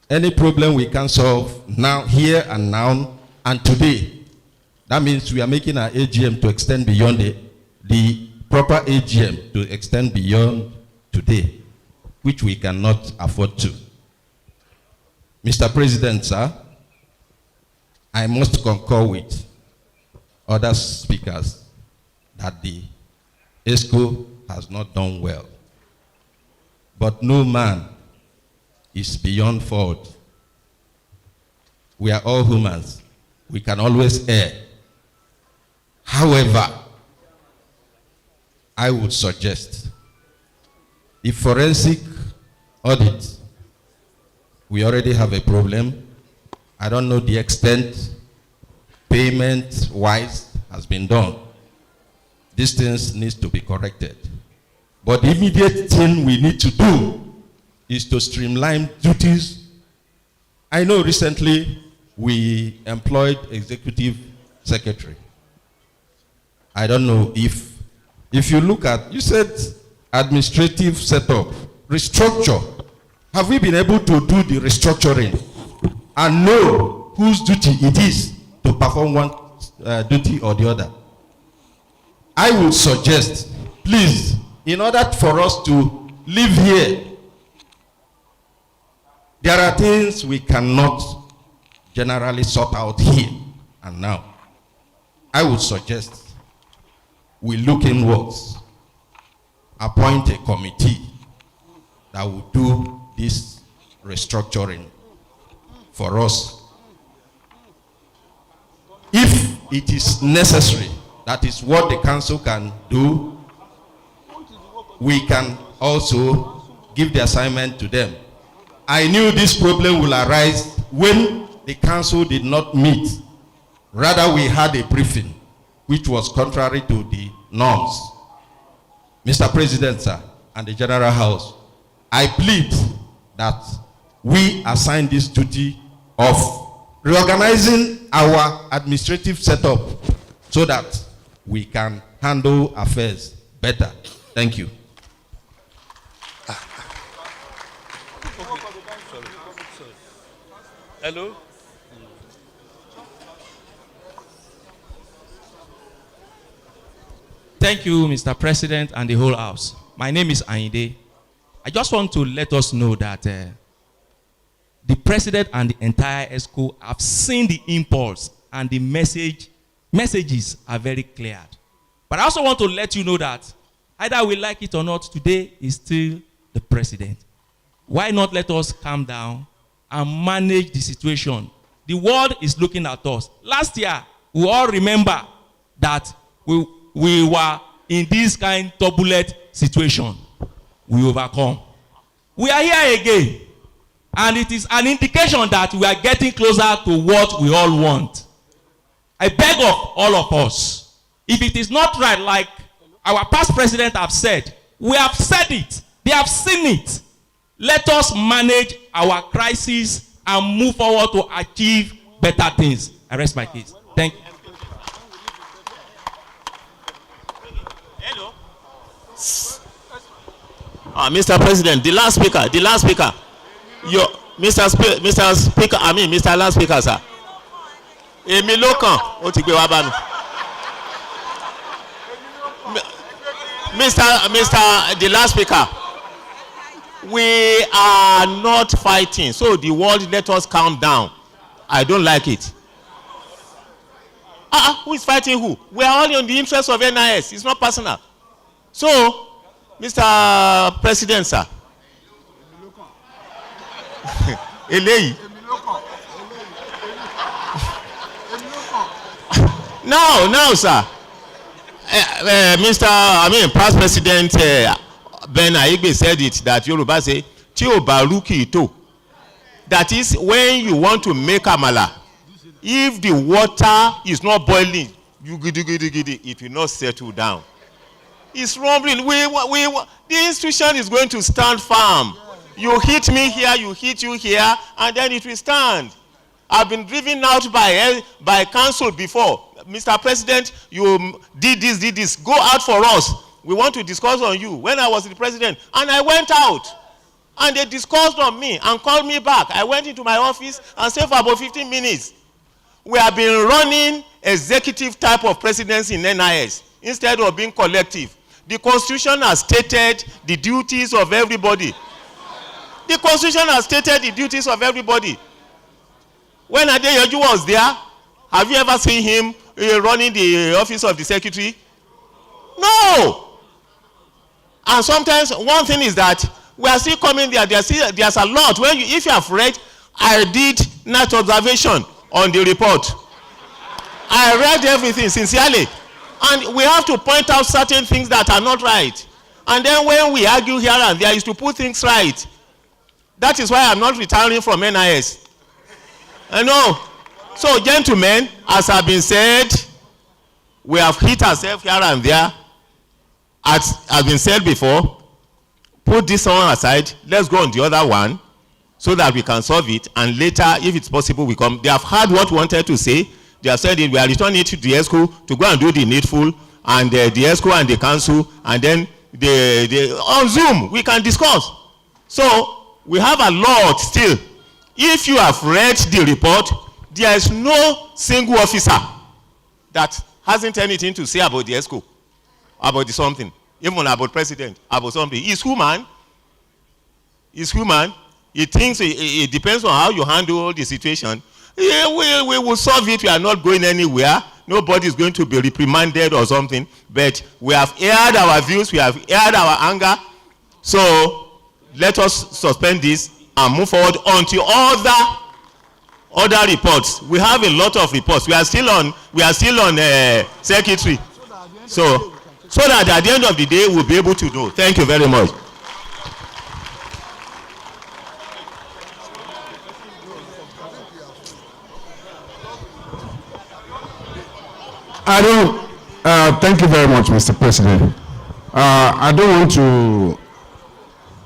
Any problem we can solve now, here and now, and today, that means we are making our AGM to extend beyond the proper AGM to extend beyond today, which we cannot afford to. Mr. President, sir, I must concur with other speakers that the ESCO has not done well. But no man is beyond fault. We are all humans. We can always err. However, I would suggest the forensic audit, we already have a problem. I don't know the extent payment-wise has been done. These things need to be corrected. But the immediate thing we need to do is to streamline duties. I know recently we employed executive secretary. I don't know if you look at, you said administrative setup, restructure. Have we been able to do the restructuring and know whose duty it is to perform one duty or the other? I would suggest, please, in order for us to live here, there are things we cannot generally sort out here and now. I would suggest we look inwards, appoint a committee that will do this restructuring for us. it is necessary, that is what the council can do, we can also give the assignment to them. I knew this problem will arise when the council did not meet. Rather, we had a briefing, which was contrary to the norms. Mr. President, sir, and the General House, I plead that we assign this duty of reorganizing our administrative setup so that we can handle affairs better. Thank you. Hello? Thank you, Mr. President and the whole House. My name is Ayinde. I just want to let us know that the President and the entire ESCO have seen the impulse and the messages are very clear. But I also want to let you know that either we like it or not, today is still the President. Why not let us calm down and manage the situation? The world is looking at us. Last year, we all remember that we were in this kind of turbulent situation. We overcome. We are here again. And it is an indication that we are getting closer to what we all want. I beg of all of us, if it is not right, like our past president have said, we have said it, they have seen it. Let us manage our crisis and move forward to achieve better things. I rest my case. Thank you. Hello. Mr. President, the last speaker. Mr. Speaker, I mean, Mr. Last Speaker, sir. Èmi ló kàn, ó ti gbé wá bá mi. Mr. The last speaker, we are not fighting, so the world let us calm down. I don't like it. Who is fighting who? We are only in the interest of NIS. It's not personal. So, Mr. President, sir. Eléyìí. Now, sir. Past President Ben Aigbe said it, that Yoruba say, tí ò bá rú kì í tò. That is, when you want to make amala, if the water is not boiling, it will not settle down. It's rumbling. The institution is going to stand firm. You hit me here, you hit you here, and then it will stand. I've been driven out by council before. Mr. President, you did this. Go out for us. We want to discuss on you. When I was the president, and I went out, and they discussed on me and called me back. I went into my office and stayed for about 15 minutes. We have been running executive type of presidency in NIS instead of being collective. The Constitution has stated the duties of everybody. The Constitution has stated the duties of everybody. When Adeyanju was there, have you ever seen him running the office of the secretary? No. And sometimes one thing is that we are still coming there. There's a lot. If you have read, I did night observation on the report. I read everything sincerely. And we have to point out certain things that are not right. And then when we argue here and there, is to put things right. That is why I'm not retiring from NIS. I know. So, gentlemen, as has been said, we have hit ourselves here and there. As has been said before, put this one aside. Let's go on the other one so that we can solve it. And later, if it's possible, we come. They have heard what we wanted to say. They have said it. We are returning it to the ESCO to go and do the needful. And the ESCO and the council. And then on Zoom, we can discuss. So, we have a lot still. If you have read the report, there is no single officer that hasn't anything to say about the ESCO, about something, even about president, about something. He's human. He's human. He thinks it depends on how you handle the situation. We will solve it. We are not going anywhere. Nobody is going to be reprimanded or something. But we have aired our views. We have aired our anger. So let us suspend this and move forward until other reports. We have a lot of reports. We are still on secretary. So that at the end of the day we'll be able to know. Thank you very much. Thank you very much, Mr. President. I don't want to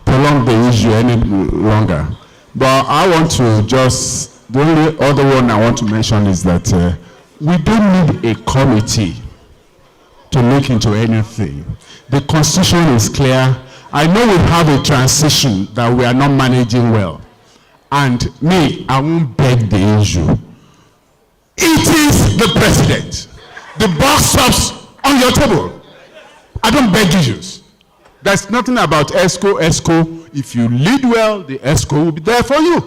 prolong the issue any longer, but I want to just, the only other one I want to mention is that we don't need a committee to look into anything. The Constitution is clear. I know we have a transition that we are not managing well. And me, I won't beg the issue. It is the president. The box stops on your table. I don't beg issues. There's nothing about ESCO. If you lead well, the ESCO will be there for you.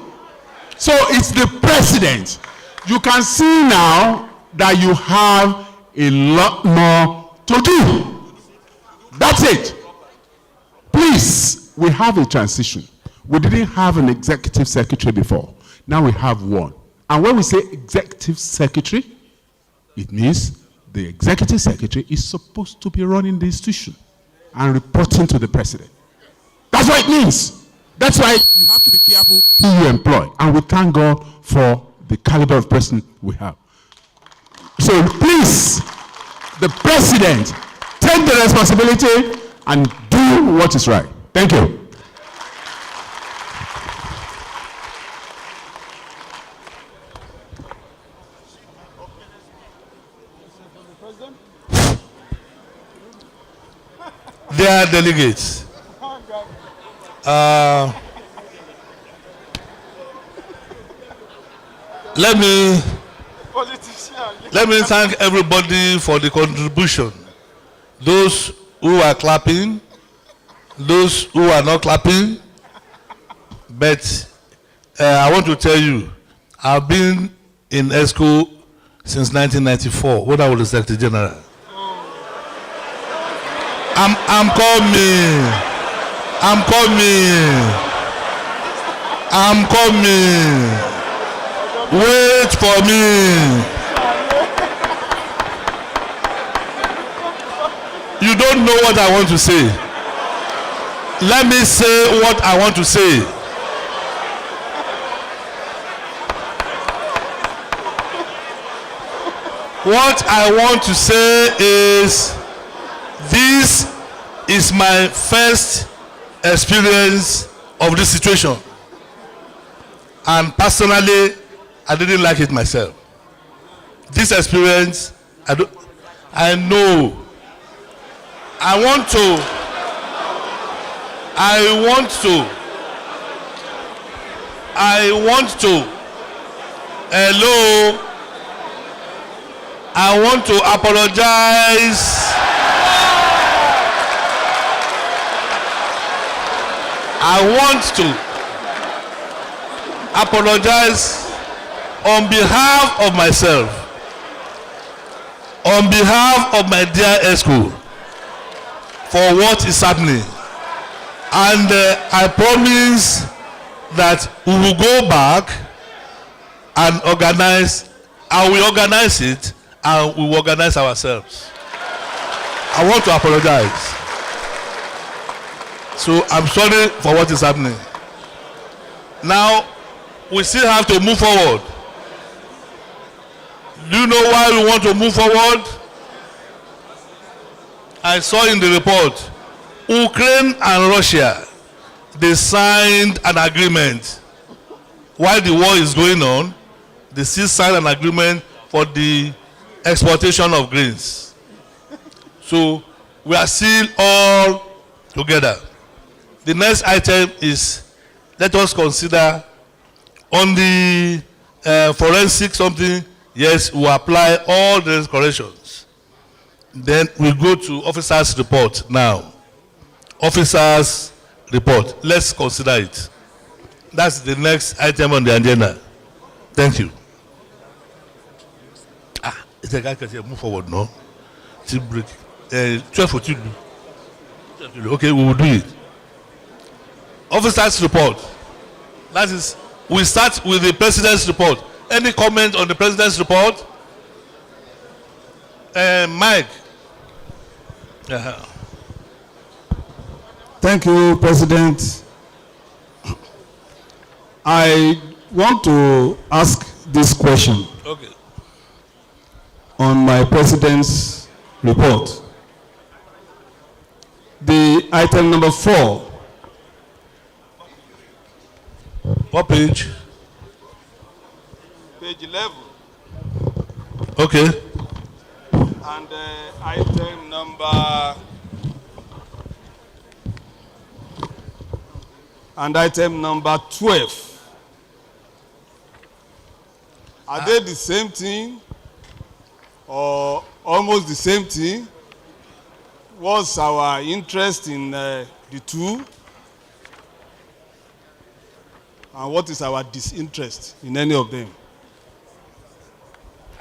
So it's the president. You can see now that you have a lot more to do. That's it. Please, we have a transition. We didn't have an executive secretary before. Now we have one. And when we say executive secretary, it means the executive secretary is supposed to be running the institution and reporting to the president. That's what it means. That's why you have to be careful who you employ. And we thank God for the caliber of person we have. So please, the president, take the responsibility and do what is right. Thank you. Dear delegates, let me thank everybody for the contribution. Those who are clapping, those who are not clapping. But I want to tell you, I've been in ESCO since 1994 when I was the Secretary General. I'm coming. Wait for me. You don't know what I want to say. Let me say what I want to say. What I want to say is, this is my first experience of this situation, and personally I didn't like it myself. This experience, I know I want to apologize. I want to apologize on behalf of myself, on behalf of my dear ESCO, for what is happening. And I promise that we will go back and organize, and we organize it, and we will organize ourselves. I want to apologize. So I'm sorry for what is happening. Now, we still have to move forward. Do you know why we want to move forward? I saw in the report, Ukraine and Russia, they signed an agreement. While the war is going on, they still signed an agreement for the exportation of grains. So we are still all together. The next item is, let us consider on the forensic something. Yes, we apply all the corrections. Then we go to officers' report now. Officers' report. Let's consider it. That's the next item on the agenda. Thank you. It's a guy can move forward, no? Break. 12:42. Okay, we will do it. Officers' report. That is, we start with the president's report. Any comment on the president's report? Mike. Thank you, President. I want to ask this question on my president's report. The item number 4. What page? Page 11. Okay. And item number... And item number 12. Are they the same thing or almost the same thing? What's our interest in the two? And what is our disinterest in any of them?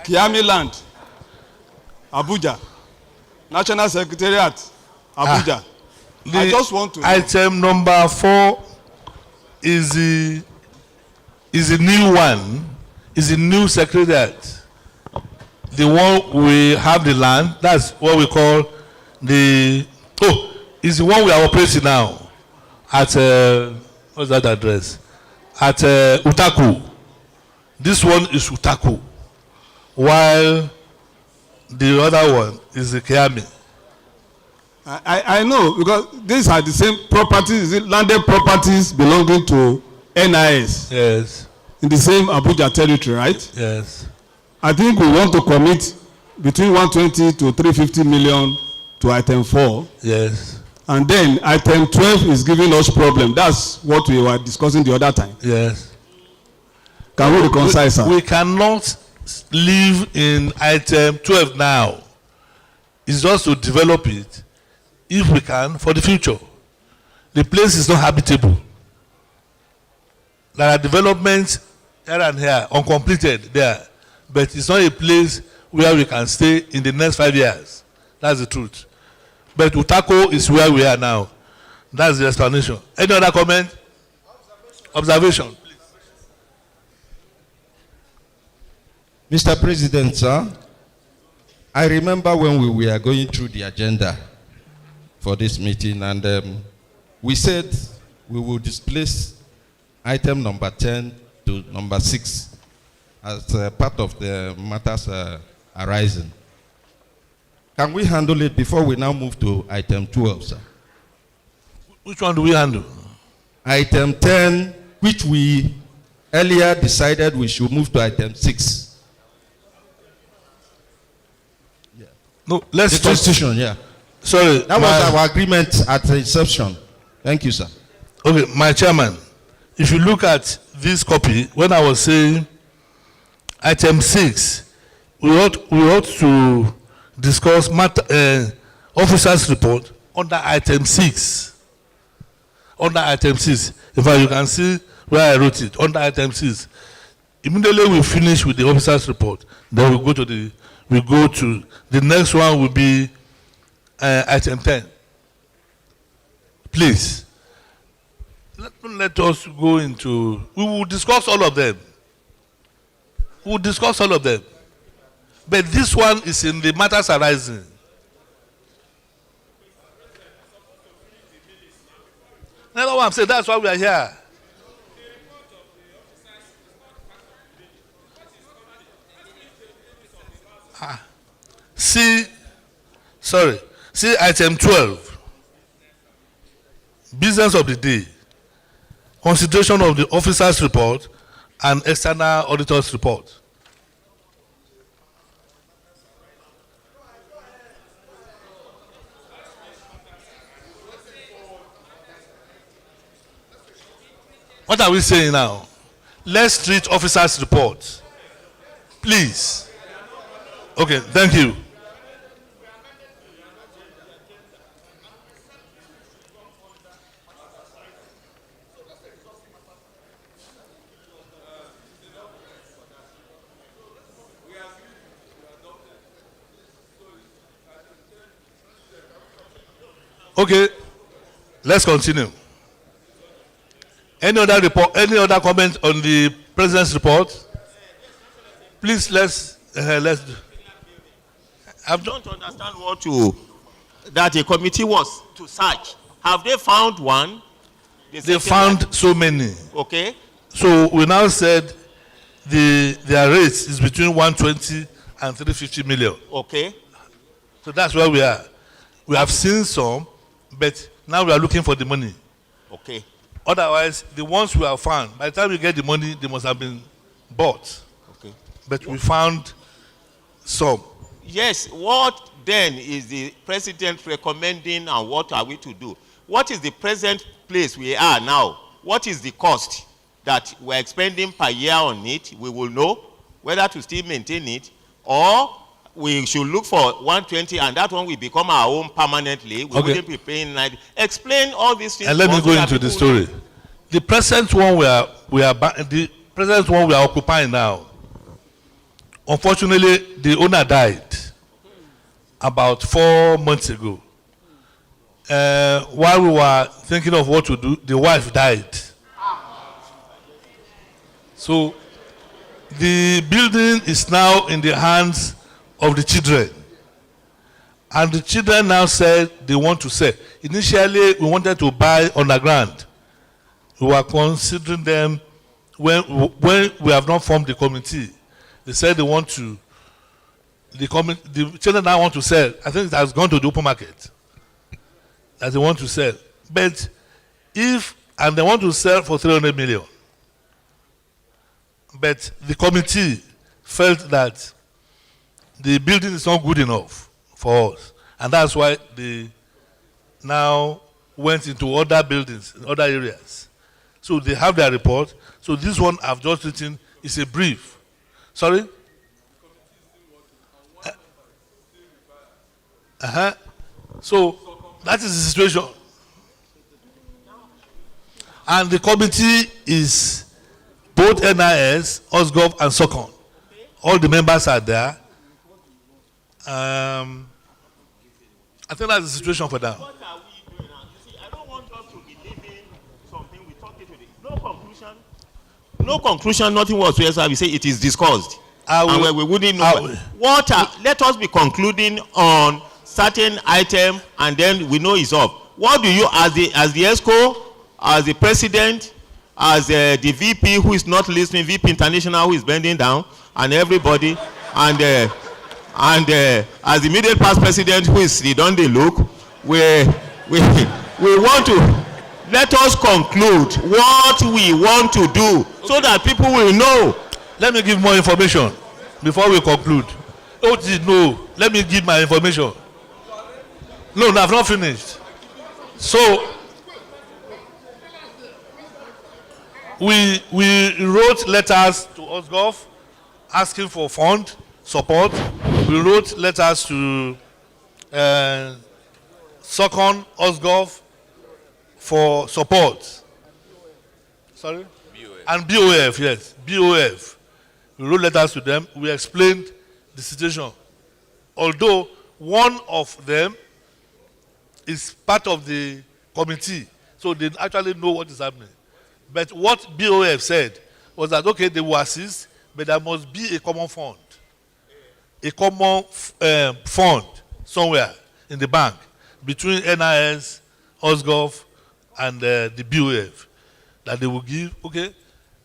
Kyami land, Abuja. National Secretariat, Abuja. I just want to know. Item number 4 is the new one. Is the new secretariat. The one we have the land. That's what we call the. Oh, is the one we are operating now at what's that address? At Utaku. This one is Utaku, while the other one is the Kyami. I know, because these are the same properties, landed properties belonging to NIS. Yes. In the same Abuja territory, right? Yes. I think we want to commit between 120 to 350 million to item 4. Yes. And then item 12 is giving us problem. That's what we were discussing the other time. Yes. Can we reconcile, sir? We cannot live in item 12 now. It's just to develop it, if we can, for the future. The place is not habitable. There are developments here and here, uncompleted there, but it's not a place where we can stay in the next 5 years. That's the truth. But Utako is where we are now. That's the explanation. Any other comment? Observation. Mr. President, sir, I remember when we were going through the agenda for this meeting, and we said we will displace item number 10 to number 6 as part of the matters arising. Can we handle it before we now move to item 12, sir? Which one do we handle? Item 10, which we earlier decided we should move to item 6. Yeah. No, let's the Constitution, yeah. Sorry. That was our agreement at the inception. Thank you, sir. Okay, my chairman, if you look at this copy, when I was saying item 6, we ought to discuss officer's report under item 6. Under item 6. In fact, you can see where I wrote it, under item 6. Immediately we finish with the officer's report, then we go to the next one will be item 10. Please. Let us go into, we will discuss all of them. We will discuss all of them. But this one is in the matters arising. That's what I'm saying. That's why we are here. See item 12. Business of the day. Consideration of the officer's report and external auditor's report. What are we saying now? Let's treat officer's report. Please. Okay, thank you. Okay, let's continue. Any other report? Any other comment on the president's report? Please, let's do. I don't understand that a committee was to search. Have they found one? They found so many. Okay. So we now said their rates is between 120 and 350 million. Okay. So that's where we are. We have seen some, but now we are looking for the money. Okay. Otherwise, the ones we have found, by the time we get the money, they must have been bought. Okay. But we found some. Yes. What then is the president recommending, and what are we to do? What is the present place we are now? What is the cost that we're expending per year on it? We will know whether to still maintain it, or we should look for 120 and that one will become our own permanently. We wouldn't be paying 90. Explain all these things. And let me go into the story. The present one we are occupying now. Unfortunately, the owner died about 4 months ago. While we were thinking of what to do, the wife died. So the building is now in the hands of the children. And the children now said they want to sell. Initially, we wanted to buy underground. We were considering them when we have not formed the committee. They said they want to, the children now want to sell. I think it has gone to the open market. That they want to sell. But and they want to sell for 300 million. But the committee felt that the building is not good enough for us. And that's why they now went into other buildings, in other areas. So they have their report. So this one I've just written is a brief. Sorry? So that is the situation. And the committee is both NIS, OSGov, and SOCON. All the members are there. I think that's the situation for now. What are we doing now? You see, I don't want us to be leaving something we talked today. No conclusion. No conclusion, nothing whatsoever. We say it is discussed. And we wouldn't know. Let us be concluding on certain item, and then we know it's off. What do you, as the ESCO, as the president, as the VP who is not listening, VP International who is bending down, and everybody, and as the middle past president who is on the look, we want to let us conclude what we want to do so that people will know. Let me give more information before we conclude. No, let me give my information. No, I've not finished. So we wrote letters to OSGov asking for fund support. We wrote letters to SOCON, OSGov for support. Sorry? BOF. And BOF, yes, BOF. We wrote letters to them. We explained the situation. Although one of them is part of the committee, so they actually know what is happening. But what BOF said was that, okay, they will assist, but there must be a common fund. A common fund somewhere in the bank between NIS, OSGov, and the BOF that they will give. Okay,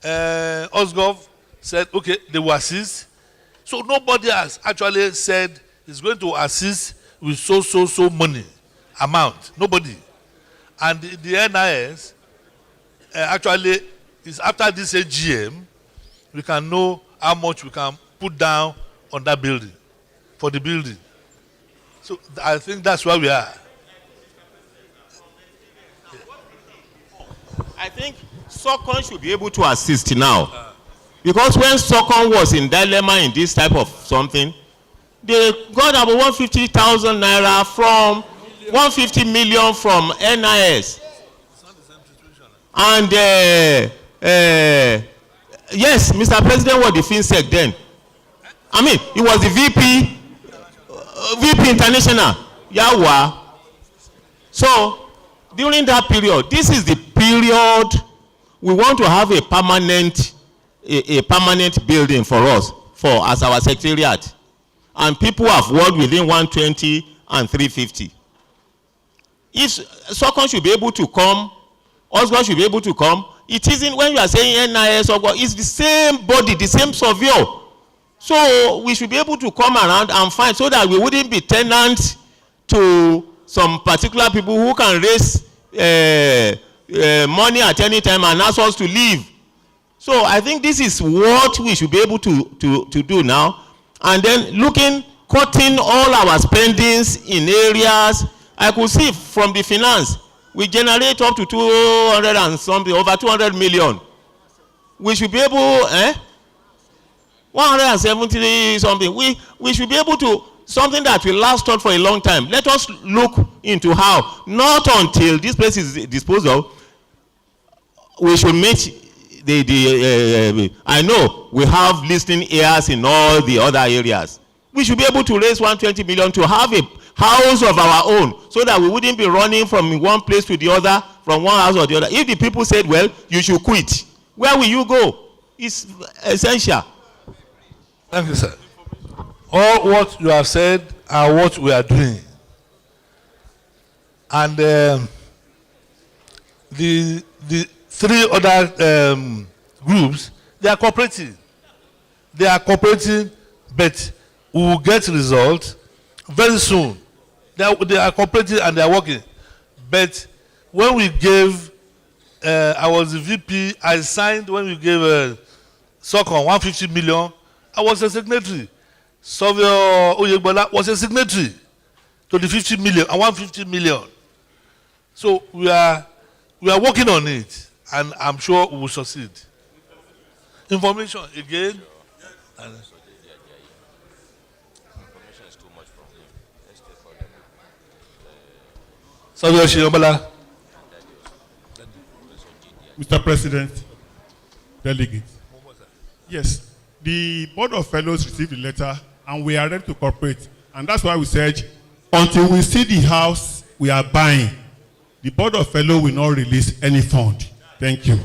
OSGov said, okay, they will assist. So nobody has actually said it's going to assist with so money amount. Nobody. And the NIS actually is after this AGM, we can know how much we can put down on that building, for the building. So I think that's where we are. I think SOCON should be able to assist now. Because when SOCON was in dilemma in this type of something, they got about 150,000 naira from 150 million from NIS. And yes, Mr. President was the FinSec then. I mean, he was the VP International. Yawa. So, during that period, this is the period we want to have a permanent building for us. for as our secretariat, and people have worked within 120 and 350. If SOCON should be able to come, Osborne should be able to come, it isn't when you are saying NIS or it's the same body, the same surveyor. So we should be able to come around and find so that we wouldn't be tenants to some particular people who can raise money at any time and ask us to leave. So I think this is what we should be able to do now. And then cutting all our spendings in areas. I could see from the finance, we generate up to 200 and something, over 200 million. We should be able, 170 something. We should be able to, something that will last us for a long time. Let us look into how, not until this place is disposed of, we should meet I know we have listening ears in all the other areas. We should be able to raise 120 million to have a house of our own so that we wouldn't be running from one place to the other, from one house or the other. If the people said, well, you should quit, where will you go? It's essential. Thank you, sir. All what you have said are what we are doing. And the three other groups, they are cooperating. They are cooperating, but we will get results very soon. They are cooperating and they are working. But when we gave, I was the VP, I signed when we gave SOCON 150 million, I was a signatory. Sovio Oyegbola was a signatory to the 50 million and 150 million. So we are working on it, and I'm sure we will succeed. Information again. Mr. President, delegates. Yes, the Board of Fellows received the letter and we are ready to cooperate. And that's why we said, until we see the house we are buying, the Board of Fellows will not release any fund. Thank you.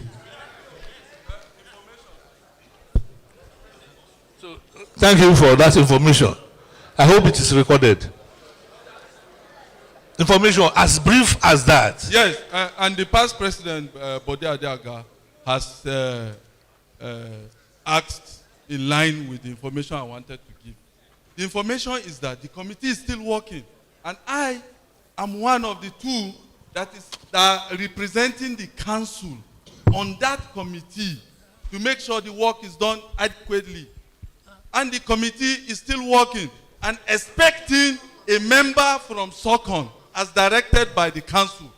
Thank you for that information. I hope it is recorded. Information as brief as that. Yes, and the past president, Bode Adeaga, has asked in line with the information I wanted to give. The information is that the committee is still working, and I am one of the two that are representing the council on that committee to make sure the work is done adequately. And the committee is still working and expecting a member from SOCON as directed by the council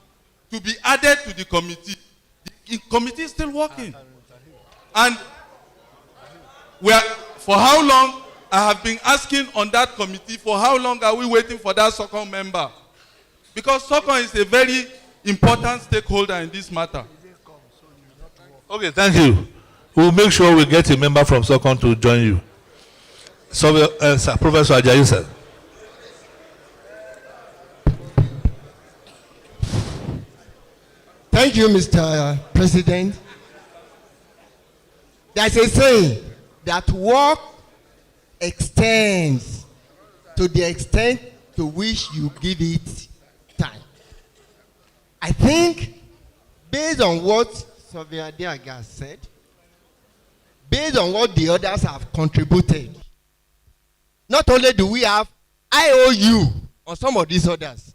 to be added to the committee. The committee is still working. And for how long, I have been asking on that committee, for how long are we waiting for that SOCON member? Because SOCON is a very important stakeholder in this matter. Okay, thank you. We'll make sure we get a member from SOCON to join you. So, sir, Professor Ajayi, sir. Thank you, Mr. President. There's a saying that work extends to the extent to which you give it time. I think, based on what Sylvia Diaga said, based on what the others have contributed, not only do we have IOU on some of these others,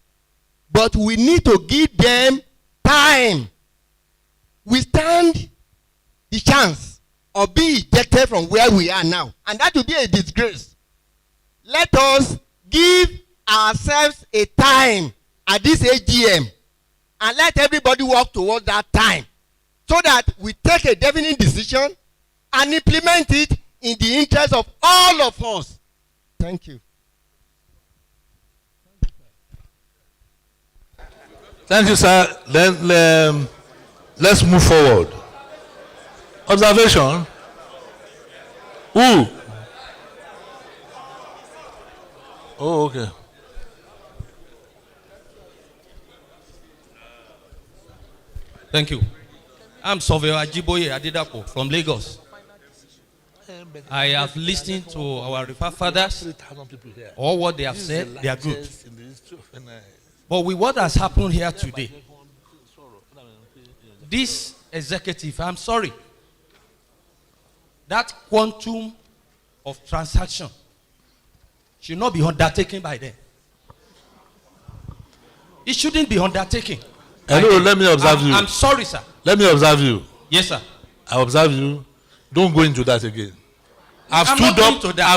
but we need to give them time. We stand the chance of being ejected from where we are now, and that will be a disgrace. Let us give ourselves a time at this AGM and let everybody work towards that time so that we take a definite decision and implement it in the interest of all of us. Thank you. Thank you, sir. Then let's move forward. Observation. Who? Oh, okay. Thank you. I'm Surveyor Ajiboye Adedapo from Lagos. I have listened to our fathers. All what they have said, they are good. But with what has happened here today, this executive, I'm sorry, that quantum of transaction should not be undertaken by them. It shouldn't be undertaken. Hello, let me observe you. I'm sorry, sir. Let me observe you. Yes, sir. I observe you. Don't go into that again. I've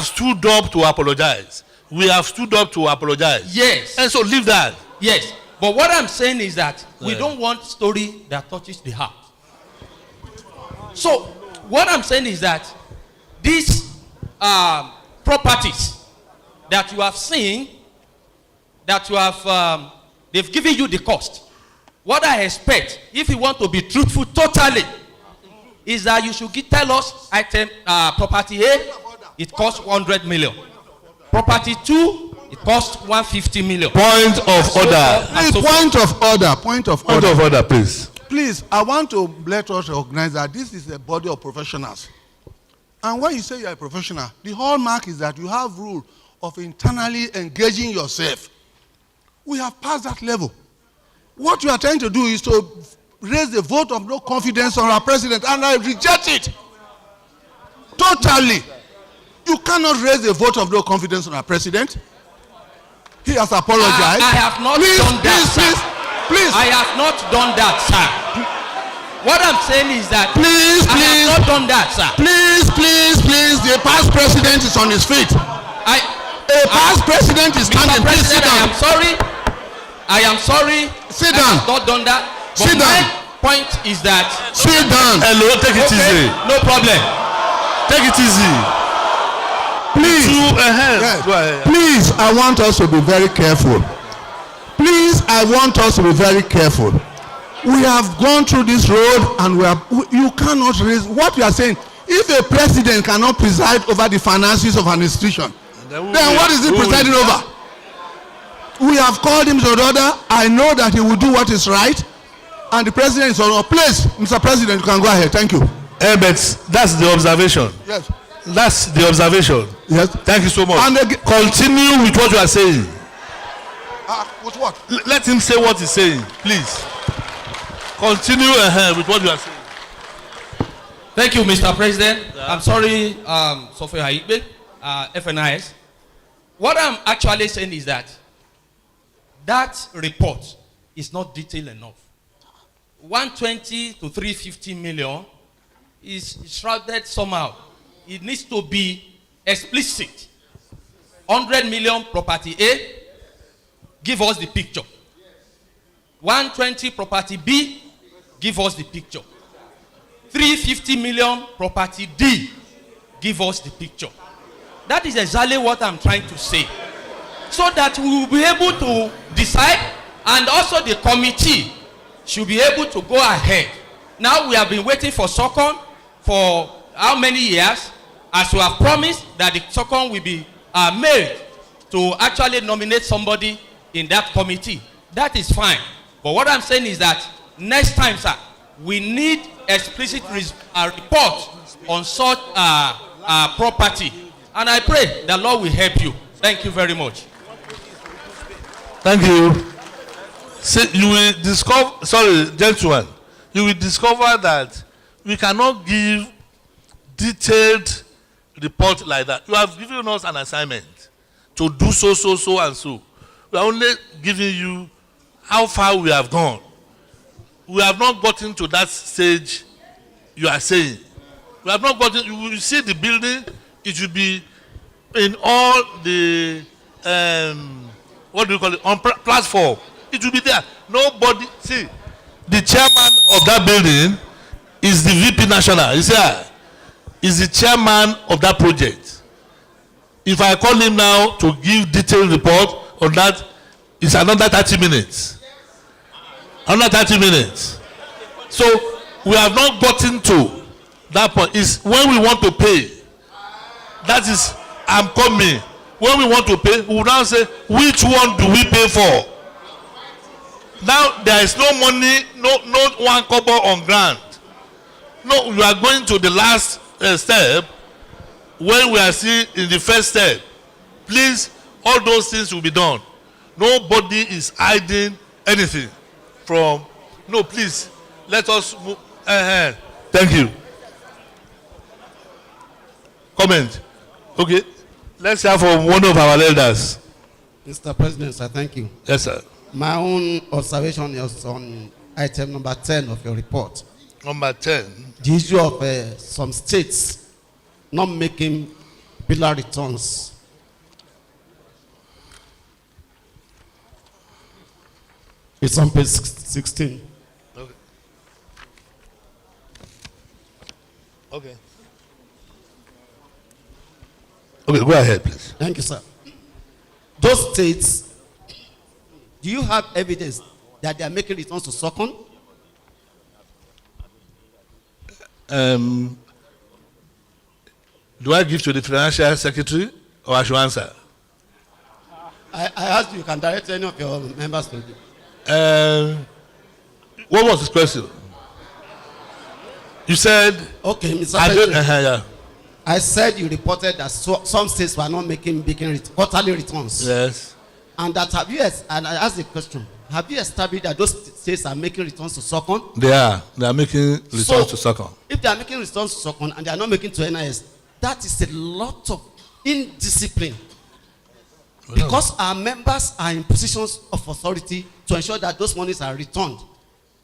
stood up to apologize. We have stood up to apologize. Yes. And so leave that. Yes. But what I'm saying is that we don't want story that touches the heart. So what I'm saying is that these properties that you have seen, that you have, they've given you the cost. What I expect, if you want to be truthful totally, is that you should tell us item property A, it costs 100 million. Property 2, it costs 150 million. Point of order. Please, point of order, please. Please, I want to let us recognize that this is a body of professionals. And when you say you're a professional, the hallmark is that you have rule of internally engaging yourself. We have passed that level. What you are trying to do is to raise the vote of no confidence on our president, and I reject it. Totally. You cannot raise the vote of no confidence on our president. He has apologized. I have not done that, sir. Please. I have not done that, sir. What I'm saying is that I have not done that, sir. Please. The past president is on his feet. A past president is standing. Please sit down. I am sorry. Sit down. I have not done that. But my point is that. Sit down. Hello, take it easy. No problem. Take it easy. Please. Yes. Go ahead. Please, I want us to be very careful. We have gone through this road, and you cannot raise what you are saying. If a president cannot preside over the finances of an institution, then what is he presiding over? We have called him to order. I know that he will do what is right, and the president is on our place. Mr. President, you can go ahead. Thank you. But that's the observation. Yes. That's the observation. Yes. Thank you so much. And continue with what you are saying. With what? Let him say what he's saying, please. Continue with what you are saying. Thank you, Mr. President. I'm sorry, Sophia Haigbe, FNIS. What I'm actually saying is that report is not detailed enough. 120 to 350 million is shrouded somehow. It needs to be explicit. 100 million property A, give us the picture. 120 property B, give us the picture. 350 million property D, give us the picture. That is exactly what I'm trying to say. So that we will be able to decide, and also the committee should be able to go ahead. Now we have been waiting for SOCON for how many years? As we have promised that the SOCON will be made to actually nominate somebody in that committee. That is fine. But what I'm saying is that next time, sir, we need explicit report on such property. And I pray the Lord will help you. Thank you very much. Thank you. See, you will discover, sorry, gentlemen, you will discover that we cannot give detailed report like that. You have given us an assignment to do so, and so. We are only giving you how far we have gone. We have not gotten to that stage you are saying. We have not gotten, you will see the building, it will be in all the, what do you call it, on platform. It will be there. Nobody, see, the chairman of that building is the VP National. You see, is the chairman of that project. If I call him now to give detailed report on that, it's another 30 minutes. Another 30 minutes. So we have not gotten to that point. It's when we want to pay. That is, I'm coming. When we want to pay, we will now say, which one do we pay for? Now there is no money, no one kobo on grant. No, you are going to the last step when we are still in the first step, please, all those things will be done. Nobody is hiding anything from. No, please, let us move. Thank you. Comment. Okay. Let's hear from one of our elders. Mr. President, sir, thank you. Yes, sir. My own observation is on item number 10 of your report. Number 10. The issue of some states not making pillar returns. It's on page 16. Okay. Okay. Okay, go ahead, please. Thank you, sir. Those states, do you have evidence that they are making returns to SOCON? Do I give to the financial secretary or I should answer? I asked you can direct any of your members to do. What was his question? You said. Okay, Mr. I President. yeah. I said you reported that some states were not making quarterly returns. Yes. And that and I asked the question, have you established that those states are making returns to SOCON? They are making returns to SOCON. If they are making returns to SOCON and they are not making to NIS, that is a lot of indiscipline. Because our members are in positions of authority to ensure that those monies are returned.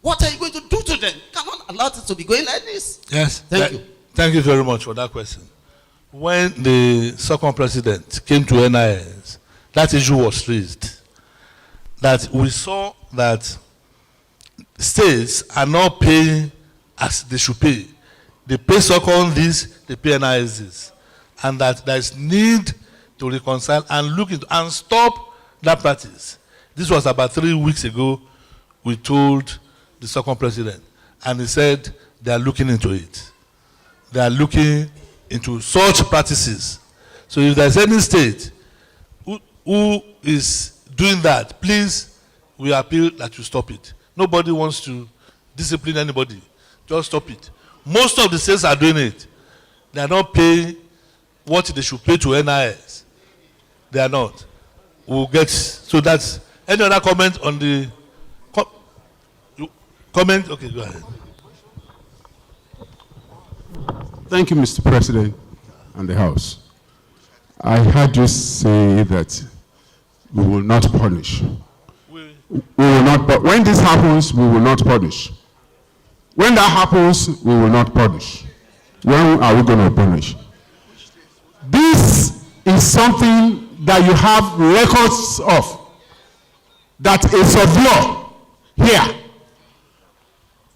What are you going to do to them? You cannot allow it to be going like this. Yes. Thank you. Thank you very much for that question. When the SOCON president came to NIS, that issue was raised. That we saw that states are not paying as they should pay. They pay SOCON this, they pay NIS this. And that there is need to reconcile and look into and stop that practice. This was about 3 weeks ago. We told the SOCON president, and he said they are looking into it. They are looking into such practices. So if there's any state who is doing that, please, we appeal that you stop it. Nobody wants to discipline anybody. Just stop it. Most of the states are doing it. They are not paying what they should pay to NIS. They are not. We'll get. So that's any other comment on the comment? Okay, go ahead. Thank you, Mr. President and the House. I heard you say that we will not punish. We will not. But when this happens, we will not punish. When that happens, we will not punish. When are we going to punish? This is something that you have records of. That a surveyor here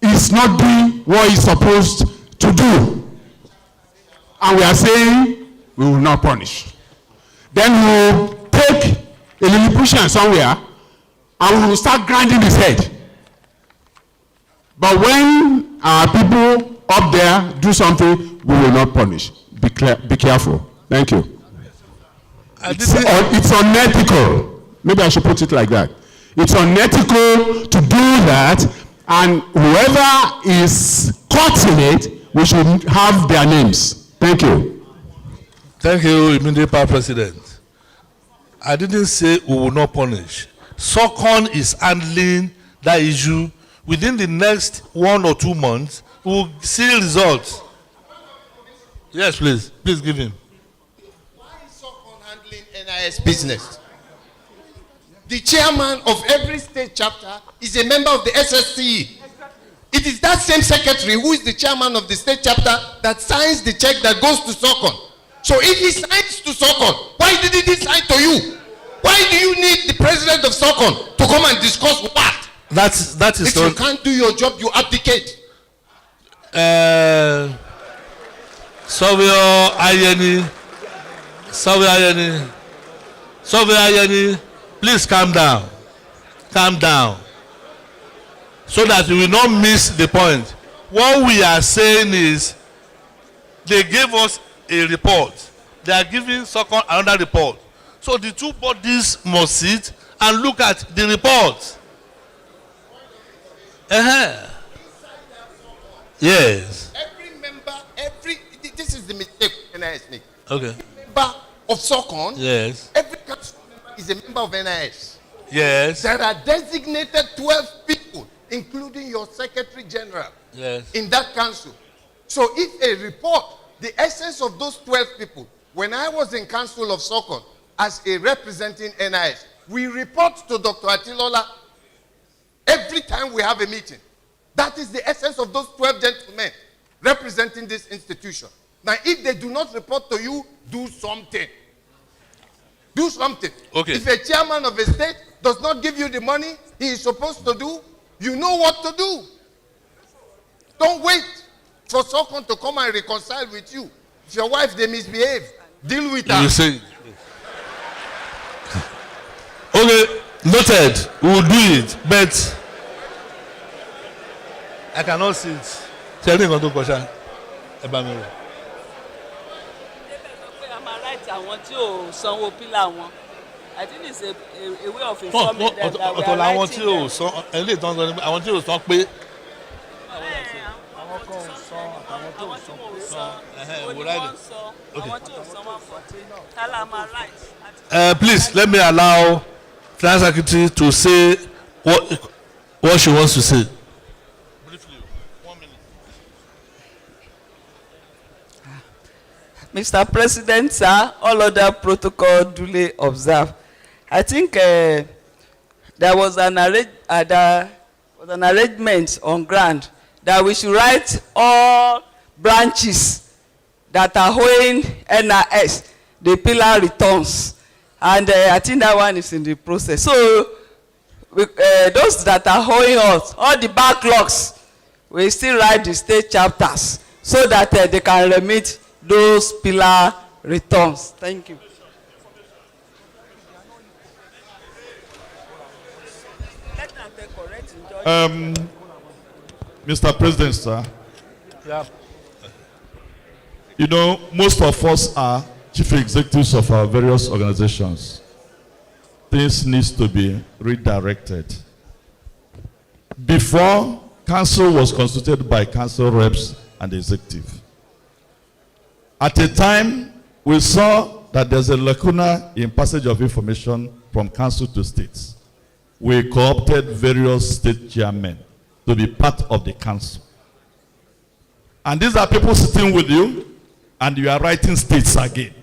is not doing what he's supposed to do. And we are saying we will not punish. Then we will take a Lilliputian somewhere and we will start grinding his head. But when our people up there do something, we will not punish. Be careful. Thank you. It's unethical. Maybe I should put it like that. It's unethical to do that, and whoever is caught in it, we should have their names. Thank you. Thank you, immediate President. I didn't say we will not punish. SOCON is handling that issue. Within the next 1 or 2 months, we will see results. Yes, please. Please give him. Why is SOCON handling NIS business? The chairman of every state chapter is a member of the SSCE. It is that same secretary who is the chairman of the state chapter that signs the check that goes to SOCON. So if he signs to SOCON, why didn't he sign to you? Why do you need the president of SOCON to come and discuss what? That is. If you can't do your job, you abdicate. Surveyor Ayeni, please calm down. Calm down. So that we will not miss the point. What we are saying is, they gave us a report. They are giving SOCON another report. So the two bodies must sit and look at the report. Yes. Every member, this is the mistake NIS make. Okay. Member of SOCON. Yes. Every council member is a member of NIS. Yes. There are designated 12 people, including your Secretary General, yes, in that council. So if a report, the essence of those 12 people, when I was in Council of SOCON as a representing NIS, we report to Dr. Atilola every time we have a meeting. That is the essence of those 12 gentlemen representing this institution. Now, if they do not report to you, do something. Do something. Okay. If a chairman of a state does not give you the money he is supposed to do, you know what to do. Don't wait for someone to come and reconcile with you. If your wife, they misbehave, deal with her. You say. Okay, noted. We will do it, but I cannot see it. Tell me what to question about me. Àwọn tí ò sanwó pílà wọn. I think it's a way of informing them that we are writing them. Àwọn tí ò san pé. Please let me allow Finance Secretary to say what she wants to say. Mr. President, sir, all other protocol duly observed. I think there was an arrangement on ground that we should write all branches that are owing NIS, the pillar returns. And I think that one is in the process. So those that are owing us, all the backlogs, we still write the state chapters so that they can remit those pillar returns. Thank you. Mr. President, sir. Yeah. You know, most of us are chief executives of our various organizations. Things need to be redirected. Before, council was constituted by council reps and executive. At a time, we saw that there's a lacuna in passage of information from council to states. We co-opted various state chairmen to be part of the council. And these are people sitting with you, and you are writing states again.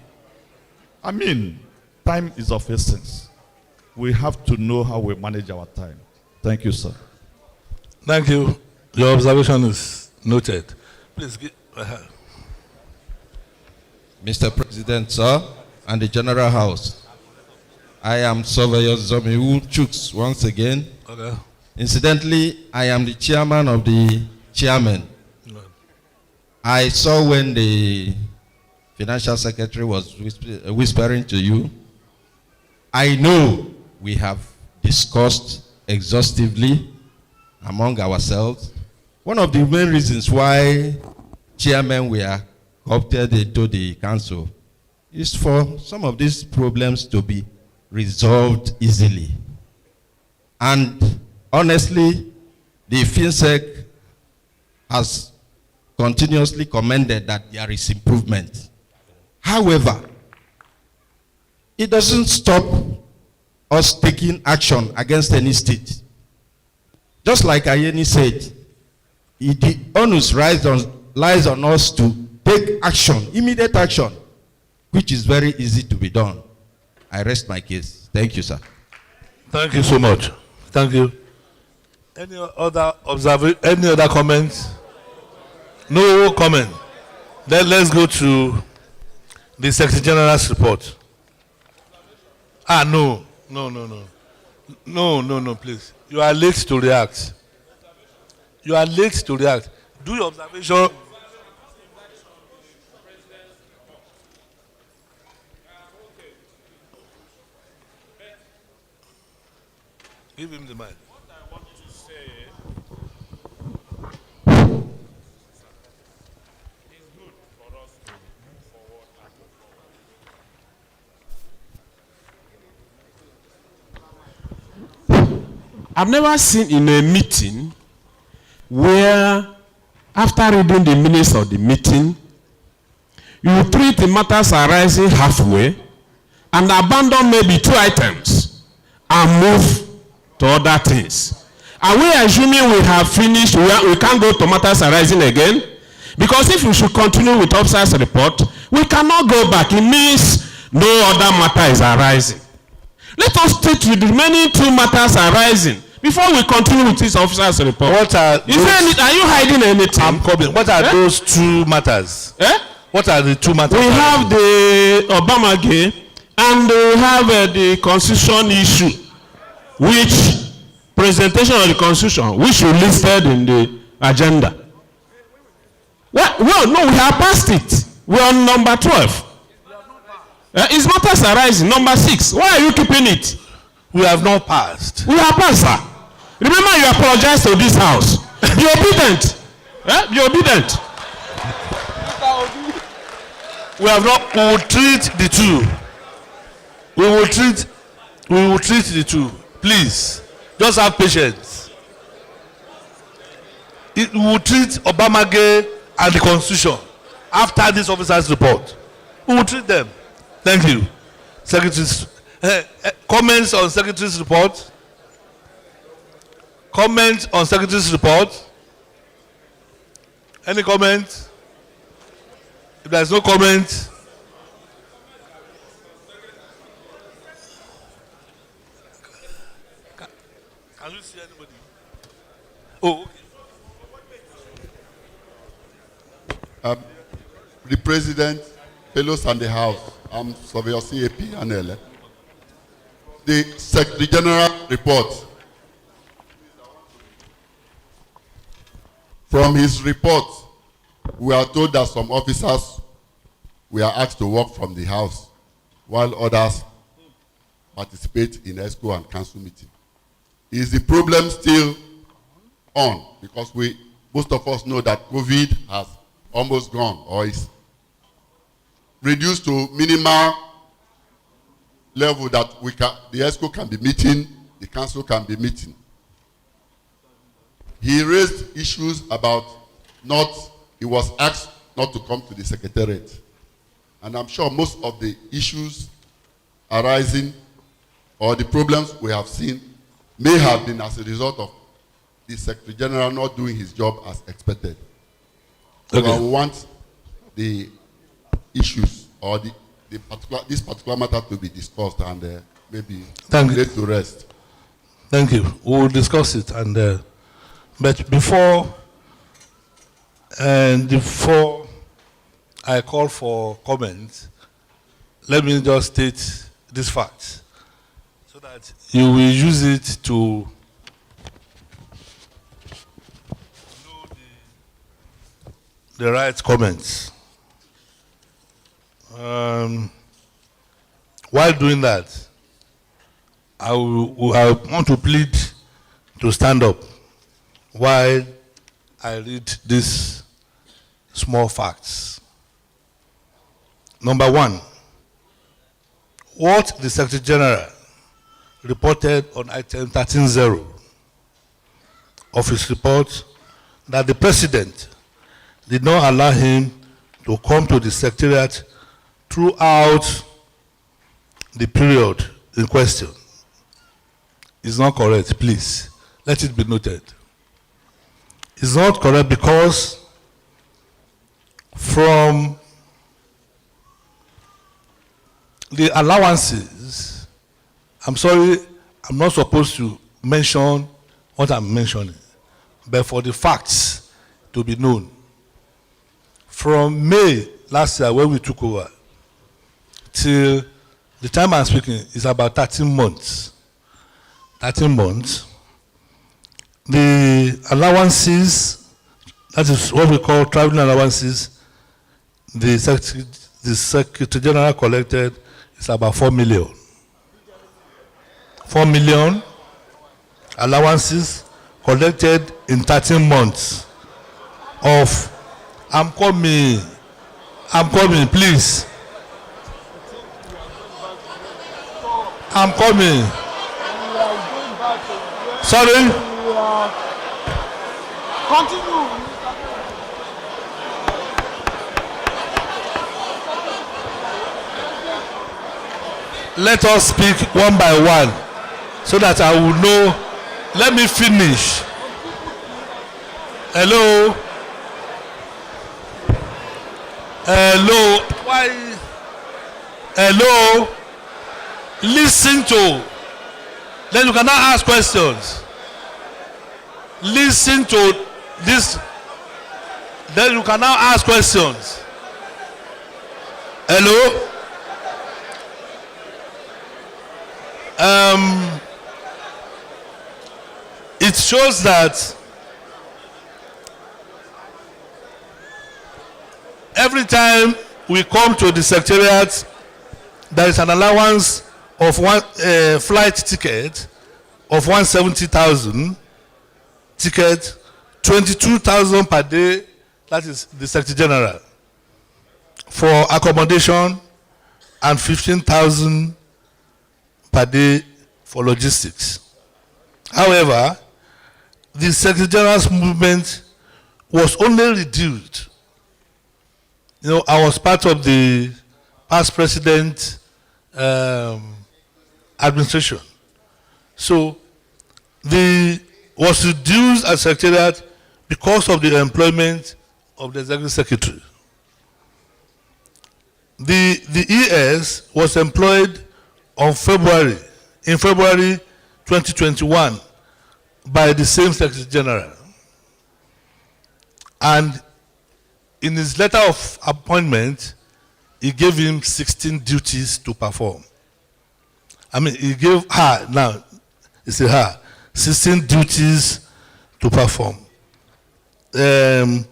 I mean, time is of essence. We have to know how we manage our time. Thank you, sir. Thank you. Your observation is noted. Please give. Mr. President, sir, and the General House, I am Surveyor Zomiwu Chuks once again. Okay. Incidentally, I am the chairman of the chairman. No. I saw when the financial secretary was whispering to you. I know we have discussed exhaustively among ourselves. One of the main reasons why chairmen were opted into the council is for some of these problems to be resolved easily. And honestly, the FinSec has continuously commended that there is improvement. However, it doesn't stop us taking action against any state. Just like Ayeni said, the onus lies on us to take action, immediate action, which is very easy to be done. I rest my case. Thank you, sir. Thank you so much. Thank you. Any other comments? No comment. Then let's go to the Secretary General's report. No, please. You are late to react. You are late to react. Do your observation. Give him the mic. What I want to say is good for us to move forward and move forward. I've never seen in a meeting where, after reading the minutes of the meeting, you treat the matters arising halfway and abandon maybe 2 items and move to other things. Are we assuming we have finished, we can't go to matters arising again? Because if we should continue with officer's report, we cannot go back. It means no other matter is arising. Let us take the remaining 2 matters arising before we continue with this officer's report. What are are you hiding anything? I'm coming. What are those 2 matters? What are the 2 matters? We have the Obamagate and we have the constitution issue, which presentation of the constitution, which we listed in the agenda. Well, no, we have passed it. We're on number 12. Is matters arising? Number 6. Why are you keeping it? We have not passed. We have passed, sir. Remember, you apologize to this house. Be obedient. Be obedient. We have not. We will treat the 2. We will treat the 2. Please, just have patience. We will treat Obamagate and the Constitution after this officer's report. We will treat them. Thank you. Secretary's comments on Secretary's report. Comments on Secretary's report. Any comment? If there is no comment, can you see anybody? Oh, okay. The President, fellows and the House, I'm Surveyor CAP and the Secretary General report. From his report, we are told that some officers were asked to work from the house, while others participate in ESCO and council meeting. Is the problem still on? Because most of us know that COVID has almost gone, or is reduced to minimal level that the ESCO can be meeting, the council can be meeting. He raised issues about he was asked not to come to the secretariat. And I'm sure most of the issues arising or the problems we have seen may have been as a result of the Secretary General not doing his job as expected. Okay. So I want the issues or this particular matter to be discussed and maybe laid to rest. Thank you. We will discuss it. And but before I call for comments, let me just state this fact so that you will use it to know the right comments. While doing that, I want to plead to stand up while I read these small facts. Number 1, what the Secretary General reported on item 13.0 of his report, that the President did not allow him to come to the Secretariat throughout the period in question, is not correct. Please, let it be noted. It's not correct because from the allowances, I'm sorry, I'm not supposed to mention what I'm mentioning, but for the facts to be known. From May last year when we took over till the time I'm speaking is about 13 months. 13 months. The allowances, that is what we call traveling allowances, the Secretary General collected is about 4 million. 4 million allowances collected in 13 months of, I'm coming, please. I'm coming. Sorry? Continue. let us speak one by one so that I will know. Let me finish. Hello. Hello. Why? Hello. Listen to. Then you cannot ask questions. Listen to this. Then you can now ask questions. Hello? It shows that every time we come to the secretariat, there is an allowance of one flight ticket of 170,000 ticket, 22,000 per day. That is the Secretary General for accommodation, and 15,000 per day for logistics. However, the Secretary General's movement was only reduced. You know, I was part of the past president administration. So was reduced as secretariat because of the employment of the executive secretary. The ES was employed in February 2021 by the same Secretary General. And in his letter of appointment, he gave him 16 duties to perform. I mean, he gave her, now, it's a her, 16 duties to perform. The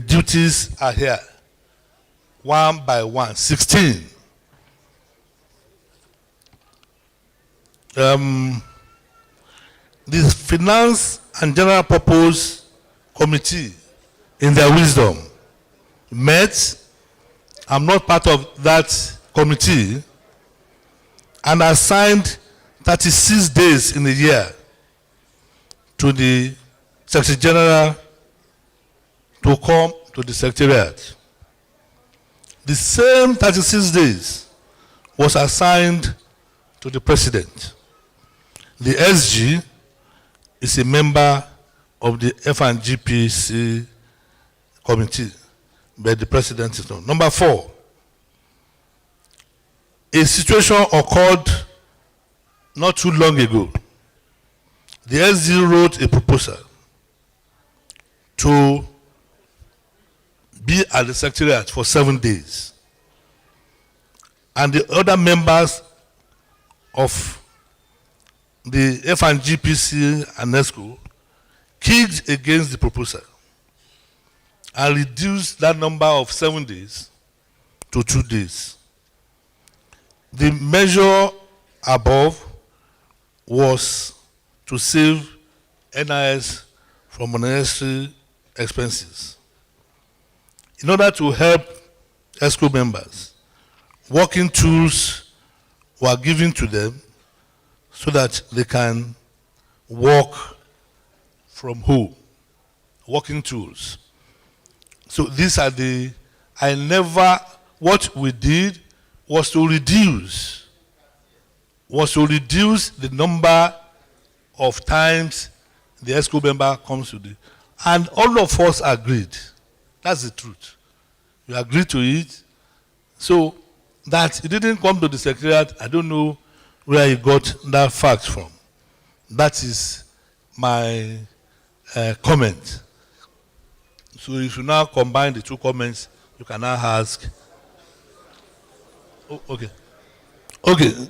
duties are here, one by one, 16. The Finance and General Purpose Committee, in their wisdom, met. I'm not part of that committee, and assigned 36 days in a year to the Secretary General to come to the Secretariat. The same 36 days was assigned to the President. The SG is a member of the F&GPC committee, but the President is not. Number 4, a situation occurred not too long ago. The SG wrote a proposal to be at the Secretariat for 7 days. And the other members of the F&GPC and NESCO kicked against the proposal and reduced that number of 7 days to 2 days. The measure above was to save NIS from unnecessary expenses. In order to help ESCO members, working tools were given to them so that they can work from home. Working tools. So these are what we did was to reduce the number of times the ESCO member comes to the, and all of us agreed. That's the truth. We agreed to it. So that it didn't come to the Secretariat, I don't know where he got that fact from. That is my comment. So if you now combine the two comments, you can now ask. Oh, okay. Okay.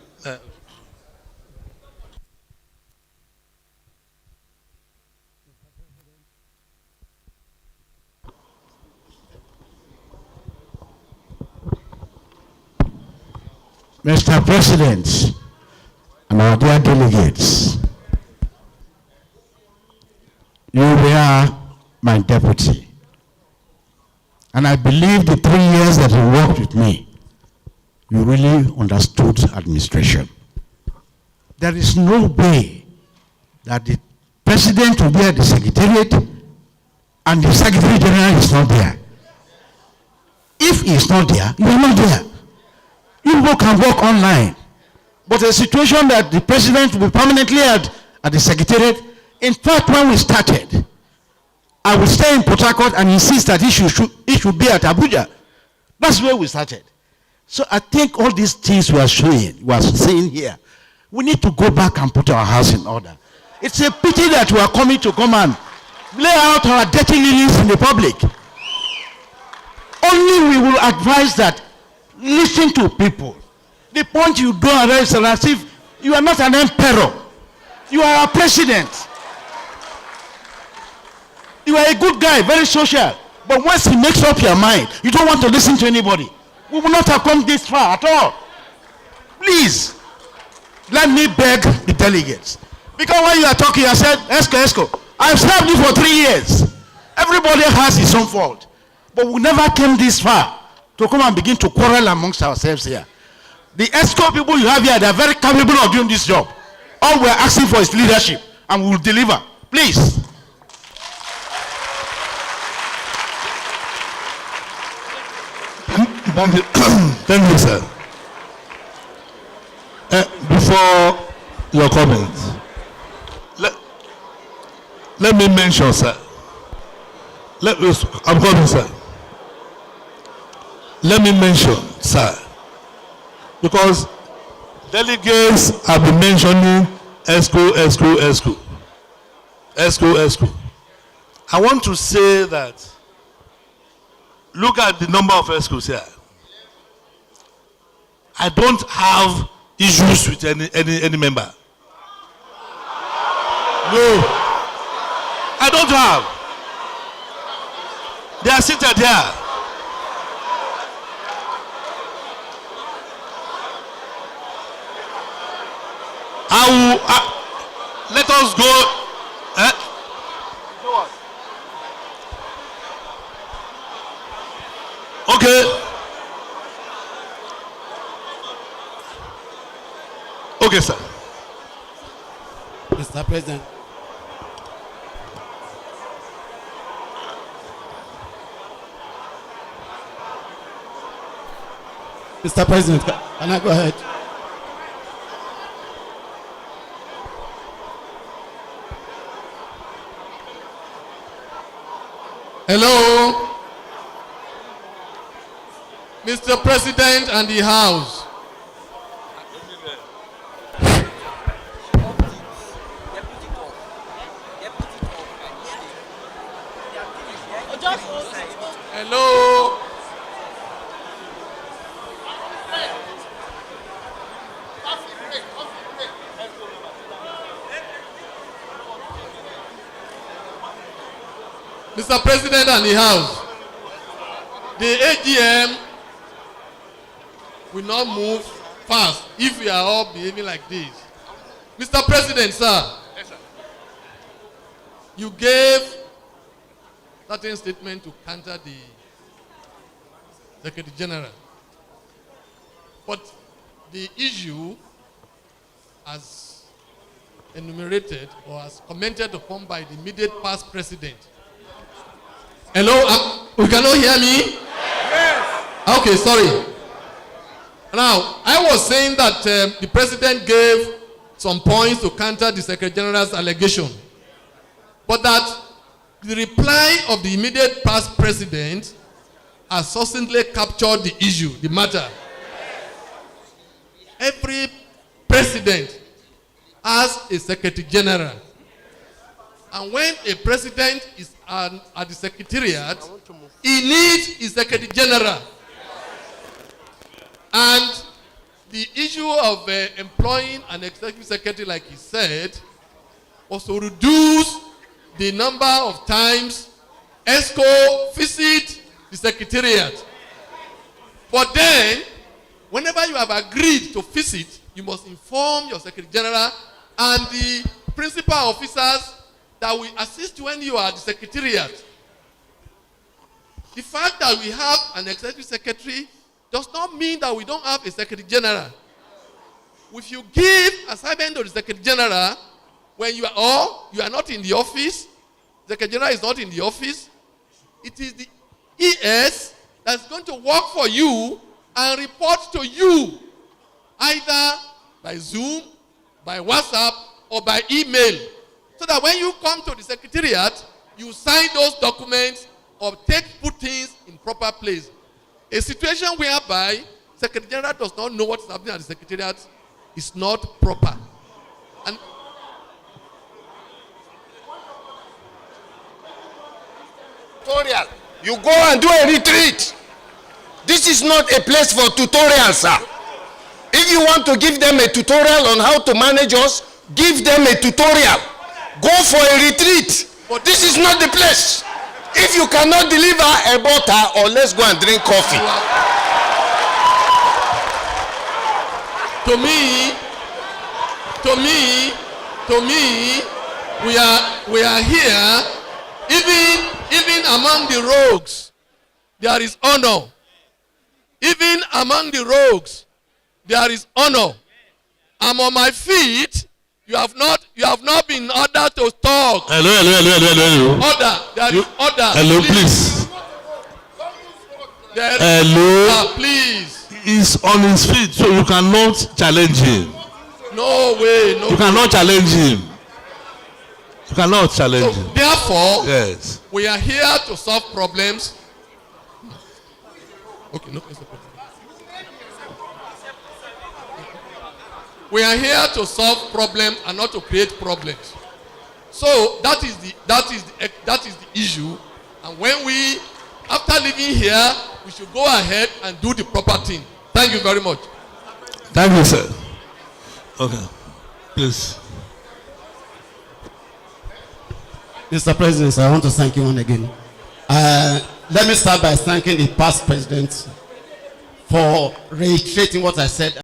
Mr. President and our dear delegates, you were my deputy. And I believe the 3 years that you worked with me, you really understood administration. There is no way that the president will be at the secretariat and the secretary general is not there. If he is not there, you are not there. You people can work online. But a situation that the president will be permanently at the secretariat. In fact, when we started, I will stay in Port Harcourt and insist that he should be at Abuja. That's where we started. So I think all these things we are saying here, we need to go back and put our house in order. It's a pity that we are coming to come and lay out our dirty lilies in the public. Only we will advise that listen to people. The point you don't address is as if you are not an emperor. You are a president. You are a good guy, very social. But once he makes up your mind, you don't want to listen to anybody. We will not have come this far at all. Please, let me beg the delegates. Because when you are talking, I said, Esco, I've served you for 3 years. Everybody has his own fault. But we never came this far to come and begin to quarrel amongst ourselves here. The ESCO people you have here, they are very capable of doing this job. All we are asking for is leadership, and we will deliver. Please. Thank you, sir. Before your comments, let me mention, sir. I'm coming, sir. Let me mention, sir, because delegates have been mentioning ESCO. I want to say that look at the number of ESCOs here. I don't have issues with any member. No, I don't have. They are seated here. Let us go. Okay. Okay, sir. Mr. President. Mr. President, can I go ahead? Hello, Mr. President and the House. Hello. Mr. President and the House, the AGM will not move fast if we are all behaving like this. Mr. President, sir, yes, sir. You gave certain statement to counter the Secretary General. But the issue as enumerated or as commented upon by the immediate past president. Hello, you cannot hear me? Yes. Okay, sorry. Now, I was saying that the president gave some points to counter the Secretary General's allegation. But that the reply of the immediate past president has succinctly captured the issue, the matter. Every president has a Secretary General. And when a president is at the secretariat, he needs his Secretary General. And the issue of employing an executive secretary, like he said, was to reduce the number of times ESCO visit the secretariat. But then, whenever you have agreed to visit, you must inform your Secretary General and the principal officers that will assist you when you are at the secretariat. The fact that we have an executive secretary does not mean that we don't have a Secretary General. If you give assignment to the Secretary General when you are not in the office, the Secretary General is not in the office, it is the ES that's going to work for you and report to you, either by Zoom, by WhatsApp, or by email. So that when you come to the secretariat, you sign those documents or put things in proper place. A situation whereby Secretary General does not know what is happening at the secretariat is not proper. And tutorial. You go and do a retreat. This is not a place for tutorials, sir. If you want to give them a tutorial on how to manage us, give them a tutorial. Go for a retreat. But this is not the place. If you cannot deliver a butter, or let's go and drink coffee. To me, we are here. Even among the rogues, there is honor. Even among the rogues, there is honor. I'm on my feet. You have not been ordered to talk. Hello. Order. There is order. Hello, please. Hello. Please. He's on his feet, so you cannot challenge him. No way. No. You cannot challenge him. You cannot challenge him. Therefore, yes, we are here to solve problems. Okay, no. We are here to solve problems and not to create problems. So that is the issue. And when we, after leaving here, we should go ahead and do the proper thing. Thank you very much. Thank you, sir. Okay, please. Mr. President, I want to thank you once again. Let me start by thanking the past president for reiterating what I said.